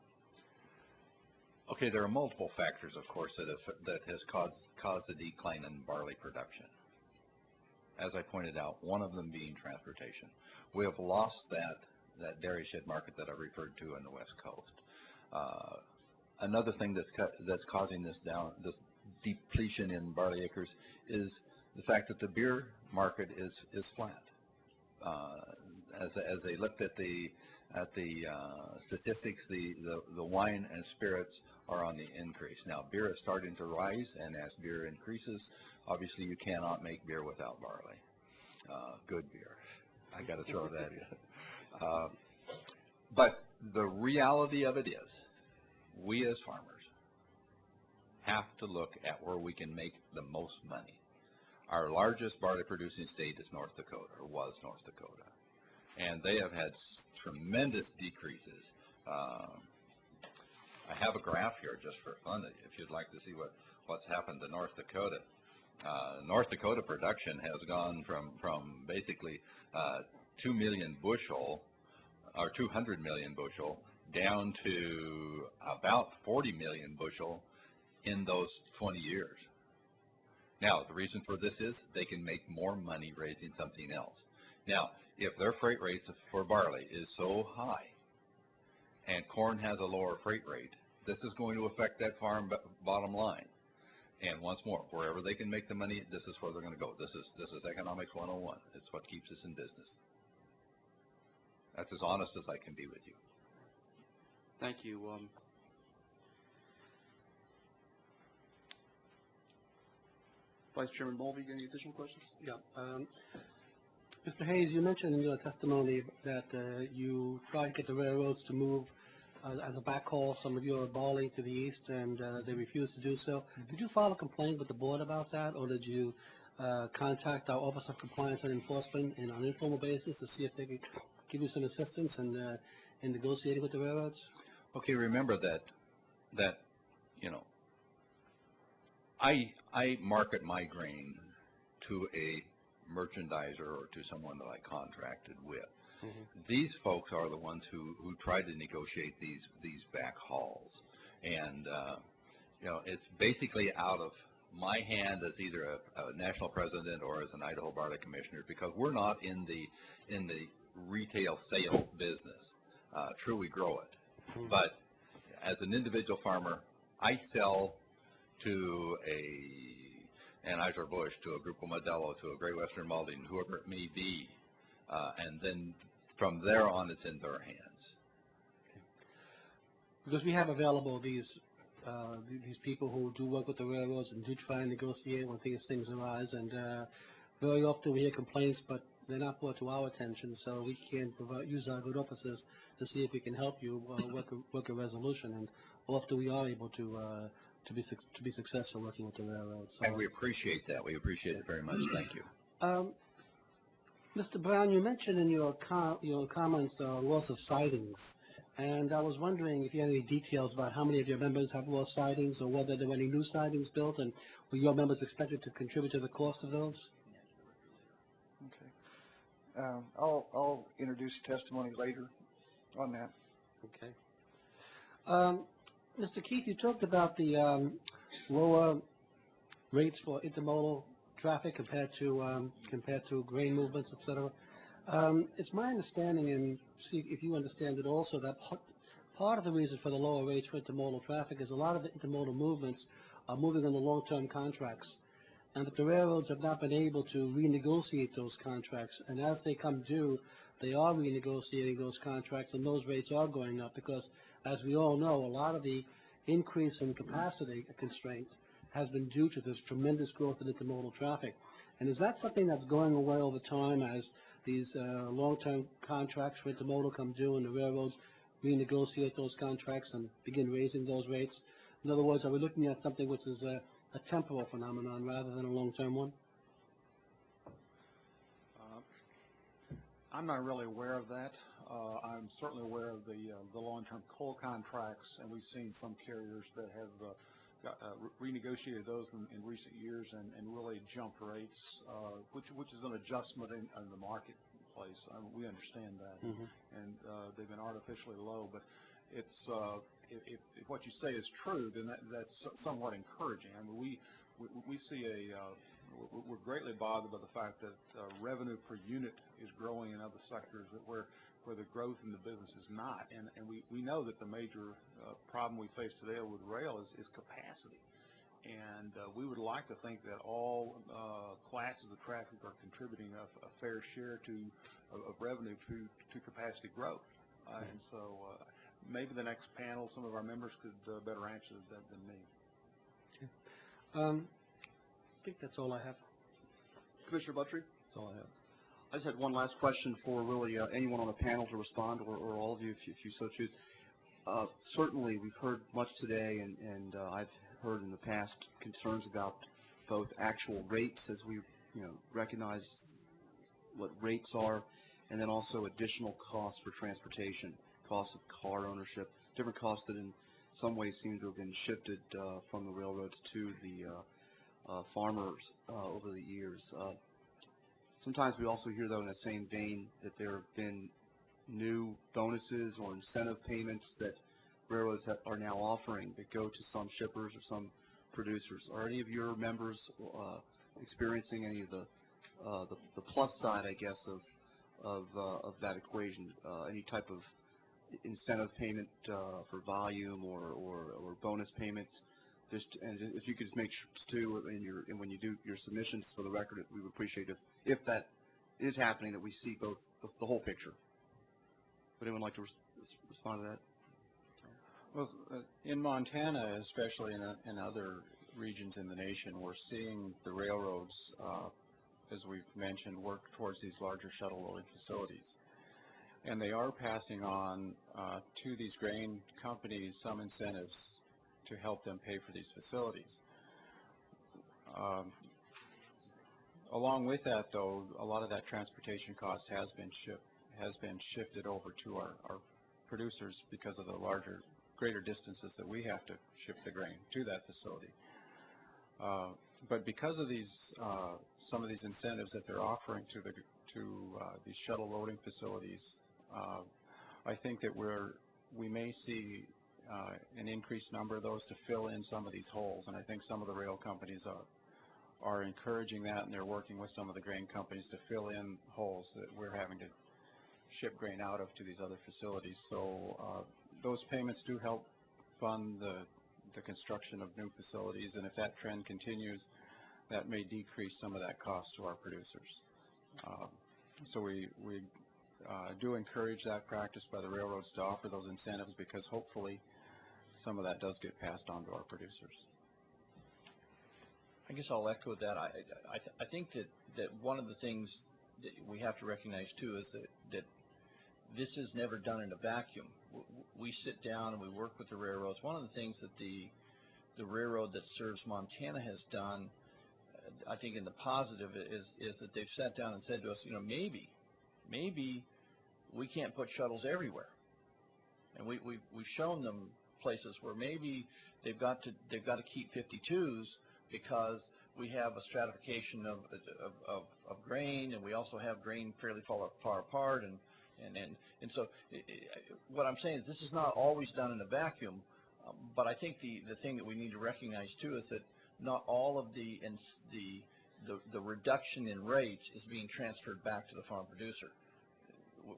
[SPEAKER 7] Okay, there are multiple factors, of course, that has caused the decline in barley production. As I pointed out, one of them being transportation. We have lost that dairy shed market that I referred to on the West Coast. Another thing that's causing this depletion in barley acres is the fact that the beer market is flat. As they looked at the statistics, the wine and spirits are on the increase. Now, beer is starting to rise, and as beer increases, obviously you cannot make beer without barley. Good beer. I got to throw that in. But the reality of it is, we as farmers have to look at where we can make the most money. Our largest barley producing state is North Dakota, or was North Dakota. And they have had tremendous decreases. I have a graph here just for fun, if you'd like to see what's happened to North Dakota. North Dakota production has gone from basically 2 million bushel, or 200 million bushel, down to about 40 million bushel in those 20 years. Now, the reason for this is they can make more money raising something else. Now, if their freight rates for barley is so high and corn has a lower freight rate, this is going to affect that farm bottom line. And once more, wherever they can make the money, this is where they're going to go. This is economics 101. It's what keeps us in business. That's as honest as I can be with you.
[SPEAKER 1] Thank you. Vice Chairman Mulvey, any additional questions?
[SPEAKER 2] Yeah. Mr. Hayes, you mentioned in your testimony that you tried to get the railroads to move as a backhaul some of your barley to the east, and they refused to do so. Did you file a complaint with the board about that, or did you contact our Office of Compliance and Enforcement on an informal basis to see if they could give you some assistance in negotiating with the railroads?
[SPEAKER 7] Okay, remember that you know, I market my grain to a merchandiser or to someone that I contracted with. Mm-hmm. These folks are the ones who try to negotiate these back hauls, and you know, it's basically out of my hand as either a national president or as an Idaho Barley Commissioner, because we're not in the retail sales business. True, we grow it, mm-hmm. But as an individual farmer, I sell to an Anheuser-Busch, to a Grupo Modelo, to a Great Western Malting, whoever it may be, and then from there on, it's in their hands.
[SPEAKER 2] Because we have available these people who do work with the railroads and do try and negotiate when these things arise, and very often we hear complaints, but they're not brought to our attention, so we can use our good offices to see if we can help you work a resolution, and often we are able to be successful working with the railroads. So,
[SPEAKER 7] and we appreciate that. We appreciate it very much. Thank you.
[SPEAKER 2] Mr. Brown, you mentioned in your comments loss of sidings, and I was wondering if you had any details about how many of your members have lost sidings, or whether there were any new sidings built, and were your members expected to contribute to the cost of those?
[SPEAKER 8] Okay. I'll introduce testimony later on that.
[SPEAKER 2] Okay. Mr. Keith, you talked about the lower rates for intermodal traffic compared to grain movements, etc. It's my understanding, and see if you understand it also, that part of the reason for the lower rates for intermodal traffic is a lot of the intermodal movements are moving on the long-term contracts, and that the railroads have not been able to renegotiate those contracts. And as they come due, they are renegotiating those contracts, and those rates are going up because, as we all know, a lot of the increase in capacity constraint has been due to this tremendous growth in intermodal traffic. And is that something that's going away over time as these long-term contracts for intermodal come due and the railroads renegotiate those contracts and begin raising those rates? In other words, are we looking at something which is a temporal phenomenon rather than a long-term one?
[SPEAKER 5] I'm not really aware of that. I'm certainly aware of the long-term coal contracts, and we've seen some carriers that have renegotiated those in recent years and really jumped rates, which is an adjustment in the marketplace. We understand that, and they've been artificially low. But it's if what you say is true, then that's somewhat encouraging. I mean, we see we're greatly bothered by the fact that revenue per unit is growing in other sectors where the growth in the business is not. And we know that the major problem we face today with rail is capacity. And we would like to think that all classes of traffic are contributing a fair share of revenue to capacity growth. And so maybe the next panel, some of our members could better answer that than me.
[SPEAKER 2] I think that's all I have.
[SPEAKER 1] Commissioner Buttrey?
[SPEAKER 2] That's all I have.
[SPEAKER 1] I just had one last question for really anyone on the panel to respond, or all of you if you so choose. Certainly, we've heard much today, and I've heard in the past concerns about both actual rates, as we recognize what rates are, and then also additional costs for transportation, costs of car ownership, different costs that in some ways seem to have been shifted from the railroads to the farmers over the years. Sometimes we also hear, though, in the same vein, that there have been new bonuses or incentive payments that railroads are now offering that go to some shippers or some producers. Are any of your members experiencing any of the plus side, I guess, of that equation? Any type of incentive payment for volume or bonus payment? And if you could just make sure too, when you do your submissions for the record, we would appreciate if that is happening, that we see both the whole picture. Would anyone like to respond to that?
[SPEAKER 9] Well, in Montana, especially in other regions in the nation, we're seeing the railroads, as we've mentioned, work towards these larger shuttle loading facilities. And they are passing on to these grain companies some incentives to help them pay for these facilities. Along with that, though, a lot of that transportation cost has been shifted over to our producers because of the greater distances that we have to ship the grain to that facility. But because of these, some of these incentives that they're offering to these shuttle loading facilities, I think that we may see an increased number of those to fill in some of these holes, and I think some of the rail companies are encouraging that, and they're working with some of the grain companies to fill in holes that we're having to ship grain out of to these other facilities. So those payments do help fund the construction of new facilities, and if that trend continues, that may decrease some of that cost to our producers. So we do encourage that practice by the railroads to offer those incentives, because hopefully some of that does get passed on to our producers.
[SPEAKER 6] I guess I'll echo that. I think that one of the things that we have to recognize too is that this is never done in a vacuum. We sit down and we work with the railroads. One of the things that the railroad that serves Montana has done, I think in the positive, is that they've sat down and said to us, maybe we can't put shuttles everywhere, and we've shown them places where maybe they've got to keep 52s because we have a stratification of grain, and we also have grain fairly far apart, and so what I'm saying is this is not always done in a vacuum, but I think the thing that we need to recognize too is that not all of the reduction in rates is being transferred back to the farm producer.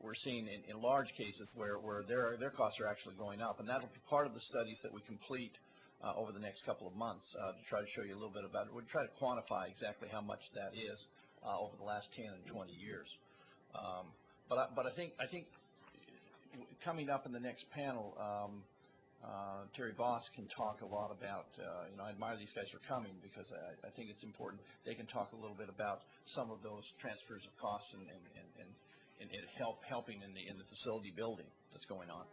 [SPEAKER 6] We're seeing in large cases where their costs are actually going up, and that'll be part of the studies that we complete over the next couple of months to try to show you a little bit about it. We'll try to quantify exactly how much that is over the last 10 and 20 years. But I think coming up in the next panel, Terry Voss can talk a lot about, I admire these guys for coming because I think it's important. They can talk a little bit about some of those transfers of costs and helping in the facility building that's going on.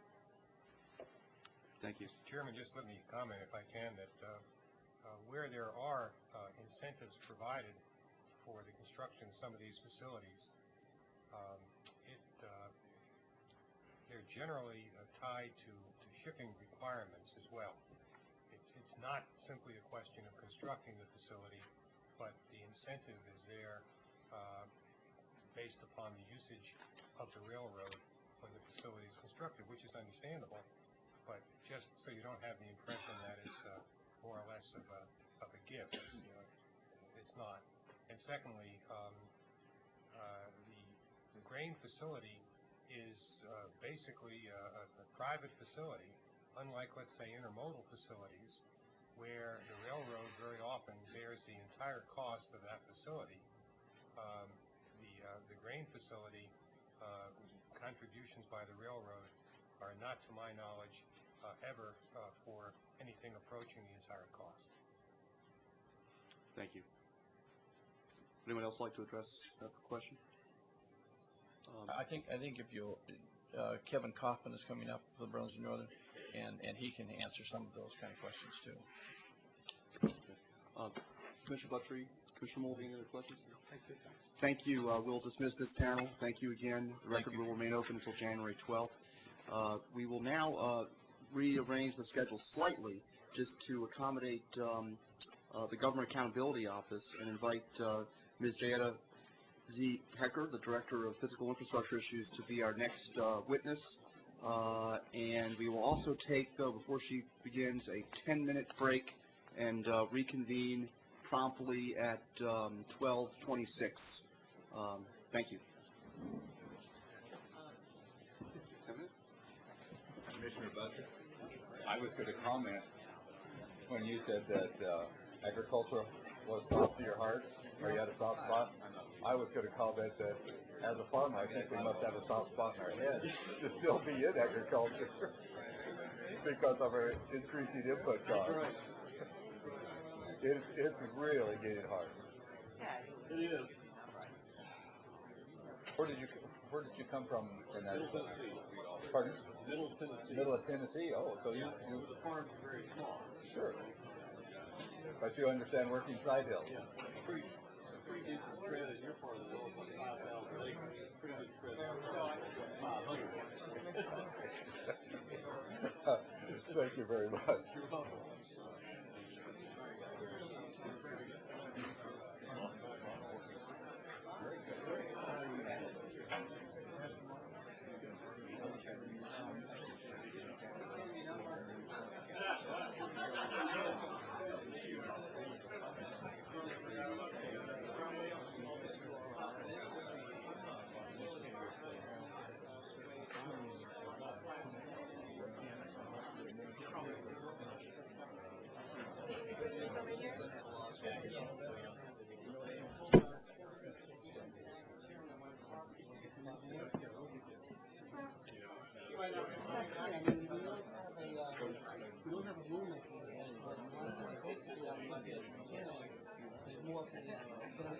[SPEAKER 1] Thank you.
[SPEAKER 10] Mr. Chairman, just let me comment, if I can, that where there are incentives provided for the construction of some of these facilities, they're generally tied to shipping requirements as well. It's not simply a question of constructing the facility, but the incentive is there based upon the usage of the railroad when the facility is constructed, which is understandable, but just so you don't have the impression that it's more or less of a gift. It's not. And secondly, the grain facility is basically a private facility, unlike, let's say, intermodal facilities, where the railroad very often bears the entire cost of that facility. The grain facility, contributions by the railroad are not, to my knowledge, ever for anything approaching the entire cost.
[SPEAKER 1] Thank you. Would anyone else like to address that question?
[SPEAKER 6] I think if you, Kevin Kaufman is coming up for the Burlington Northern, and he can answer some of those kind of questions too.
[SPEAKER 1] Commissioner Buttrey, Commissioner Mulvey, any other questions? Thank you. We'll dismiss this panel. Thank you again. The record will remain open until January 12th. We will now rearrange the schedule slightly just to accommodate the Government Accountability Office and invite Ms. Jayetta Z. Hecker, the Director of Physical Infrastructure Issues, to be our next witness. And we will also take, though, before she begins, a 10-minute break and reconvene promptly at 12:26. Thank you. 10 minutes?
[SPEAKER 7] Commissioner Butler, I was going to comment when you said that agriculture was soft to your hearts, or you had a soft spot. I was going to comment that as a farmer, I think we must have a soft spot in our head to still be in agriculture because of our increasing input costs. It's really getting hard.
[SPEAKER 2] It is.
[SPEAKER 7] Where did you come from in that?
[SPEAKER 2] Middle Tennessee.
[SPEAKER 7] Pardon?
[SPEAKER 2] Middle Tennessee.
[SPEAKER 7] Middle of Tennessee. Oh, so you
[SPEAKER 2] The farms are very small.
[SPEAKER 7] sure. But you understand working side hills.
[SPEAKER 2] Yeah. Pretty decent spread in your part of the world, like 5,000 acres. Pretty good spread there. 500.
[SPEAKER 7] Thank you very much.
[SPEAKER 2] You're welcome. We don't have a rulemaking yet, so basically our budget is more than the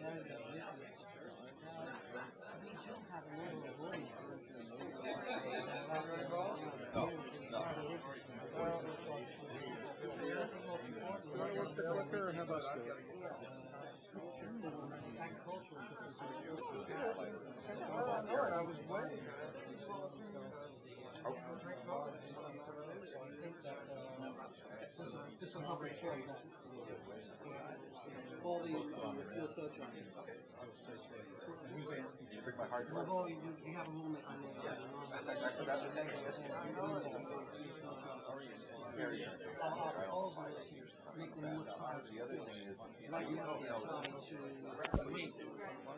[SPEAKER 2] areas of business. Now, we don't have a number of rulemakers.
[SPEAKER 5] What's the clicker, and how about
[SPEAKER 2] Agricultural shippers are
[SPEAKER 5] I was waiting.
[SPEAKER 2] I think that this will help inform that. All the fuel surcharges. You have a rulemaking later on. Our proposal is to make them more tied to fuels. Right now, they're tied to weight.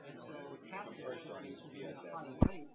[SPEAKER 2] And so capital shipments will be at a higher rate.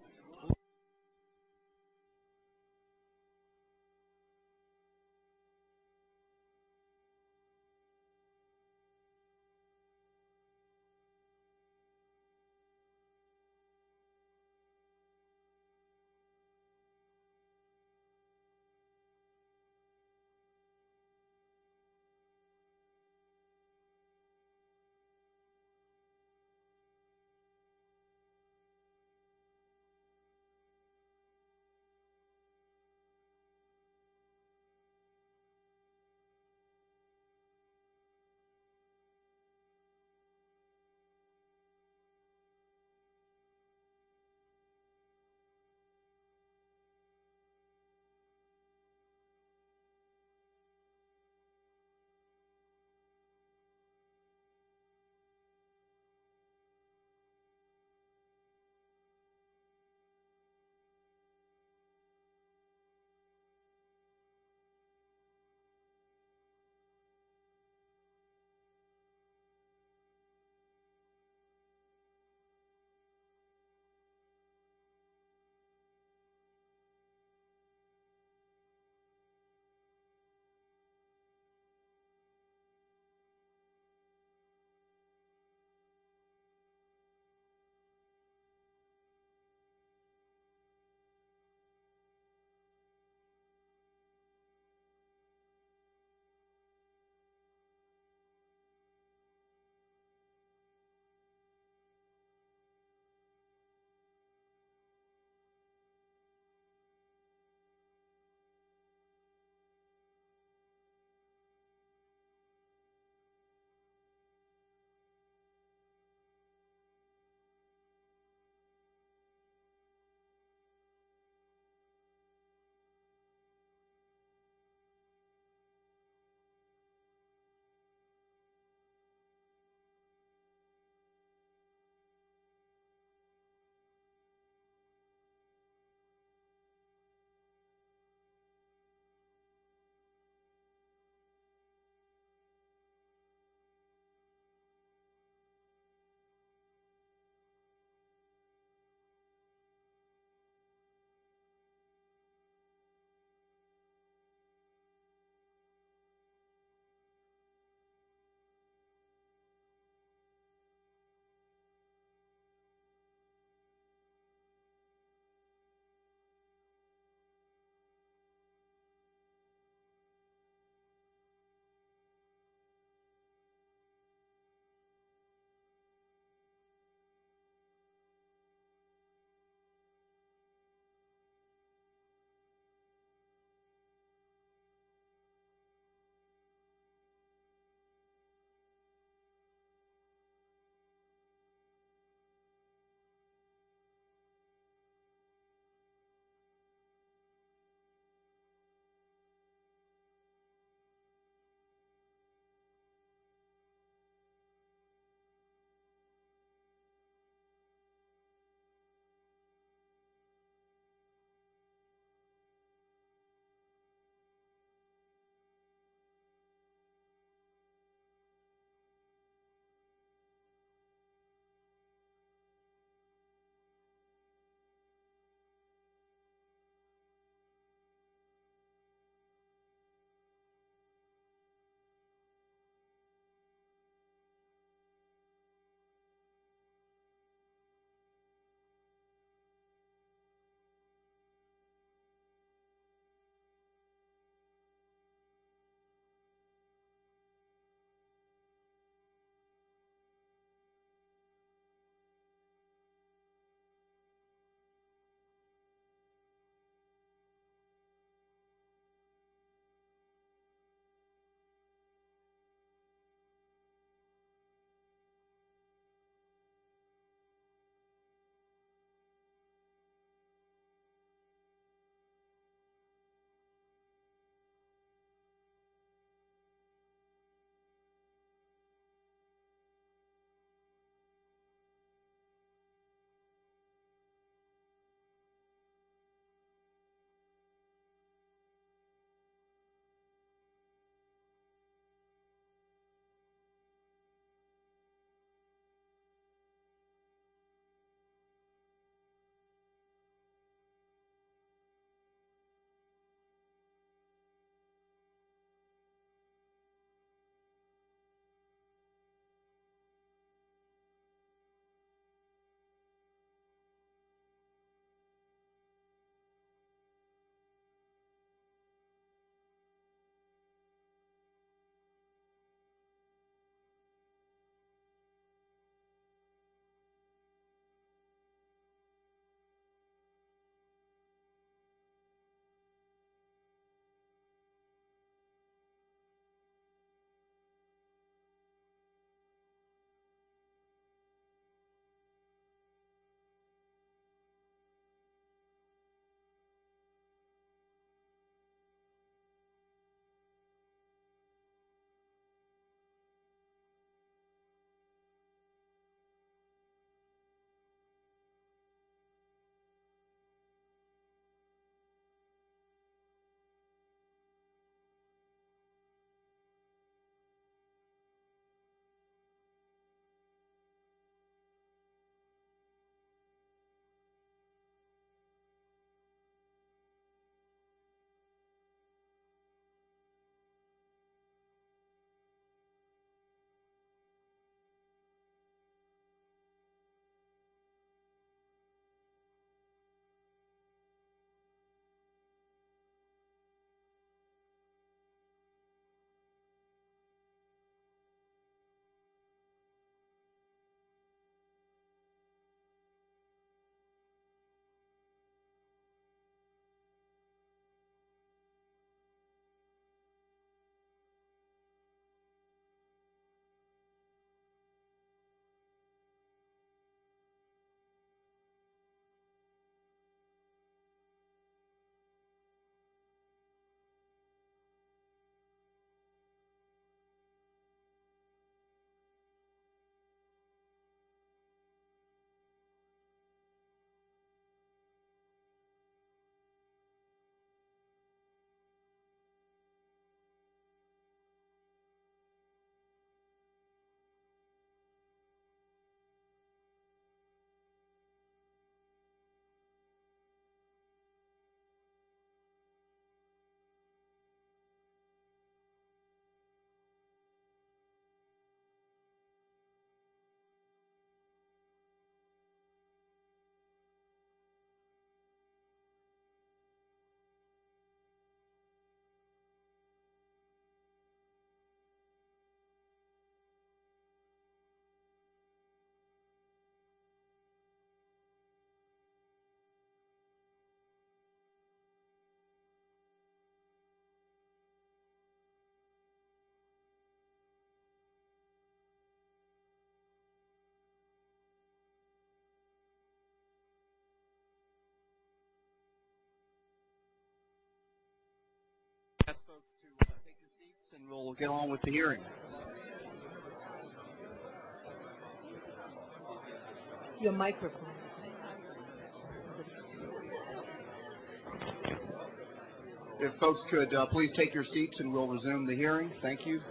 [SPEAKER 1] folks to take your seats and we'll get on with the hearing.
[SPEAKER 11] Your microphone is
[SPEAKER 1] If folks could please take your seats and we'll resume the hearing. Thank you.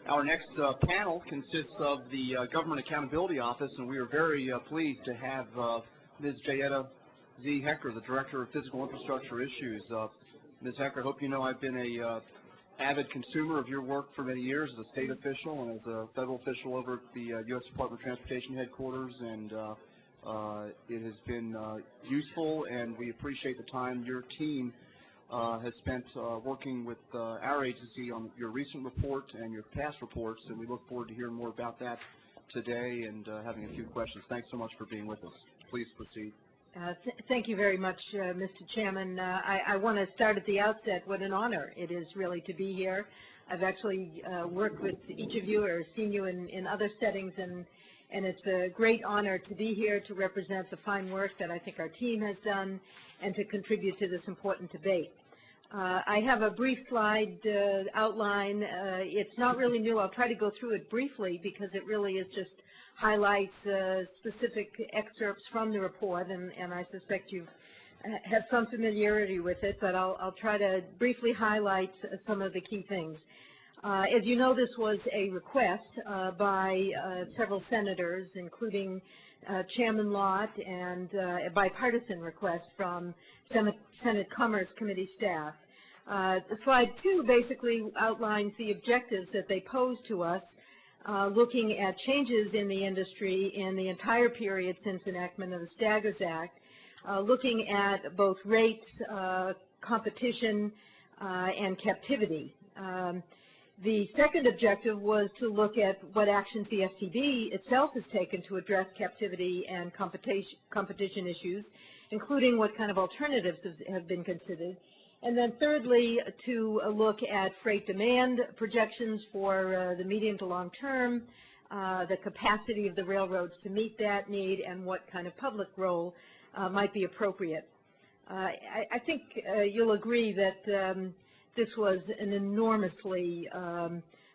[SPEAKER 1] Our next panel consists of the Government Accountability Office, and we are very pleased to have Ms. Jayetta Z. Hecker, the Director of Physical Infrastructure Issues. Ms. Hecker, I hope you know I've been a avid consumer of your work for many years as a state official and as a federal official over at the U.S. Department of Transportation headquarters, and it has been useful, and we appreciate the time your team has spent working with our agency on your recent report and your past reports, and we look forward to hearing more about that today and having a few questions. Thanks so much for being with us. Please proceed.
[SPEAKER 11] Thank you very much, Mr. Chairman. I want to start at the outset. What an honor it is really to be here. I've actually worked with each of you or seen you in other settings, and it's a great honor to be here to represent the fine work that I think our team has done and to contribute to this important debate. I have a brief slide outline. It's not really new. I'll try to go through it briefly because it really is just highlights specific excerpts from the report, and I suspect you have some familiarity with it, but I'll try to briefly highlight some of the key things. As you know, this was a request by several senators, including Chairman Lott, and a bipartisan request from Senate Commerce Committee staff. Slide 2 basically outlines the objectives that they posed to us, looking at changes in the industry in the entire period since enactment of the Staggers Act, looking at both rates, competition, and captivity. The second objective was to look at what actions the STB itself has taken to address captivity and competition issues, including what kind of alternatives have been considered. And then thirdly, to look at freight demand projections for the medium to long term, the capacity of the railroads to meet that need, and what kind of public role might be appropriate. I think you'll agree that this was an enormously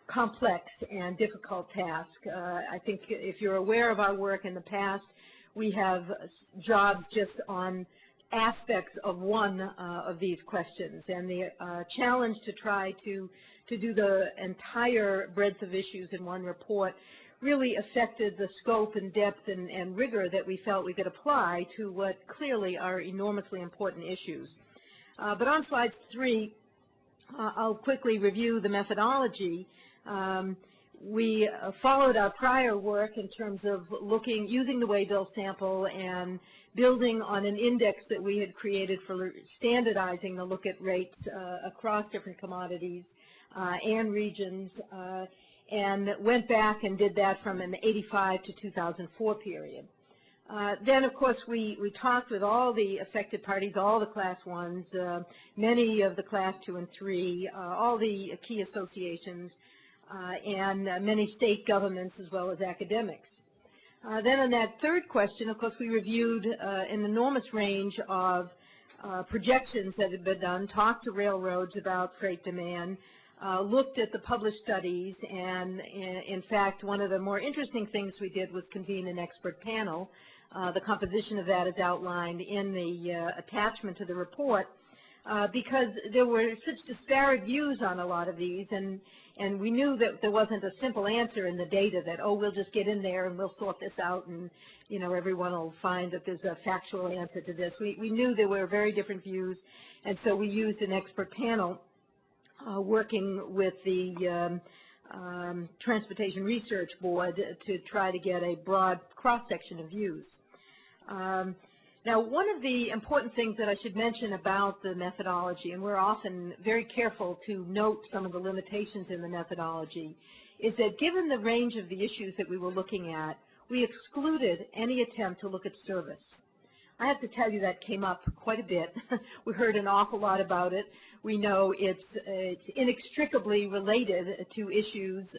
[SPEAKER 11] complex and difficult task. I think if you're aware of our work in the past, we have jobs just on aspects of one of these questions, and the challenge to try to do the entire breadth of issues in one report really affected the scope and depth and rigor that we felt we could apply to what clearly are enormously important issues. But on slide 3, I'll quickly review the methodology. We followed our prior work in terms of using the Waybill sample and building on an index that we had created for standardizing the look-at rates across different commodities and regions, and went back and did that from an 85 to 2004 period. Then, of course, we talked with all the affected parties, all the Class 1s, many of the Class 2 and 3, all the key associations, and many state governments as well as academics. Then on that third question, of course, we reviewed an enormous range of projections that had been done, talked to railroads about freight demand, looked at the published studies, and in fact, one of the more interesting things we did was convene an expert panel. The composition of that is outlined in the attachment to the report, because there were such disparate views on a lot of these, and we knew that there wasn't a simple answer in the data that, oh, we'll just get in there and we'll sort this out and, you know, everyone will find that there's a factual answer to this. We knew there were very different views, and so we used an expert panel working with the Transportation Research Board to try to get a broad cross-section of views. Now, one of the important things that I should mention about the methodology, and we're often very careful to note some of the limitations in the methodology, is that given the range of the issues that we were looking at, we excluded any attempt to look at service. I have to tell you that came up quite a bit. We heard an awful lot about it. We know it's inextricably related to issues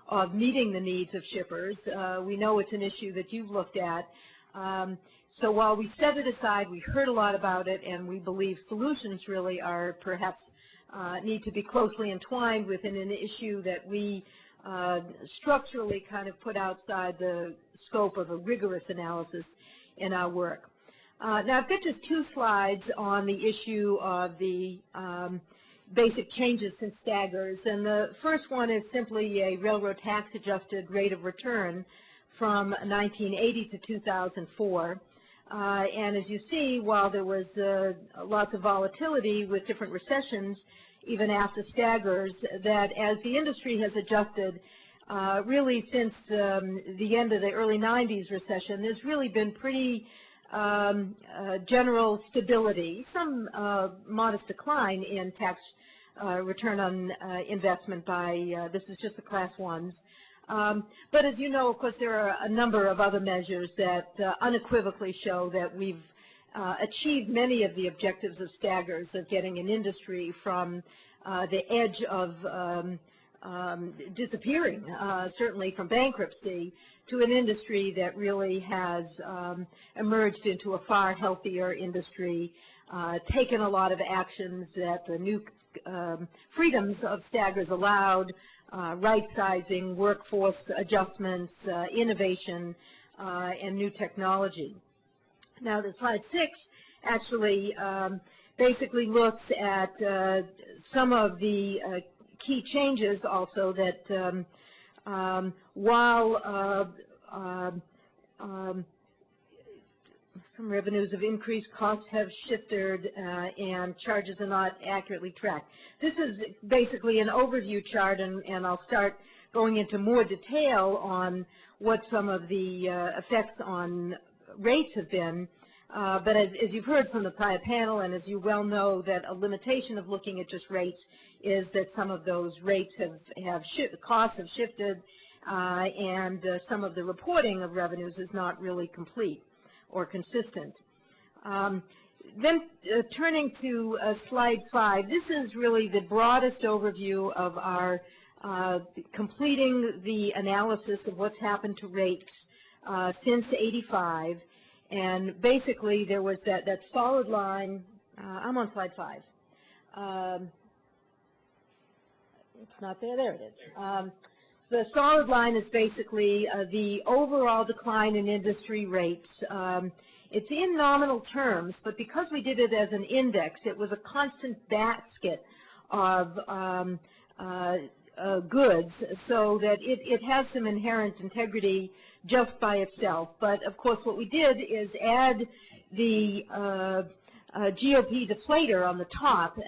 [SPEAKER 11] of meeting the needs of shippers. We know it's an issue that you've looked at. So while we set it aside, we heard a lot about it, and we believe solutions really are perhaps need to be closely entwined within an issue that we structurally kind of put outside the scope of a rigorous analysis in our work. Now, I've got just 2 slides on the issue of the basic changes since staggers, and the first one is simply a railroad tax-adjusted rate of return from 1980 to 2004. And as you see, while there was lots of volatility with different recessions, even after staggers, that as the industry has adjusted, really since the end of the early 90s recession, there's really been pretty general stability, some modest decline in tax return on investment by, this is just the class 1s. But as you know, of course, there are a number of other measures that unequivocally show that we've achieved many of the objectives of staggers, of getting an industry from the edge of disappearing, certainly from bankruptcy, to an industry that really has emerged into a far healthier industry, taken a lot of actions that the new freedoms of staggers allowed, right-sizing, workforce adjustments, innovation, and new technology. Now, the slide 6 actually basically looks at some of the key changes also that while some revenues have increased, costs have shifted, and charges are not accurately tracked. This is basically an overview chart, and I'll start going into more detail on what some of the effects on rates have been. But as you've heard from the prior panel, and as you well know, that a limitation of looking at just rates is that some of those rates costs have shifted, and some of the reporting of revenues is not really complete or consistent. Then turning to slide 5, this is really the broadest overview of our completing the analysis of what's happened to rates since '85. And basically, there was that solid line. I'm on slide 5. It's not there. There it is. The solid line is basically the overall decline in industry rates. It's in nominal terms, but because we did it as an index, it was a constant basket of goods, so that it has some inherent integrity just by itself. But of course, what we did is add the GOP deflator on the top,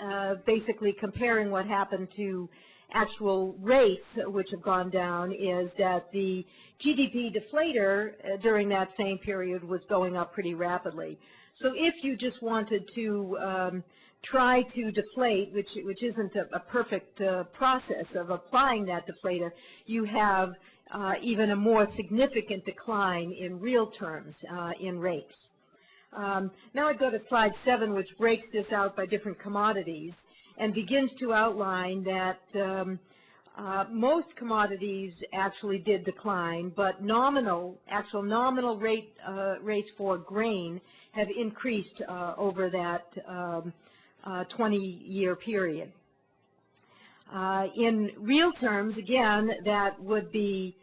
[SPEAKER 11] basically comparing what happened to actual rates, which have gone down, is that the GDP deflator during that same period was going up pretty rapidly. So if you just wanted to try to deflate, which isn't a perfect process of applying that deflator, you have even a more significant decline in real terms in rates. Now I go to slide 7, which breaks this out by different commodities and begins to outline that most commodities actually did decline, but actual nominal rates for grain have increased over that 20-year period. In real terms, again, that would be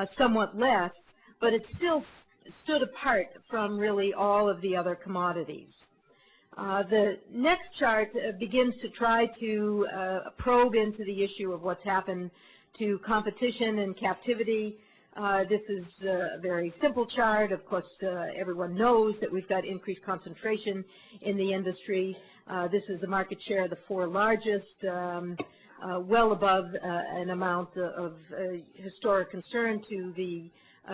[SPEAKER 11] somewhat less, but it still stood apart from really all of the other commodities. The next chart begins to try to probe into the issue of what's happened to competition and captivity. This is a very simple chart. Of course, everyone knows that we've got increased concentration in the industry. This is the market share of the 4 largest, well above an amount of historic concern to the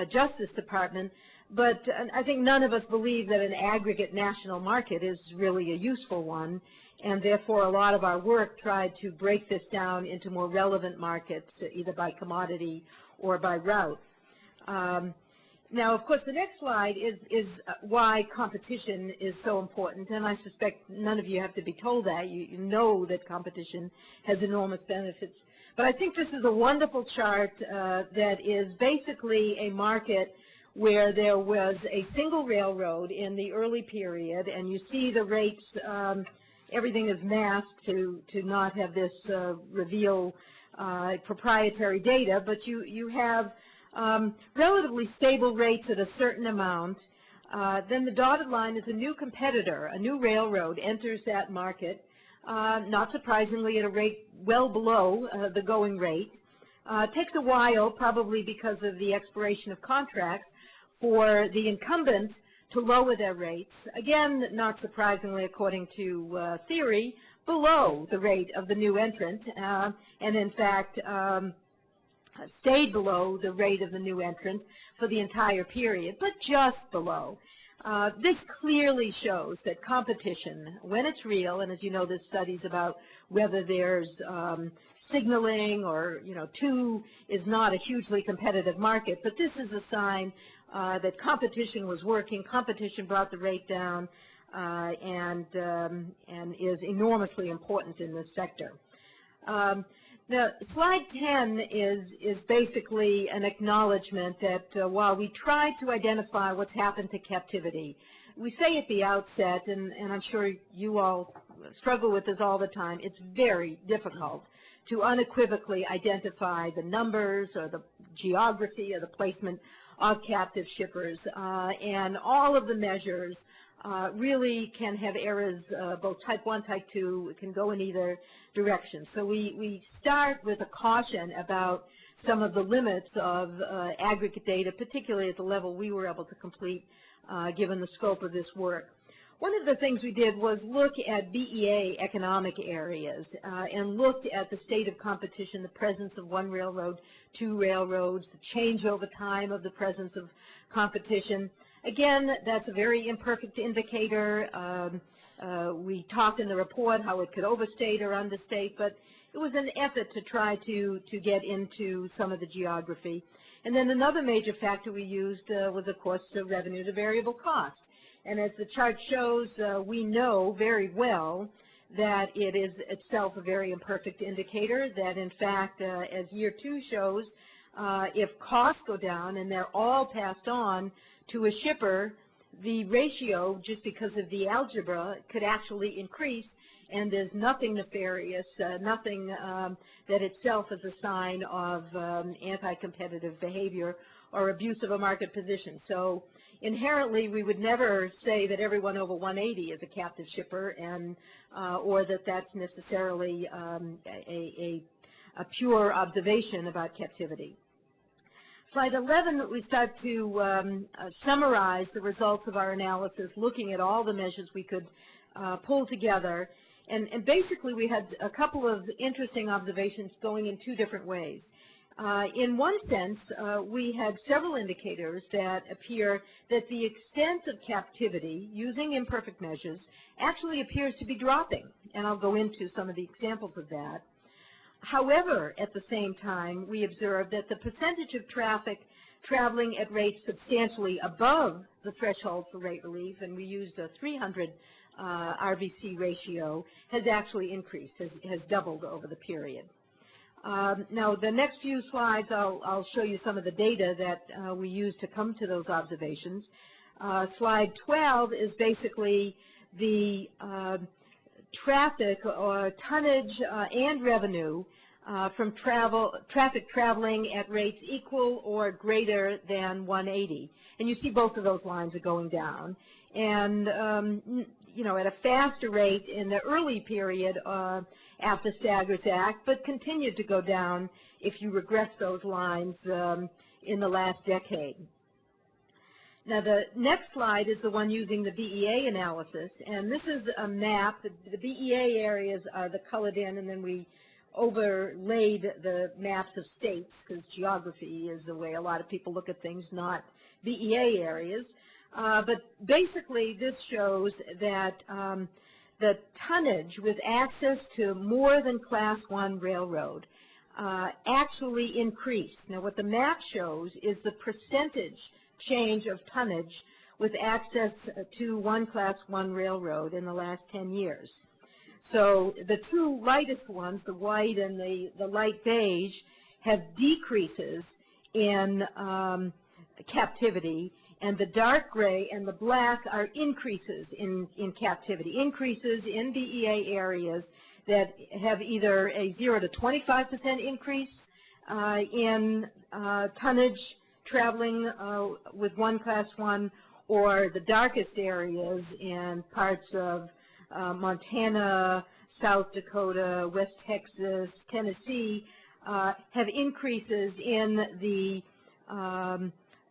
[SPEAKER 11] Justice Department. But I think none of us believe that an aggregate national market is really a useful one, and therefore a lot of our work tried to break this down into more relevant markets, either by commodity or by route. Now, of course, the next slide is why competition is so important, and I suspect none of you have to be told that. You know that competition has enormous benefits. But I think this is a wonderful chart that is basically a market where there was a single railroad in the early period, and you see the rates, everything is masked to not have this reveal proprietary data, but you have relatively stable rates at a certain amount. Then the dotted line is a new competitor, a new railroad enters that market, not surprisingly at a rate well below the going rate. Takes a while, probably because of the expiration of contracts, for the incumbent to lower their rates. Again, not surprisingly, according to theory, below the rate of the new entrant, and in fact, stayed below the rate of the new entrant for the entire period, but just below. This clearly shows that competition, when it's real, and as you know, this study's about whether there's signaling or, two is not a hugely competitive market, but this is a sign that competition was working, competition brought the rate down, and is enormously important in this sector. Now, slide 10 is basically an acknowledgement that while we try to identify what's happened to captivity, we say at the outset, and I'm sure you all struggle with this all the time, it's very difficult to unequivocally identify the numbers or the geography or the placement of captive shippers, and all of the measures really can have errors, both type 1, type 2, it can go in either direction. So we start with a caution about some of the limits of aggregate data, particularly at the level we were able to complete given the scope of this work. One of the things we did was look at BEA economic areas and looked at the state of competition, the presence of one railroad, two railroads, the change over time of the presence of competition. Again, that's a very imperfect indicator. We talked in the report how it could overstate or understate, but it was an effort to try to get into some of the geography. And then another major factor we used was, of course, the revenue to variable cost. And as the chart shows, we know very well that it is itself a very imperfect indicator, that in fact, as year 2 shows, if costs go down and they're all passed on to a shipper, the ratio, just because of the algebra, could actually increase, and there's nothing nefarious, nothing that itself is a sign of anti-competitive behavior or abuse of a market position. So inherently, we would never say that everyone over 180 is a captive shipper, and or that that's necessarily a pure observation about captivity. Slide 11, we start to summarize the results of our analysis, looking at all the measures we could pull together. And basically, we had a couple of interesting observations going in 2 different ways. In one sense, we had several indicators that appear that the extent of captivity, using imperfect measures, actually appears to be dropping. And I'll go into some of the examples of that. However, at the same time, we observed that the percentage of traffic traveling at rates substantially above the threshold for rate relief, and we used a 300 RVC ratio, has actually increased, has doubled over the period. Now, the next few slides, I'll show you some of the data that we used to come to those observations. Slide 12 is basically the traffic or tonnage and revenue from traffic traveling at rates equal or greater than 180. And you see both of those lines are going down. And, at a faster rate in the early period after Staggers Act, but continued to go down if you regress those lines in the last decade. Now, the next slide is the one using the BEA analysis, and this is a map. The BEA areas are the colored in, and then we overlaid the maps of states, because geography is the way a lot of people look at things, not BEA areas. But basically, this shows that the tonnage with access to more than Class 1 railroad actually increased. Now, what the map shows is the percentage change of tonnage with access to one Class 1 railroad in the last 10 years. So the two lightest ones, the white and the light beige, have decreases in captivity, and the dark gray and the black are increases in captivity, increases in BEA areas that have either a 0 to 25% increase in tonnage traveling with one Class 1, or the darkest areas in parts of Montana, South Dakota, West Texas, Tennessee, have increases in the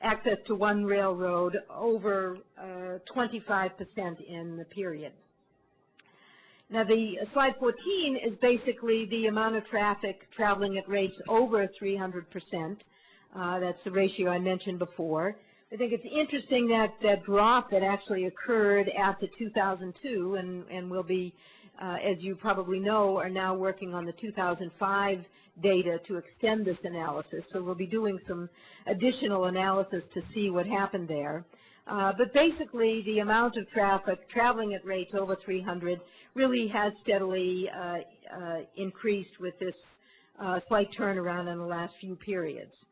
[SPEAKER 11] access to one railroad over 25% in the period. Now, the slide 14 is basically the amount of traffic traveling at rates over 300%. That's the ratio I mentioned before. I think it's interesting that drop that actually occurred after 2002, and we'll be, as you probably know, are now working on the 2005 data to extend this analysis. So we'll be doing some additional analysis to see what happened there. But basically, the amount of traffic traveling at rates over 300 really has steadily increased with this slight turnaround in the last few periods.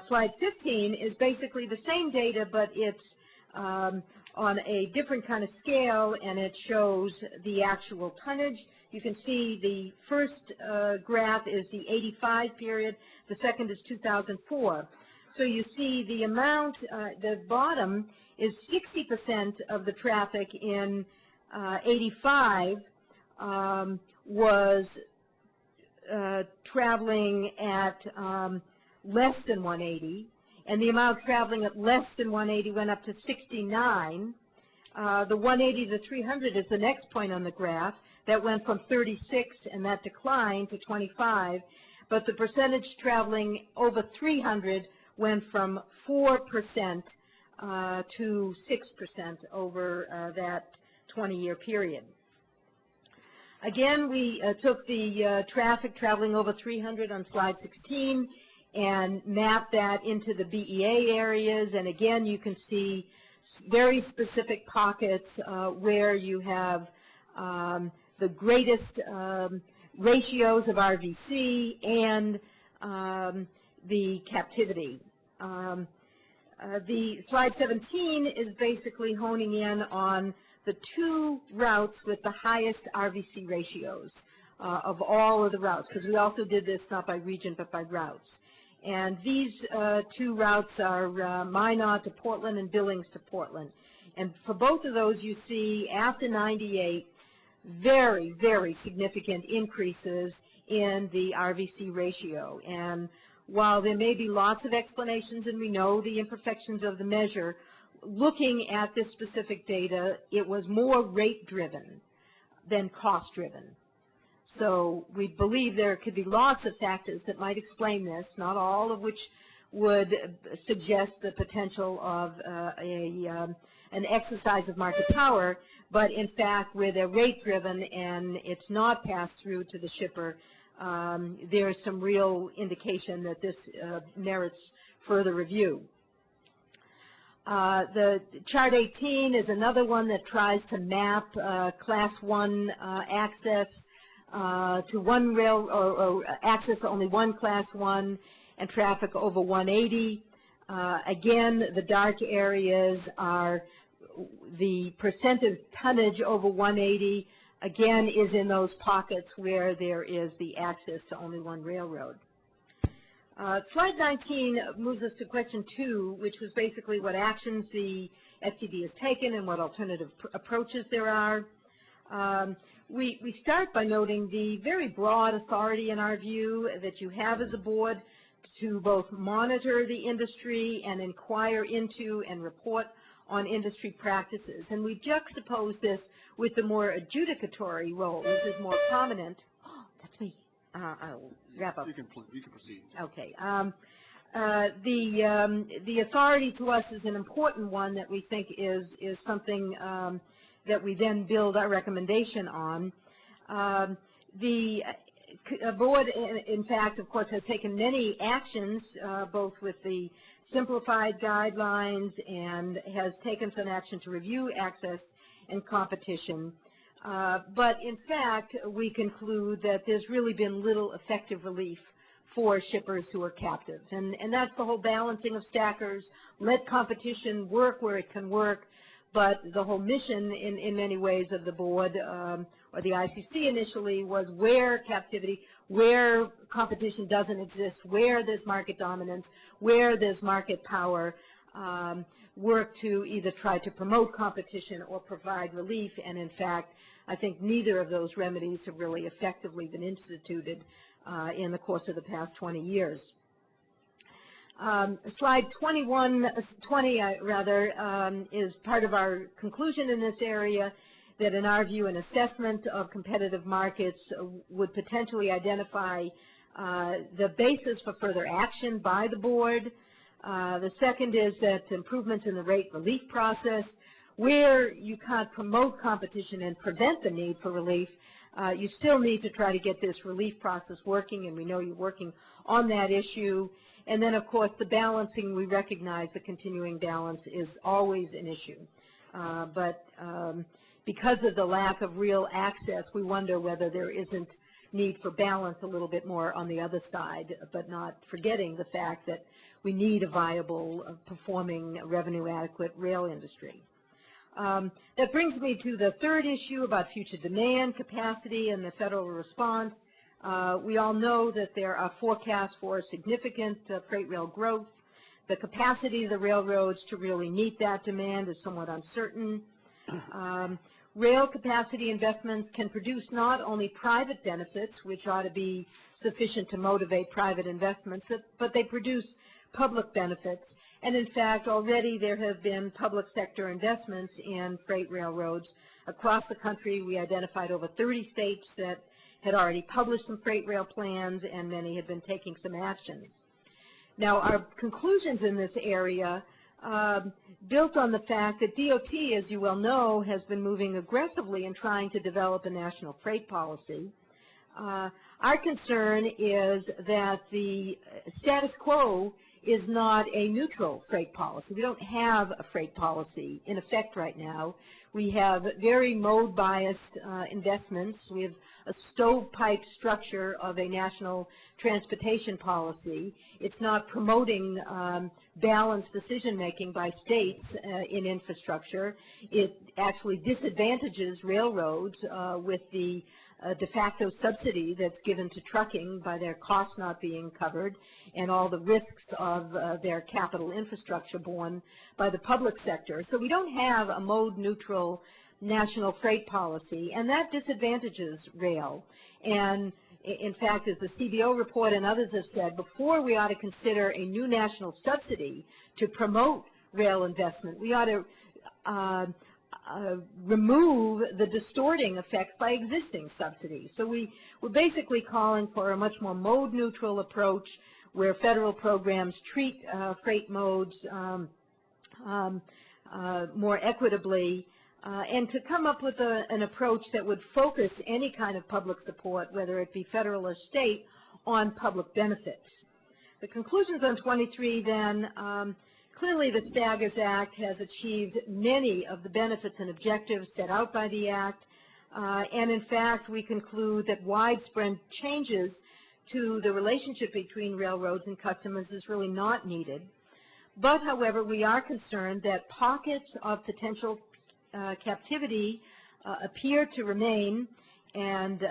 [SPEAKER 11] Slide 15 is basically the same data, but it's on a different kind of scale, and it shows the actual tonnage. You can see the first graph is the 85 period, the second is 2004. So you see the amount, the bottom is 60% of the traffic in 85 was traveling at less than 180, and the amount traveling at less than 180 went up to 69. The 180 to 300 is the next point on the graph. That went from 36, and that declined to 25. But the percentage traveling over 300 went from 4% to 6% over that 20-year period. Again, we took the traffic traveling over 300 on slide 16 and mapped that into the BEA areas. And again, you can see very specific pockets where you have the greatest ratios of RVC and the captivity. The slide 17 is basically honing in on the two routes with the highest RVC ratios of all of the routes, because we also did this not by region but by routes. And these two routes are Minot to Portland and Billings to Portland. And for both of those, you see after 98, very, very significant increases in the RVC ratio. And while there may be lots of explanations, and we know the imperfections of the measure, looking at this specific data, it was more rate-driven than cost-driven. So we believe there could be lots of factors that might explain this, not all of which would suggest the potential of an exercise of market power, but in fact, where they're rate-driven and it's not passed through to the shipper, there's some real indication that this merits further review. The chart 18 is another one that tries to map Class 1 access to one rail, or access to only one Class 1 and traffic over 180. Again, the dark areas are the percent of tonnage over 180, again, is in those pockets where there is the access to only one railroad. Slide 19 moves us to question 2, which was basically what actions the STB has taken and what alternative approaches there are. We start by noting the very broad authority in our view that you have as a board to both monitor the industry and inquire into and report on industry practices. And we juxtapose this with the more adjudicatory role, which is more prominent. Oh, that's me. I'll wrap up.
[SPEAKER 1] You can proceed.
[SPEAKER 11] Okay. The authority to us is an important one that we think is something that we then build our recommendation on. The board, in fact, of course, has taken many actions, both with the simplified guidelines and has taken some action to review access and competition. But in fact, we conclude that there's really been little effective relief for shippers who are captive. And that's the whole balancing of stackers. Let competition work where it can work. But the whole mission, in many ways, of the board, or the ICC initially, was where captivity, where competition doesn't exist, where there's market dominance, where there's market power, work to either try to promote competition or provide relief. And in fact, I think neither of those remedies have really effectively been instituted in the course of the past 20 years. Slide 20, is part of our conclusion in this area, that in our view an assessment of competitive markets would potentially identify the basis for further action by the board. The second is that improvements in the rate relief process, where you can't promote competition and prevent the need for relief, you still need to try to get this relief process working, and we know you're working on that issue. And then, of course, the balancing, we recognize the continuing balance is always an issue. But because of the lack of real access, we wonder whether there isn't need for balance a little bit more on the other side, but not forgetting the fact that we need a viable, performing, revenue-adequate rail industry. That brings me to the third issue about future demand, capacity, and the federal response. We all know that there are forecasts for significant freight rail growth. The capacity of the railroads to really meet that demand is somewhat uncertain. Rail capacity investments can produce not only private benefits, which ought to be sufficient to motivate private investments, but they produce public benefits. And in fact, already there have been public sector investments in freight railroads across the country. We identified over 30 states that had already published some freight rail plans, and many had been taking some action. Now, our conclusions in this area built on the fact that DOT, as you well know, has been moving aggressively in trying to develop a national freight policy. Our concern is that the status quo is not a neutral freight policy. We don't have a freight policy in effect right now. We have very mode-biased investments. We have a stovepipe structure of a national transportation policy. It's not promoting balanced decision-making by states in infrastructure. It actually disadvantages railroads with the de facto subsidy that's given to trucking by their costs not being covered and all the risks of their capital infrastructure borne by the public sector. So we don't have a mode-neutral national freight policy, and that disadvantages rail. And in fact, as the CBO report and others have said, before we ought to consider a new national subsidy to promote rail investment, we ought to remove the distorting effects by existing subsidies. So we're basically calling for a much more mode-neutral approach where federal programs treat freight modes more equitably, and to come up with an approach that would focus any kind of public support, whether it be federal or state, on public benefits. The conclusions on 23 then, clearly the Staggers Act has achieved many of the benefits and objectives set out by the Act, and in fact we conclude that widespread changes to the relationship between railroads and customers is really not needed. But however, we are concerned that pockets of potential captivity appear to remain, and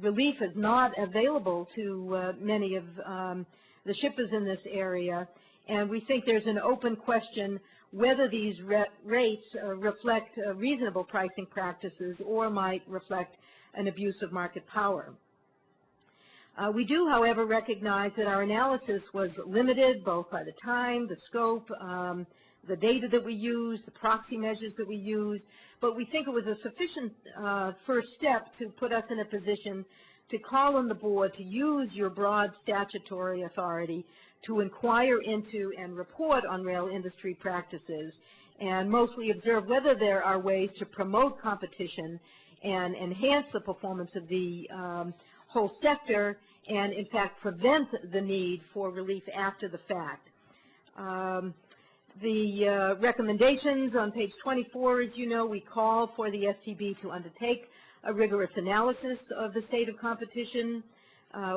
[SPEAKER 11] relief is not available to many of the shippers in this area. And we think there's an open question whether these rates reflect reasonable pricing practices or might reflect an abuse of market power. We do, however, recognize that our analysis was limited both by the time, the scope, the data that we used, the proxy measures that we used, but we think it was a sufficient first step to put us in a position to call on the board to use your broad statutory authority to inquire into and report on rail industry practices and mostly observe whether there are ways to promote competition and enhance the performance of the whole sector and, in fact, prevent the need for relief after the fact. The recommendations on page 24, as you know, we call for the STB to undertake a rigorous analysis of the state of competition.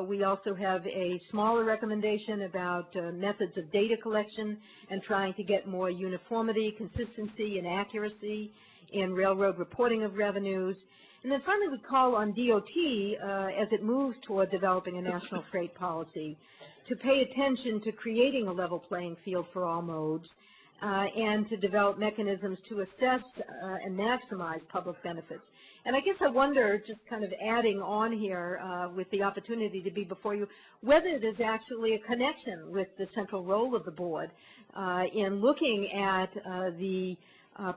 [SPEAKER 11] We also have a smaller recommendation about methods of data collection and trying to get more uniformity, consistency, and accuracy in railroad reporting of revenues. And then finally, we call on DOT, as it moves toward developing a national freight policy, to pay attention to creating a level playing field for all modes, and to develop mechanisms to assess and maximize public benefits. And I guess I wonder, just kind of adding on here with the opportunity to be before you, whether there's actually a connection with the central role of the board in looking at the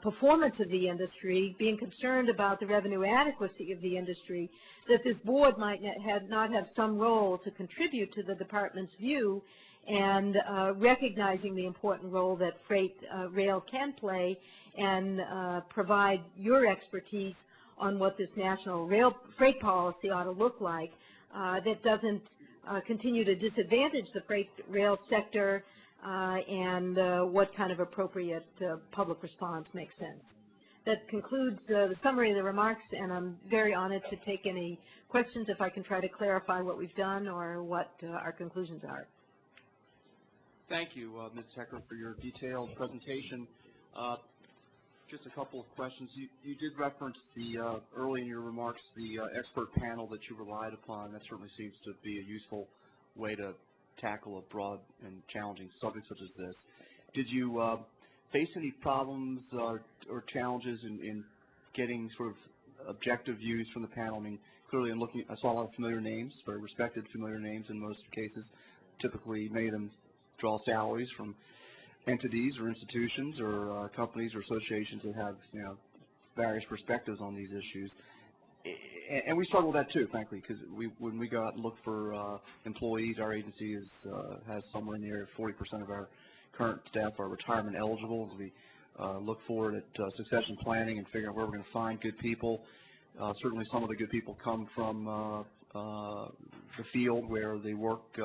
[SPEAKER 11] performance of the industry, being concerned about the revenue adequacy of the industry, that this board might not have some role to contribute to the department's view, and recognizing the important role that freight rail can play, and provide your expertise on what this national rail freight policy ought to look like that doesn't continue to disadvantage the freight rail sector, and what kind of appropriate public response makes sense. That concludes the summary of the remarks, and I'm very honored to take any questions if I can try to clarify what we've done or what our conclusions are.
[SPEAKER 1] Thank you, Ms. Hecker, for your detailed presentation. Just a couple of questions. You did reference early in your remarks the expert panel that you relied upon. That certainly seems to be a useful way to tackle a broad and challenging subject such as this. Did you face any problems or challenges in getting sort of objective views from the panel? I mean, clearly in looking, I saw a lot of familiar names, very respected familiar names in most cases. Typically, many of them draw salaries from entities or institutions or companies or associations that have, various perspectives on these issues. And we struggle with that too, frankly, because when we go out and look for employees, our agency has somewhere in the area of 40% of our current staff are retirement eligible. As we look forward at succession planning and figuring out where we're going to find good people. Certainly some of the good people come from the field where they work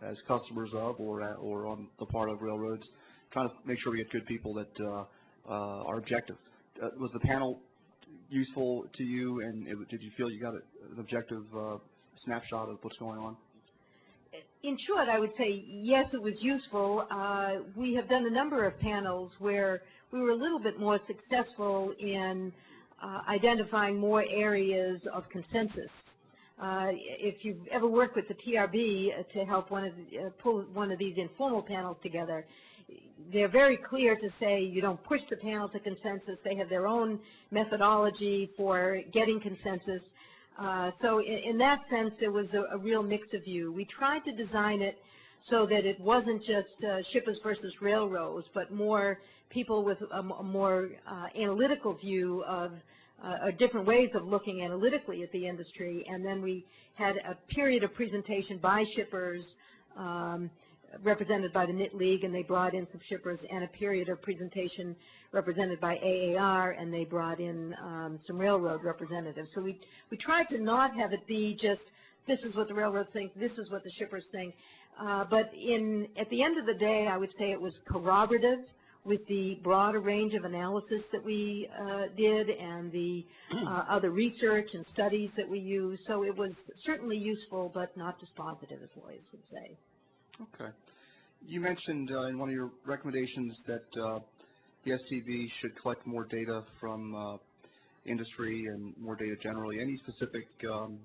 [SPEAKER 1] as customers of or on the part of railroads, trying to make sure we get good people that are objective. Was the panel useful to you, and did you feel you got an objective snapshot of what's going on?
[SPEAKER 11] In short, I would say yes, it was useful. We have done a number of panels where we were a little bit more successful in identifying more areas of consensus. If you've ever worked with the TRB to help pull one of these informal panels together, they're very clear to say you don't push the panel to consensus. They have their own methodology for getting consensus. So in that sense, there was a real mix of view. We tried to design it so that it wasn't just shippers versus railroads, but more people with a more analytical view of different ways of looking analytically at the industry. And then we had a period of presentation by shippers represented by the Knit League, and they brought in some shippers, and a period of presentation represented by AAR, and they brought in some railroad representatives. So we tried to not have it be just this is what the railroads think, this is what the shippers think, but at the end of the day, I would say it was corroborative with the broader range of analysis that we did and the other research and studies that we used. So it was certainly useful, but not dispositive, as lawyers would say.
[SPEAKER 1] Okay. You mentioned in one of your recommendations that the STB should collect more data from industry and more data generally. Any specific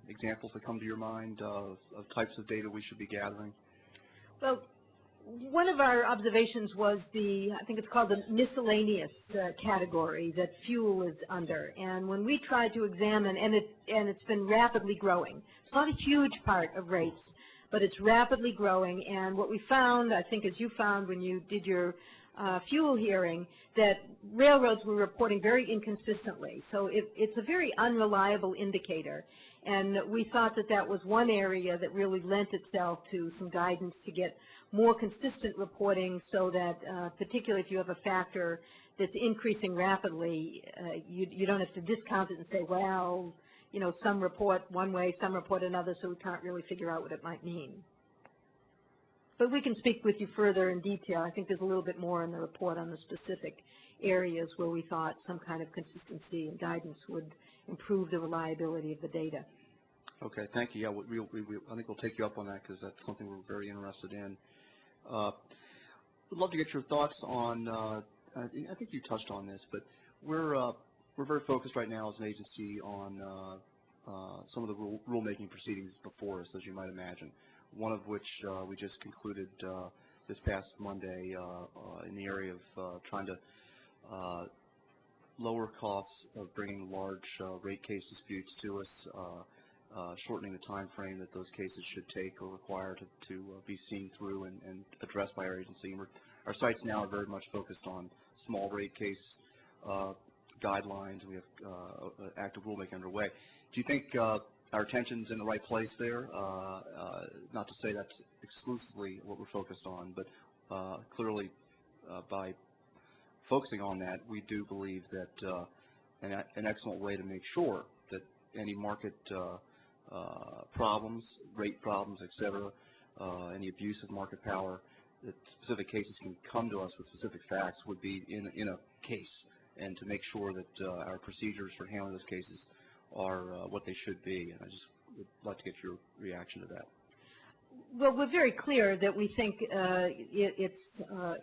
[SPEAKER 1] examples that come to your mind of types of data we should be gathering?
[SPEAKER 11] Well, one of our observations was I think it's called the miscellaneous category that fuel is under. And when we tried to examine, and it's been rapidly growing. It's not a huge part of rates, but it's rapidly growing. And what we found, I think as you found when you did your fuel hearing, that railroads were reporting very inconsistently. So it's a very unreliable indicator. And we thought that that was one area that really lent itself to some guidance to get more consistent reporting, so that particularly if you have a factor that's increasing rapidly, you don't have to discount it and say, well, some report one way, some report another, so we can't really figure out what it might mean. But we can speak with you further in detail. I think there's a little bit more in the report on the specific areas where we thought some kind of consistency and guidance would improve the reliability of the data.
[SPEAKER 1] Okay, thank you. Yeah, I think we'll take you up on that because that's something we're very interested in. We'd love to get your thoughts on, I think you touched on this, but we're very focused right now as an agency on some of the rulemaking proceedings before us, as you might imagine, one of which we just concluded this past Monday in the area of trying to lower costs of bringing large rate case disputes to us, shortening the time frame that those cases should take or require to be seen through and addressed by our agency. And our sites now are very much focused on small rate case guidelines, and we have active rulemaking underway. Do you think our attention's in the right place there? Not to say that's exclusively what we're focused on, but clearly by focusing on that, we do believe that an excellent way to make sure that any market problems, rate problems, et cetera, any abuse of market power, that specific cases can come to us with specific facts would be in a case, and to make sure that our procedures for handling those cases are what they should be. And I just would like to get your reaction to that.
[SPEAKER 11] Well, we're very clear that we think it's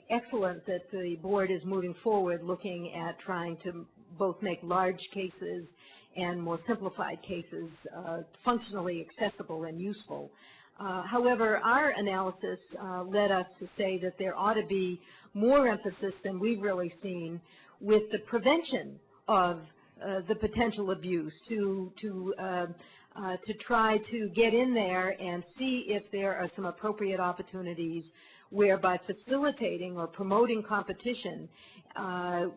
[SPEAKER 11] excellent that the board is moving forward looking at trying to both make large cases and more simplified cases functionally accessible and useful. However, our analysis led us to say that there ought to be more emphasis than we've really seen with the prevention of the potential abuse, to try to get in there and see if there are some appropriate opportunities where by facilitating or promoting competition,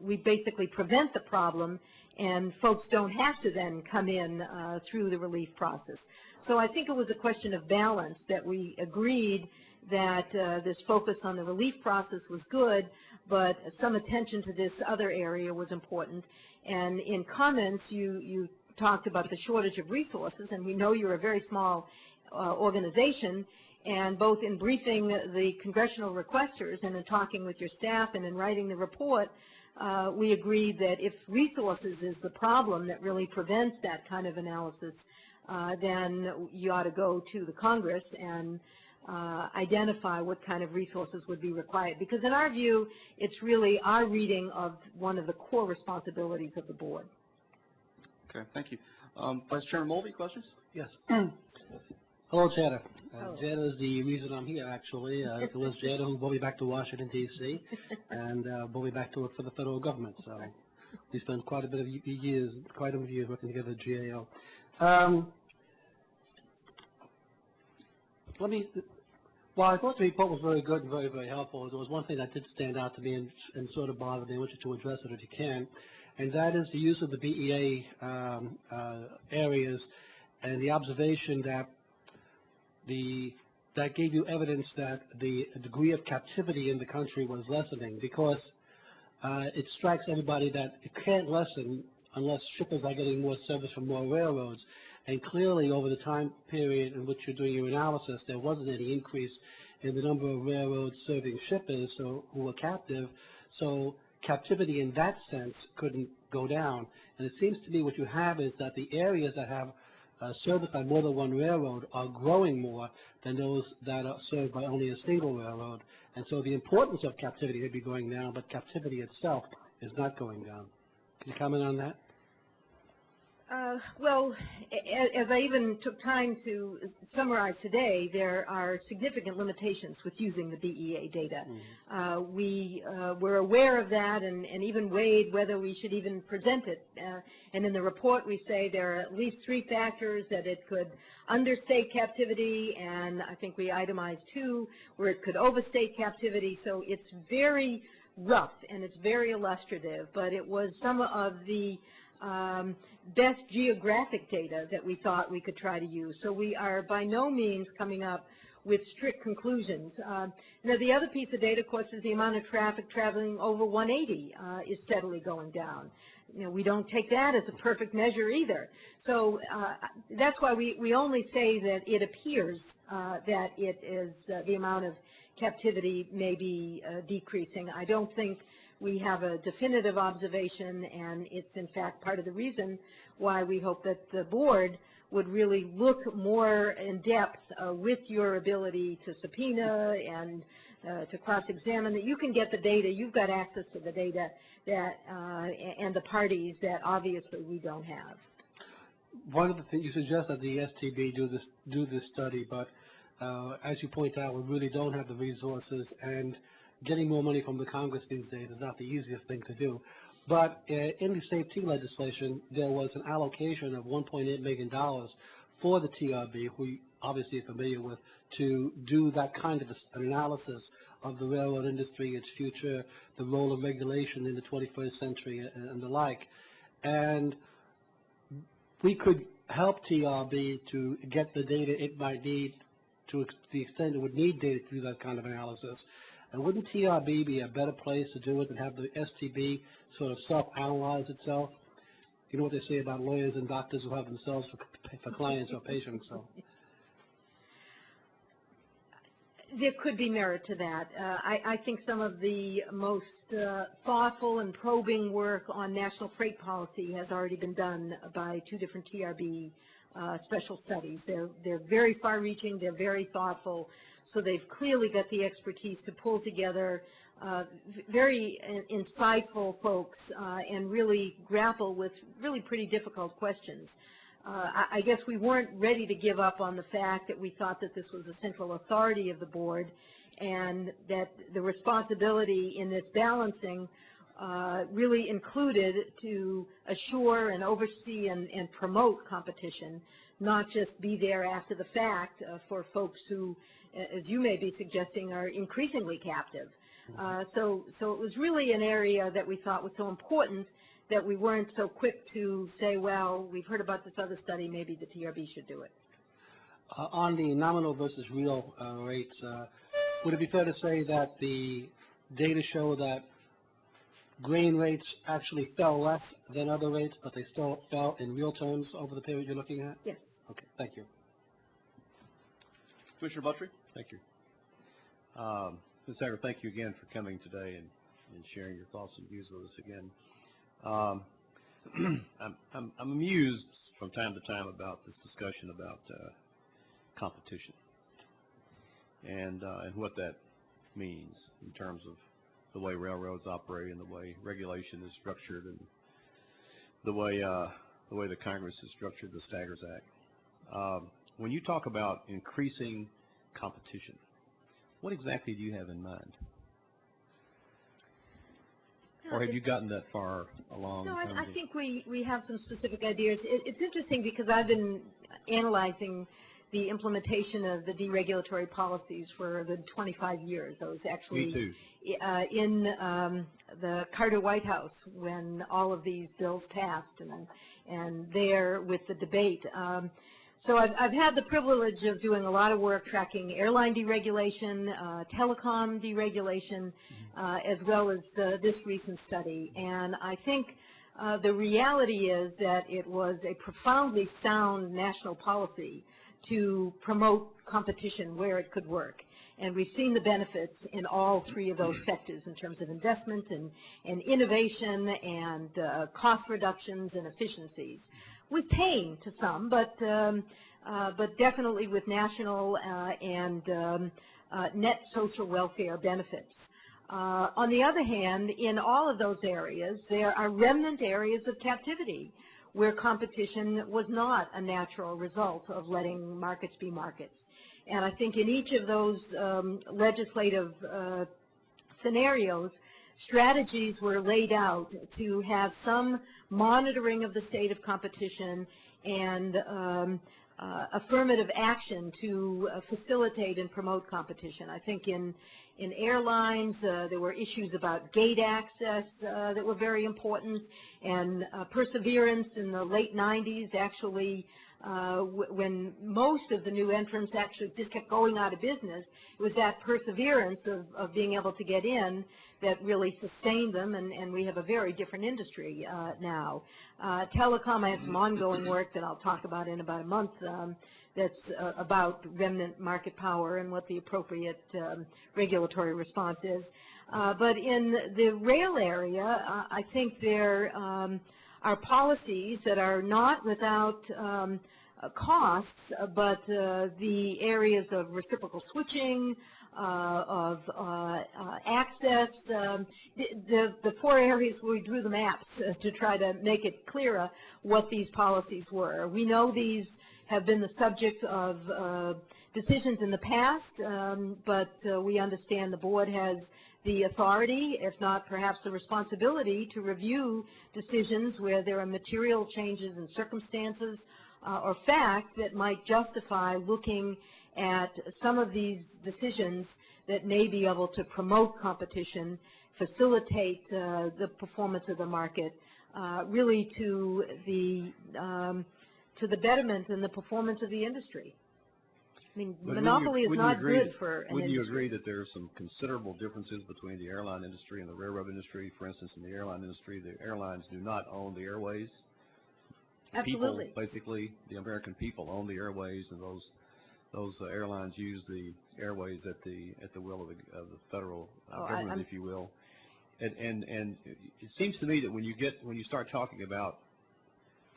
[SPEAKER 11] we basically prevent the problem and folks don't have to then come in through the relief process. So I think it was a question of balance that we agreed that this focus on the relief process was good, but some attention to this other area was important. And in comments, you talked about the shortage of resources, and we know you're a very small organization, and both in briefing the congressional requesters and in talking with your staff and in writing the report, we agreed that if resources is the problem that really prevents that kind of analysis, then you ought to go to the Congress and identify what kind of resources would be required. Because in our view, it's really our reading of one of the core responsibilities of the board.
[SPEAKER 1] Okay, thank you. Vice Chairman Mulvey, questions?
[SPEAKER 2] Yes. Hello, Jada. Jada is the reason I'm here, actually. It was Jada who brought me back to Washington, D.C., and brought me back to work for the federal government. So we spent quite a bit of years, working together at GAO. While I thought the report was very good and very, very helpful, there was one thing that did stand out to me and sort of bothered me. I want you to address it if you can, and that is the use of the BEA areas and the observation that that gave you evidence that the degree of captivity in the country was lessening, because it strikes everybody that it can't lessen unless shippers are getting more service from more railroads. And clearly, over the time period in which you're doing your analysis, there wasn't any increase in the number of railroads serving shippers who were captive. So captivity in that sense couldn't go down. And it seems to me what you have is that the areas that have serviced by more than one railroad are growing more than those that are served by only a single railroad. And so the importance of captivity may be going down, but captivity itself is not going down. Can you comment on that?
[SPEAKER 11] Well, as I even took time to summarize today, there are significant limitations with using the BEA data. Mm-hmm. We were aware of that and even weighed whether we should even present it. And in the report we say there are at least 3 factors: that it could understate captivity, and I think we itemized 2 where it could overstate captivity. So it's very rough and it's very illustrative, but it was some of the best geographic data that we thought we could try to use. So we are by no means coming up with strict conclusions. Now, the other piece of data, of course, is the amount of traffic traveling over 180 is steadily going down. we don't take that as a perfect measure either. So that's why we only say that it appears that it is the amount of captivity may be decreasing. I don't think we have a definitive observation, and it's in fact part of the reason why we hope that the board would really look more in depth with your ability to subpoena and to cross-examine, that you can get the data, you've got access to the data that and the parties that obviously we don't have.
[SPEAKER 2] One of the things you suggest that the STB do this study, but as you point out, we really don't have the resources, and getting more money from the Congress these days is not the easiest thing to do. But in the safety legislation, there was an allocation of $1.8 million for the TRB, who you obviously are familiar with, to do that kind of an analysis of the railroad industry, its future, the role of regulation in the 21st century, and the like. And we could help TRB to get the data it might need to the extent it would need data to do that kind of analysis. And wouldn't TRB be a better place to do it than have the STB sort of self-analyze itself? You know what they say about lawyers and doctors who have themselves for clients or patients. So
[SPEAKER 11] there could be merit to that. I think some of the most thoughtful and probing work on national freight policy has already been done by two different TRB special studies. They're very far-reaching, they're very thoughtful, so they've clearly got the expertise to pull together very insightful folks and really grapple with really pretty difficult questions. I guess we weren't ready to give up on the fact that we thought that this was a central authority of the board, and that the responsibility in this balancing really included to assure and oversee and promote competition, not just be there after the fact for folks who, as you may be suggesting, are increasingly captive. So it was really an area that we thought was so important that we weren't so quick to say, well, we've heard about this other study, maybe the TRB should do it.
[SPEAKER 2] On the nominal versus real rates, would it be fair to say that the data show that grain rates actually fell less than other rates, but they still fell in real terms over the period you're looking at?
[SPEAKER 11] Yes.
[SPEAKER 2] Okay, thank you.
[SPEAKER 3] Commissioner Buttrey? Thank you. Ms. Sager, thank you again for coming today and sharing your thoughts and views with us again. I'm amused from time to time about this discussion about competition and what that means in terms of the way railroads operate and the way regulation is structured and the way the Congress has structured the Staggers Act. When you talk about increasing competition, what exactly do you have in mind? Or have you gotten that far along?
[SPEAKER 11] No, I think we have some specific ideas. It's interesting because I've been analyzing the implementation of the deregulatory policies for the 25 years. I was actually in the Carter White House when all of these bills passed, and there with the debate. So I've had the privilege of doing a lot of work tracking airline deregulation, telecom deregulation, as well as this recent study. And I think the reality is that it was a profoundly sound national policy to promote competition where it could work. And we've seen the benefits in all three of those sectors in terms of investment and innovation and cost reductions and efficiencies, with pain to some, but definitely with national and net social welfare benefits. On the other hand, in all of those areas, there are remnant areas of captivity where competition was not a natural result of letting markets be markets. And I think in each of those legislative scenarios, strategies were laid out to have some monitoring of the state of competition and affirmative action to facilitate and promote competition. I think in airlines, there were issues about gate access that were very important, and Perseverance in the late 90s actually when most of the new entrants actually just kept going out of business. It was that perseverance of being able to get in that really sustained them, and we have a very different industry now. Telecom, I have some ongoing work that I'll talk about in about a month that's about remnant market power and what the appropriate regulatory response is. But in the rail area, I think there are policies that are not without costs, but the areas of reciprocal switching, of access, the four areas where we drew the maps to try to make it clearer what these policies were. We know these have been the subject of decisions in the past, but we understand the board has the authority, if not perhaps the responsibility, to review decisions where there are material changes in circumstances or fact that might justify looking at some of these decisions that may be able to promote competition, facilitate the performance of the market, really to the betterment and the performance of the industry. I mean, monopoly is not good for an industry.
[SPEAKER 3] Wouldn't you agree that there are some considerable differences between the airline industry and the railroad industry? For instance, in the airline industry, the airlines do not own the airways.
[SPEAKER 11] Absolutely.
[SPEAKER 3] People, basically, the American people own the airways, and those airlines use the airways at the will of the federal government, if you will. And it seems to me that when you start talking about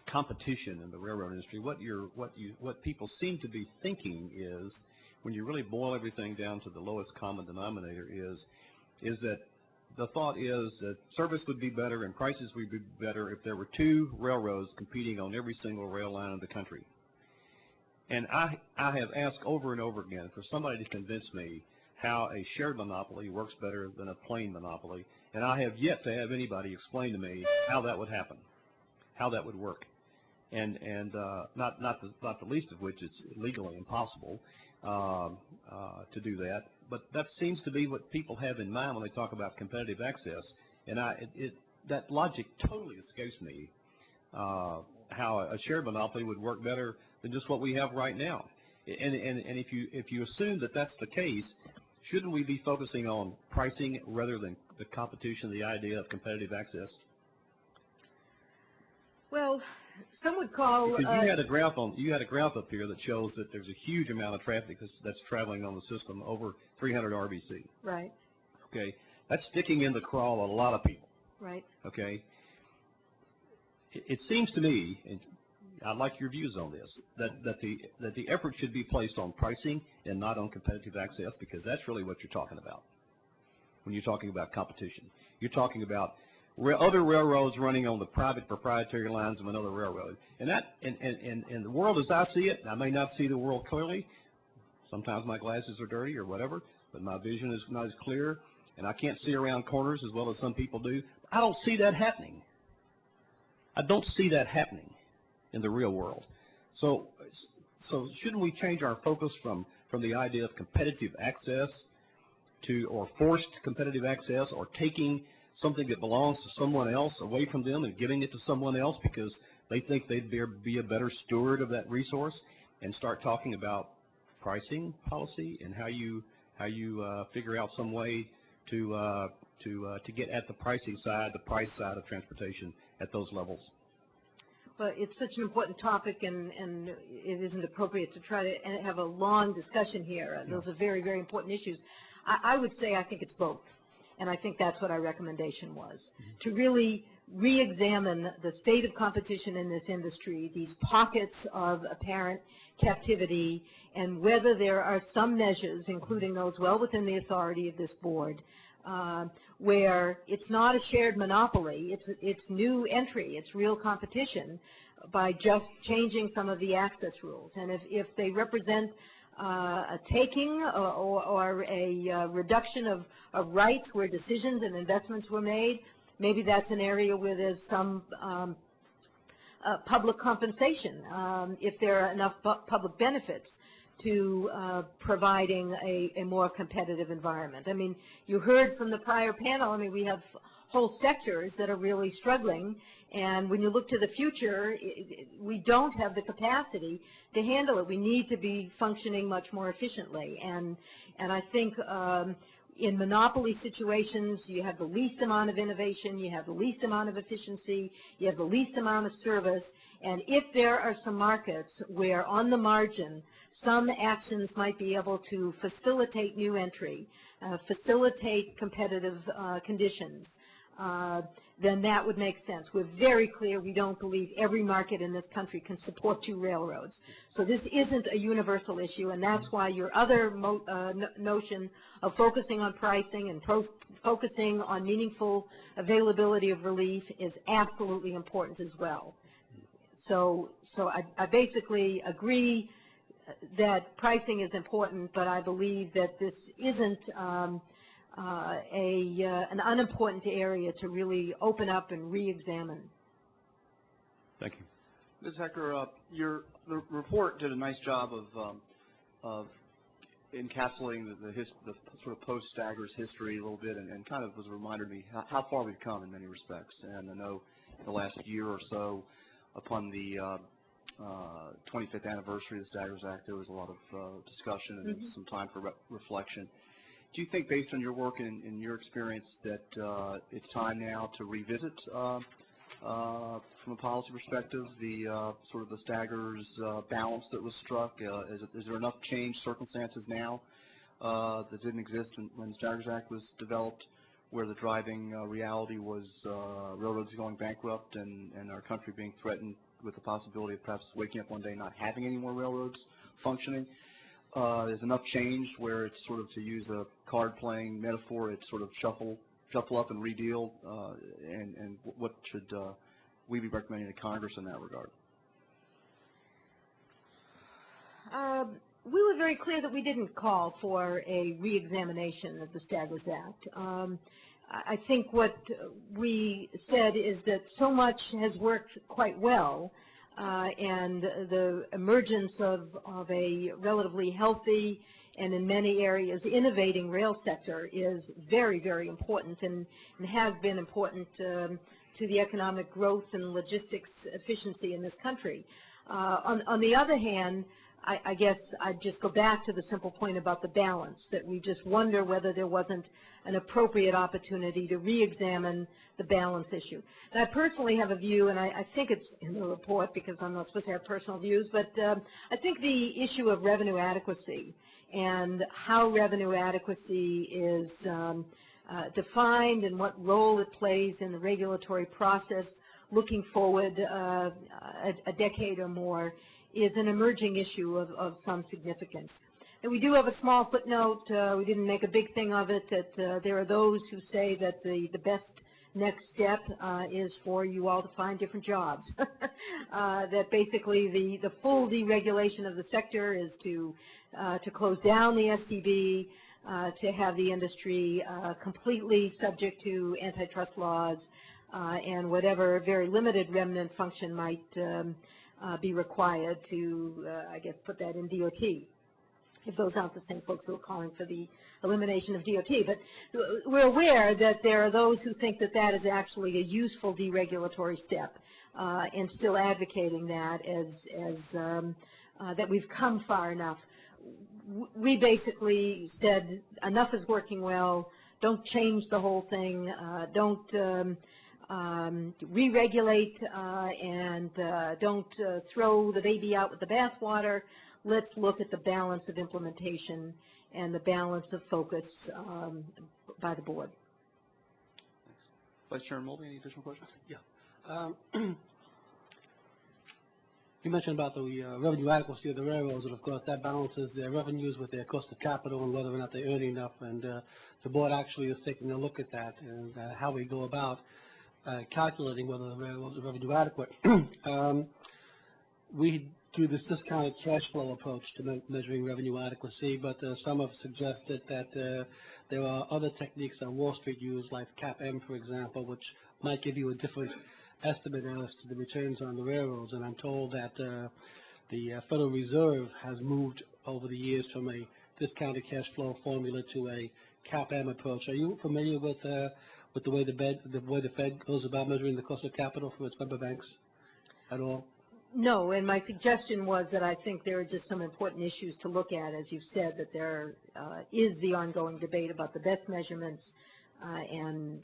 [SPEAKER 3] competition in the railroad industry, what people seem to be thinking is, when you really boil everything down to the lowest common denominator, is that the thought is that service would be better and prices would be better if there were two railroads competing on every single rail line in the country. And I have asked over and over again for somebody to convince me how a shared monopoly works better than a plain monopoly, and I have yet to have anybody explain to me how that would happen, how that would work. And not the least of which it's legally impossible to do that. But that seems to be what people have in mind when they talk about competitive access. And that logic totally escapes me, how a shared monopoly would work better than just what we have right now. And if you assume that that's the case, shouldn't we be focusing on pricing rather than the competition, the idea of competitive access?
[SPEAKER 11] Well, some would call.
[SPEAKER 3] Because you had a graph up here that shows that there's a huge amount of traffic that's traveling on the system, over 300 RBC.
[SPEAKER 11] Right.
[SPEAKER 3] Okay, that's sticking in the craw a lot of people.
[SPEAKER 11] Right.
[SPEAKER 3] Okay. It seems to me, and I'd like your views on this, that the effort should be placed on pricing and not on competitive access, because that's really what you're talking about when you're talking about competition. You're talking about other railroads running on the private proprietary lines of another railroad. And the world as I see it, I may not see the world clearly. Sometimes my glasses are dirty or whatever, but my vision is not as clear, and I can't see around corners as well as some people do. I don't see that happening. I don't see that happening in the real world. So shouldn't we change our focus from the idea of competitive access or forced competitive access, or taking something that belongs to someone else away from them and giving it to someone else because they think they'd be a better steward of that resource, and start talking about pricing policy and how you figure out some way to get at the pricing side, the price side of transportation at those levels?
[SPEAKER 11] But it's such an important topic, and it isn't appropriate to try to have a long discussion here. Those are very, very important issues. I would say I think it's both. And I think that's what our recommendation was, to really re-examine the state of competition in this industry, these pockets of apparent captivity, and whether there are some measures, including those well within the authority of this board, where it's not a shared monopoly, it's new entry, it's real competition, by just changing some of the access rules. And if they represent a taking or a reduction of rights where decisions and investments were made, maybe that's an area where there's some public compensation, if there are enough public benefits to providing a more competitive environment. I mean, you heard from the prior panel, I mean, we have whole sectors that are really struggling, and when you look to the future, we don't have the capacity to handle it. We need to be functioning much more efficiently, and I think in monopoly situations, you have the least amount of innovation, you have the least amount of efficiency, you have the least amount of service, and if there are some markets where on the margin some actions might be able to facilitate new entry, facilitate competitive conditions, then that would make sense. We're very clear we don't believe every market in this country can support 2 railroads. So this isn't a universal issue, and that's why your other notion of focusing on pricing and focusing on meaningful availability of relief is absolutely important as well. So I basically agree that pricing is important, but I believe that this isn't an unimportant area to really open up and re-examine.
[SPEAKER 3] Thank you.
[SPEAKER 1] Ms. Hecker, the report did a nice job of encapsulating the sort of post-Staggers history a little bit, and kind of was a reminder to me how far we've come in many respects. And I know the last year or so, upon the 25th anniversary of the Staggers Act, there was a lot of discussion and some time for reflection. Do you think, based on your work and your experience, that it's time now to revisit, from a policy perspective, the sort of the Staggers balance that was struck? Is there enough changed circumstances now that didn't exist when the Staggers Act was developed, where the driving reality was railroads going bankrupt and our country being threatened with the possibility of perhaps waking up one day not having any more railroads functioning? There's enough change where it's sort of, to use a card-playing metaphor, it's sort of shuffle up and redeal, and what should we be recommending to Congress in that regard?
[SPEAKER 11] We were very clear that we didn't call for a re-examination of the Staggers Act. I think what we said is that so much has worked quite well, and the emergence of a relatively healthy and in many areas innovating rail sector is very, very important, and has been important to the economic growth and logistics efficiency in this country. On the other hand, I guess I'd just go back to the simple point about the balance, that we just wonder whether there wasn't an appropriate opportunity to re-examine the balance issue. And I personally have a view, and I think it's in the report because I'm not supposed to have personal views, but I think the issue of revenue adequacy and how revenue adequacy is defined and what role it plays in the regulatory process looking forward a decade or more is an emerging issue of some significance. And we do have a small footnote, we didn't make a big thing of it, that there are those who say that the best next step is for you all to find different jobs. That basically the full deregulation of the sector is to close down the STB, to have the industry completely subject to antitrust laws, and whatever very limited remnant function might be required to, I guess, put that in DOT, if those aren't the same folks who are calling for the elimination of DOT. But we're aware that there are those who think that that is actually a useful deregulatory step, and still advocating that as that we've come far enough. We basically said enough is working well, don't change the whole thing, don't re-regulate, and don't throw the baby out with the bathwater. Let's look at the balance of implementation and the balance of focus by the board.
[SPEAKER 1] Thanks. Vice Chairman Mulvey, any additional questions?
[SPEAKER 2] Yeah. You mentioned about the revenue adequacy of the railroads, and of course that balances their revenues with their cost of capital and whether or not they earn enough. And the board actually is taking a look at that and how we go about calculating whether the railroads are revenue adequate. We do this discounted cash flow approach to measuring revenue adequacy, but some have suggested that there are other techniques that Wall Street use, like CAPM, for example, which might give you a different estimate as to the returns on the railroads. And I'm told that the Federal Reserve has moved over the years from a discounted cash flow formula to a CAPM approach. Are you familiar with the way the Fed goes about measuring the cost of capital for its member banks at all?
[SPEAKER 11] No, and my suggestion was that I think there are just some important issues to look at, as you've said, that there is the ongoing debate about the best measurements, and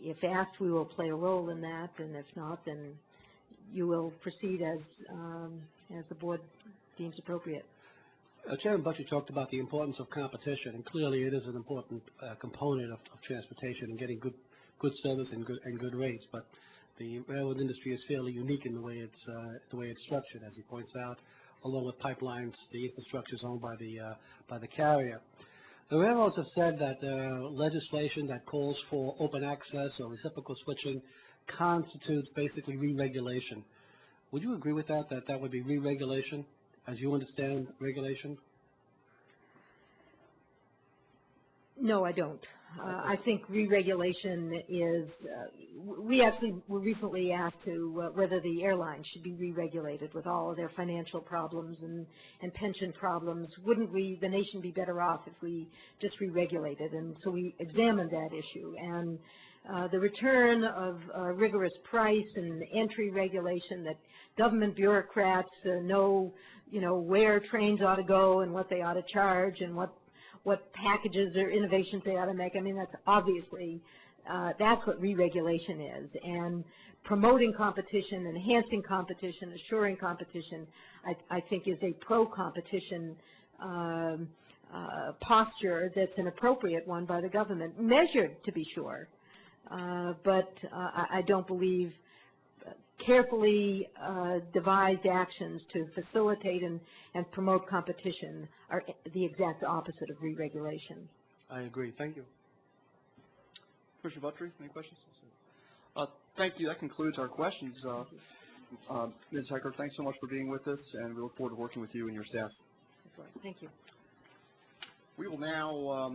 [SPEAKER 11] if asked, we will play a role in that, and if not, then you will proceed as the board deems appropriate.
[SPEAKER 2] Chairman Butcher talked about the importance of competition, and clearly it is an important component of transportation and getting good service and good rates. But the railroad industry is fairly unique in the way it's structured, as he points out. Along with pipelines, the infrastructure is owned by the carrier. The railroads have said that legislation that calls for open access or reciprocal switching constitutes basically re-regulation. Would you agree with that, that would be re-regulation, as you understand regulation?
[SPEAKER 11] No, I don't. I think re-regulation is, we actually were recently asked to whether the airlines should be re-regulated with all of their financial problems and pension problems. Wouldn't the nation be better off if we just re-regulated? And so we examined that issue. And the return of rigorous price and entry regulation, that government bureaucrats know, where trains ought to go and what they ought to charge and what packages or innovations they ought to make. I mean, that's obviously, that's what re-regulation is. And promoting competition, enhancing competition, assuring competition, I think is a pro-competition posture that's an appropriate one by the government, measured to be sure. But I don't believe carefully devised actions to facilitate and promote competition are the exact opposite of re-regulation.
[SPEAKER 2] I agree. Thank you.
[SPEAKER 1] Commissioner Buttrey, any questions? Thank you. That concludes our questions. Ms. Hecker, thanks so much for being with us, and we look forward to working with you and your staff.
[SPEAKER 11] That's right. Thank you.
[SPEAKER 1] We will now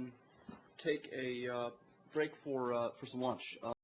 [SPEAKER 1] take a break for some lunch.